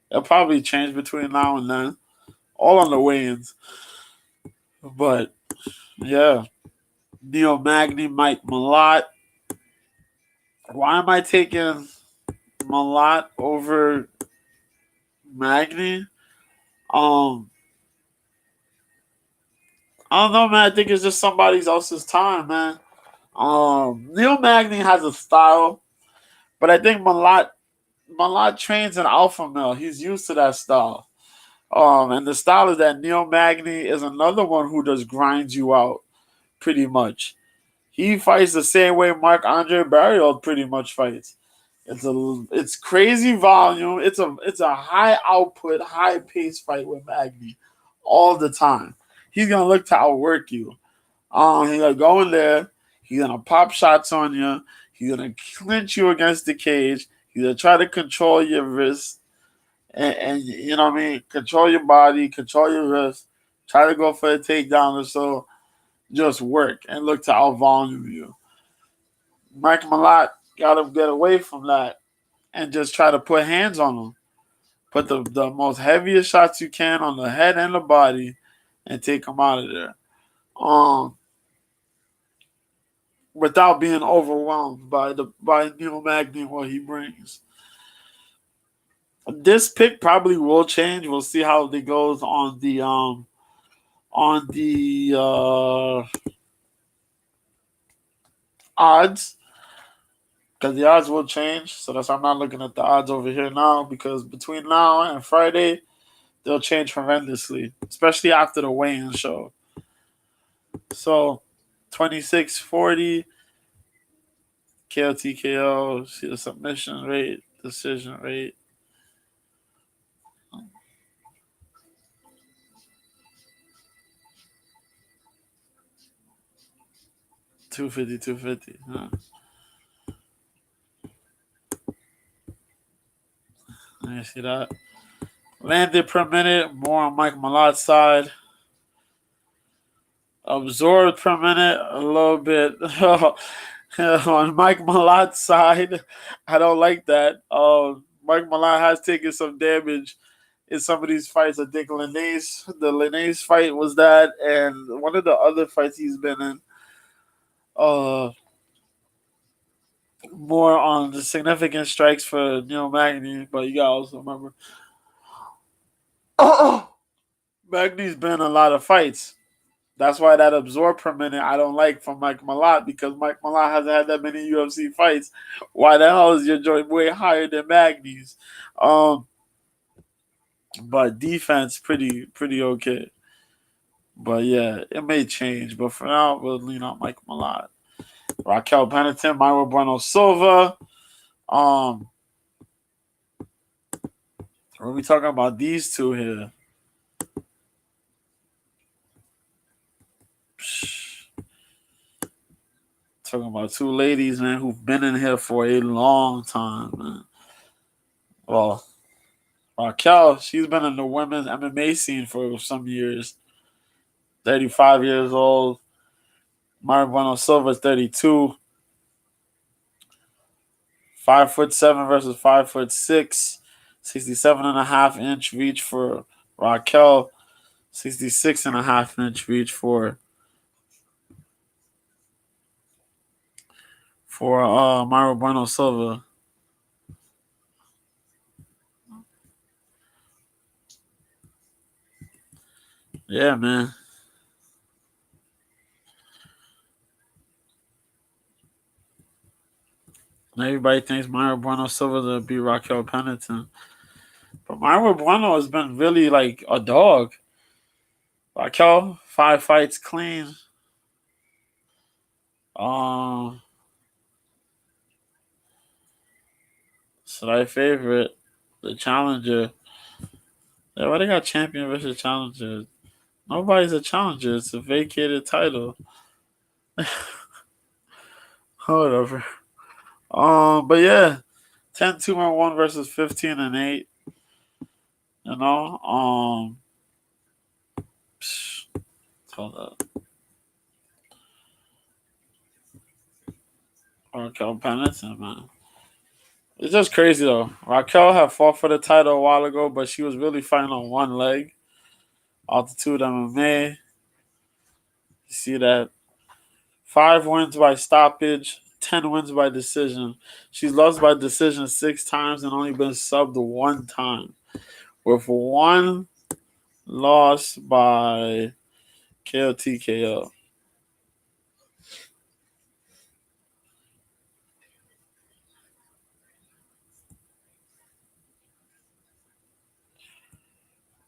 It'll probably change between now and then. All on the weigh-ins. But, yeah. Neil Magny, Mike Malott. Why am I taking Malott over Magny? I don't know, man. I think it's just somebody else's time, man. Neil Magny has a style, but I think Malott trains in alpha male. He's used to that style. And the style is that Neil Magny is another one who just grinds you out, pretty much. He fights the same way Marc-Andre Barrios pretty much fights. It's crazy volume. It's a high output, high pace fight with Magny all the time. He's gonna look to outwork you. He's gonna go in there. He's gonna pop shots on you. He's gonna clinch you against the cage. He's gonna try to control your wrist, and you know what I mean. Control your body, control your wrist. Try to go for a takedown or so. Just work and look to out volume you. Mike Malott gotta get away from that and just try to put hands on him. Put the most heaviest shots you can on the head and the body, and take him out of there. Without being overwhelmed by Neil Magny and what he brings. This pick probably will change. We'll see how it goes on the odds, because the odds will change. So that's why I'm not looking at the odds over here now, because between now and Friday, they'll change horrendously, especially after the weigh-in show. So 26-40 KO TKO. See the submission rate, decision rate. $250. Huh. Let me see that. Landed per minute, more on Mike Malott's side. Absorbed per minute, a little bit on Mike Malott's side. I don't like that. Mike Malott has taken some damage in some of these fights. I think the Linnaeus fight was that, and one of the other fights he's been in. More on the significant strikes for Neil Magny, but you gotta also remember Magny's been in a lot of fights That's why that absorb per minute I don't like from Mike Malott, because Mike Malott hasn't had that many UFC fights. Why the hell is your joint way higher than Magny's? But defense pretty okay. But yeah, it may change. But for now, we'll lean on Mike Malott. Raquel Pennington, Myra Bueno Silva. When we talking about these two here, talking about two ladies, man, who've been in here for a long time, man. Well, Raquel, she's been in the women's MMA scene for some years. 35 years old. Myra Bueno Silva is 32. 5'7" versus 5'6". 67.5-inch reach for Raquel. 66.5-inch reach for Myra Bueno Silva. Yeah, man. Everybody thinks Myra Bueno Silva to beat Raquel Pennington. But Myra Bueno has been really like a dog. Raquel, 5 fights clean. So I favorite the challenger. Yeah, why they got champion versus challenger? Nobody's a challenger. It's a vacated title. Whatever. But yeah, 10-2-1 versus 15-8. You know, hold up. Raquel Pennington, man. It's just crazy though. Raquel had fought for the title a while ago, but she was really fighting on one leg. Altitude MMA. You see that? 5 wins by stoppage, 10 wins by decision. She's lost by decision 6 times and only been subbed 1 time. With 1 loss by KO.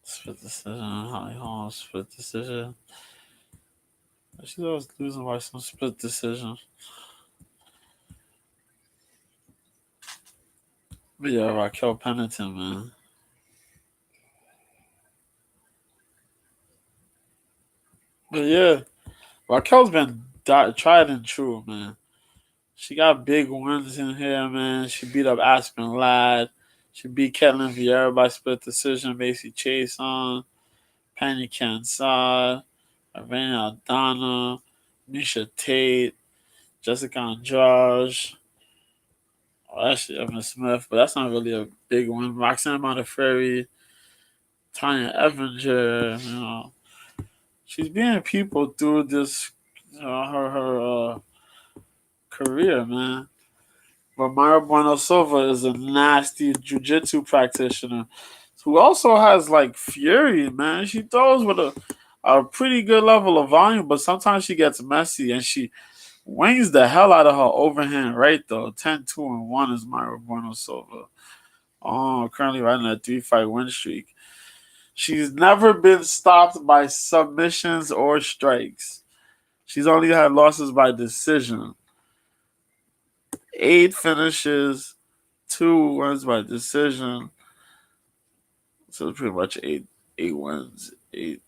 Split decision. Holly Holm, split decision. She's always losing by some split decision. But yeah, Raquel Pennington, man. But yeah, Raquel's been tried and true, man. She got big wins in here, man. She beat up Aspen Ladd. She beat Ketlin Vieira by split decision. Macy Chase on. Penny Kansad. Ravena Aldana. Misha Tate. Jessica Andrade. Oh, actually, Evan Smith, but that's not really a big one. Roxanne Modafferi. Tanya Evinger. You know, she's beating people through this, her career, man. But Myra Bueno Silva is a nasty jiu-jitsu practitioner who also has like fury, man. She throws with a pretty good level of volume, but sometimes she gets messy and she wings the hell out of her overhand right though. 10-2-1 is Myra Bueno Silva. Currently riding a 3-fight win streak. She's never been stopped by submissions or strikes. She's only had losses by decision. 8 finishes, 2 wins by decision. So it's pretty much eight wins, 8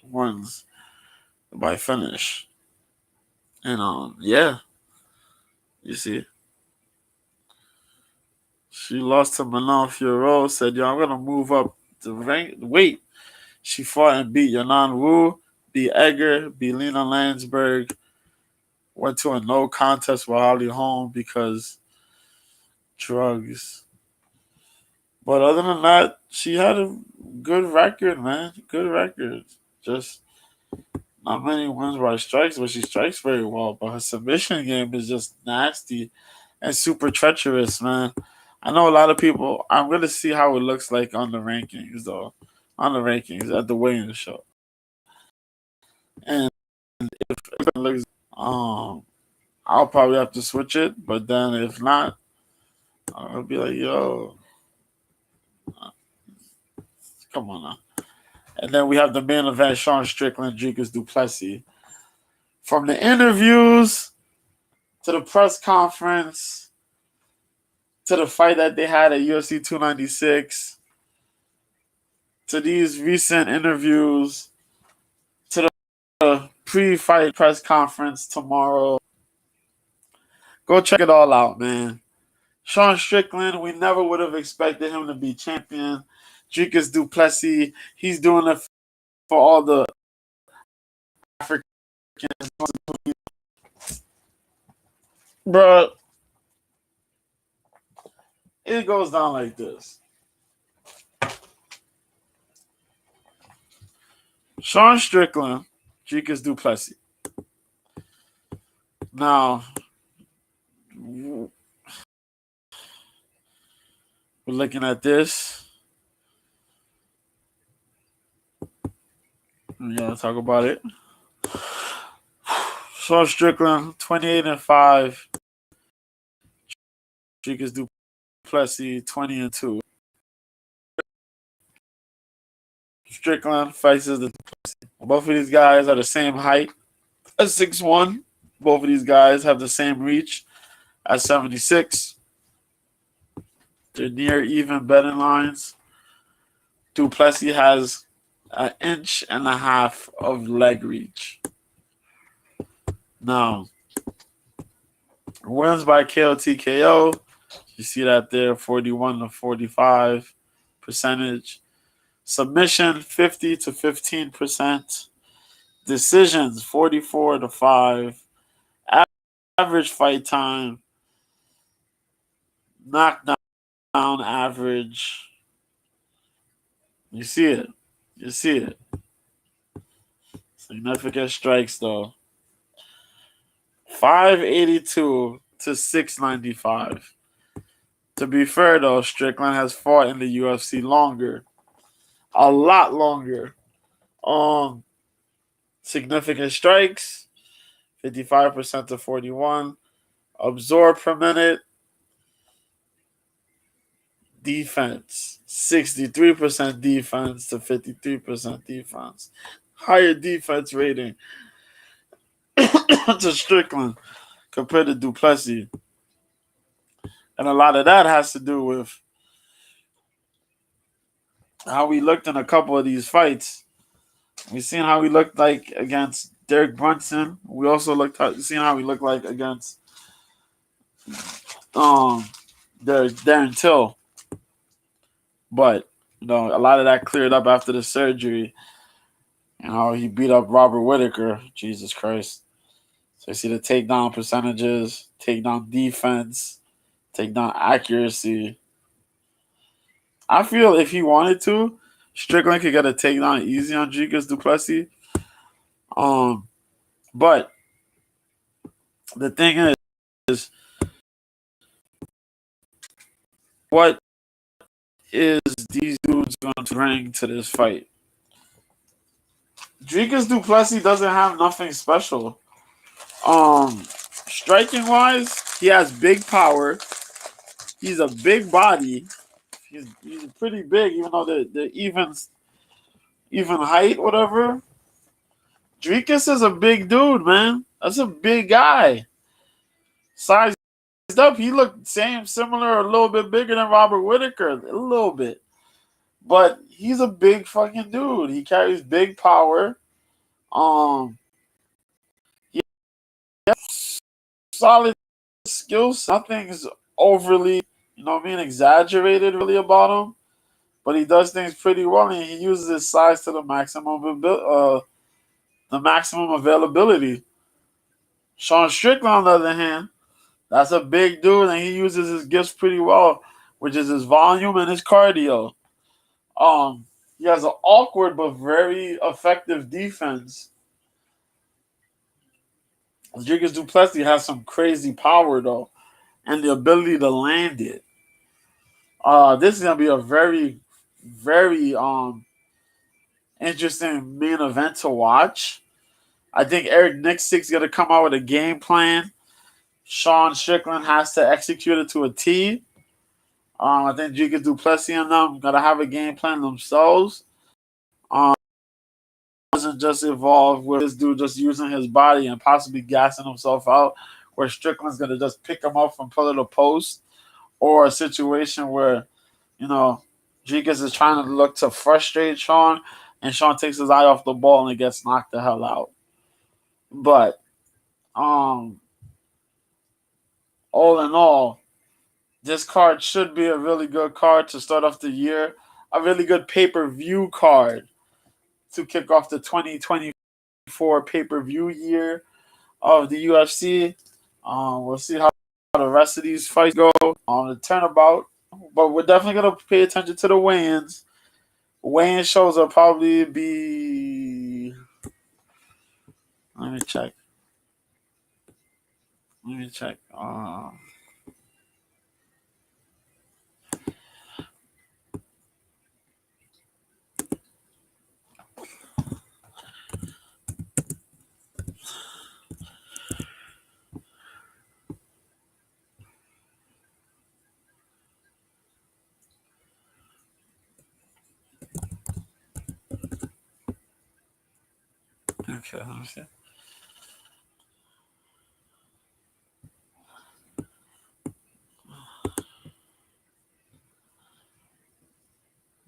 wins by finish. And yeah, you see. She lost to Manon Fiorot, said, yo, I'm gonna move up the rank weight. She fought and beat Yanan Wu, beat Edgar, beat Lena Landsberg, went to a no contest with Holly Holm because drugs. But other than that, she had a good record, man. Good record. Just not many wins by strikes, but she strikes very well. But her submission game is just nasty and super treacherous, man. I know a lot of people. I'm gonna see how it looks like on the rankings, though. On the rankings at the weigh-in show. And if it looks, I'll probably have to switch it. But then if not, I'll be like, yo, come on now. And then we have the main event: Sean Strickland, Dricus du Plessis. From the interviews to the press conference to the fight that they had at UFC 296 to these recent interviews to the pre-fight press conference tomorrow. Go check it all out, man. Sean Strickland, we never would have expected him to be champion. Dricus du Plessis, he's doing it for all the Africans. Bro, it goes down like this. Sean Strickland, Dricus du Plessis. Now, we're looking at this. We gotta talk about it. Sean Strickland, 28-5. Dricus du Plessis, 20-2. Strickland faces the Plessis. Both of these guys are the same height at 6'1". Both of these guys have the same reach at 76. They're near even betting lines. Du Plessis has 1.5 inches of leg reach. Now, wins by KO. You see that there, 41-45 percentage. Submission, 50 to 15%. Decisions, 44-5. Average fight time, knockdown average. You see it. Significant strikes, though. 582 to 695. To be fair, though, Strickland has fought in the UFC longer. A lot longer. Significant strikes, 55% to 41. Absorb per minute. Defense, 63% defense to 53% defense. Higher defense rating to Strickland compared to du Plessis. And a lot of that has to do with how we looked in a couple of these fights. We've seen how we looked like against Derek Brunson. We also seen how we looked like against Darren Till. But, a lot of that cleared up after the surgery. He beat up Robert Whittaker. Jesus Christ. So you see the takedown percentages, takedown defense, takedown accuracy. I feel if he wanted to, Strickland could get a takedown easy on Dricus du Plessis. But the thing is, what is these dudes going to bring to this fight? Dricus du Plessis doesn't have nothing special. Striking wise, he has big power. He's a big body. He's pretty big, even though they're even height, whatever. Dricus is a big dude, man. That's a big guy. Sized up, he looked similar, a little bit bigger than Robert Whittaker, a little bit. But he's a big fucking dude. He carries big power. He has solid skills. Nothing's overly, exaggerated really about him. But he does things pretty well, and he uses his size to the maximum availability. Sean Strickland, on the other hand, that's a big dude, and he uses his gifts pretty well, which is his volume and his cardio. He has an awkward but very effective defense. Dricus du Plessis has some crazy power, though, and the ability to land it. This is going to be a very, very interesting main event to watch. I think Eric Nixick's gonna come out with a game plan. Sean Strickland has to execute it to a T. I think Dricus Du Plessis and them gotta have a game plan themselves. Doesn't just evolve with this dude just using his body and possibly gassing himself out, where Strickland's gonna just pick him up from pillar to post, or a situation where, you know, Dricus is trying to look to frustrate Sean, and Sean takes his eye off the ball and it gets knocked the hell out. But all in all, this card should be a really good card to start off the year. A really good pay-per-view card to kick off the 2024 pay-per-view year of the UFC. We'll see how the rest of these fights go on the turnabout. But we're definitely going to pay attention to the weigh-ins. Weigh-in shows will probably be... Let me check. Okay, let me see.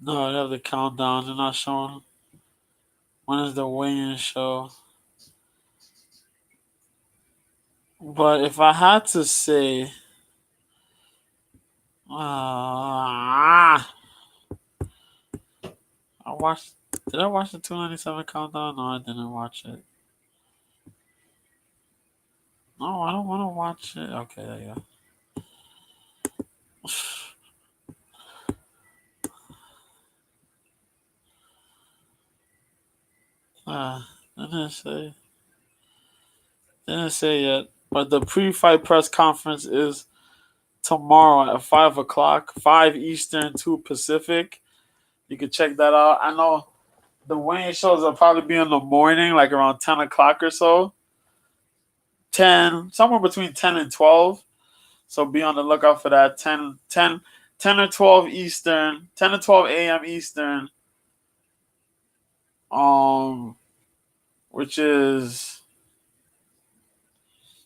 No, they have the countdown. They're not showing. When is the weigh-in show? But if I had to say, I watched. Did I watch the 297 countdown? No, I didn't watch it. No, I don't want to watch it. Okay, there you go. Didn't say yet. But the pre-fight press conference is tomorrow at 5 o'clock, 5 Eastern, 2 Pacific. You can check that out. I know the weigh-in shows will probably be in the morning, like around 10 o'clock or so. 10, somewhere between 10 and 12. So be on the lookout for that. 10 or 12 Eastern, 10 to 12 a.m. Eastern. Which is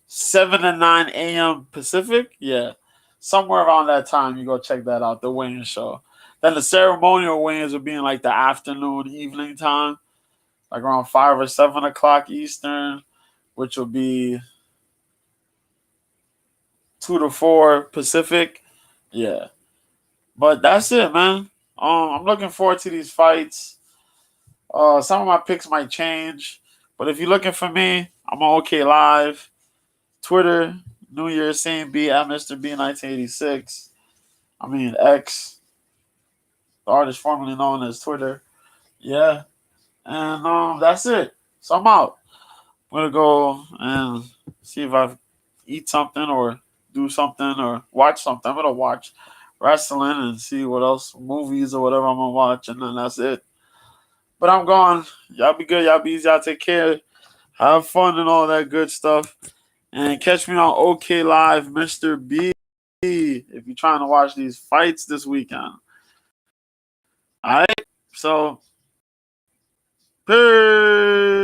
7 to 9 a.m. Pacific. Yeah. Somewhere around that time, you go check that out, the weigh-in show. Then the ceremonial weigh-ins will be in like the afternoon, evening time, like around 5 or 7 o'clock Eastern, which will be 2 to 4 Pacific. Yeah. But that's it, man. I'm looking forward to these fights. Some of my picks might change, but if you're looking for me, I'm on OK Live, Twitter, New Year's same B at Mr. B 1986. I mean X, the artist formerly known as Twitter. Yeah, and that's it. So I'm out. I'm gonna go and see if I eat something or do something or watch something. I'm gonna watch wrestling and see what else, movies or whatever I'm gonna watch, and then that's it. But I'm gone. Y'all be good. Y'all be easy. Y'all take care. Have fun and all that good stuff. And catch me on OK Live, Mr. B, if you're trying to watch these fights this weekend. All right? So, peace.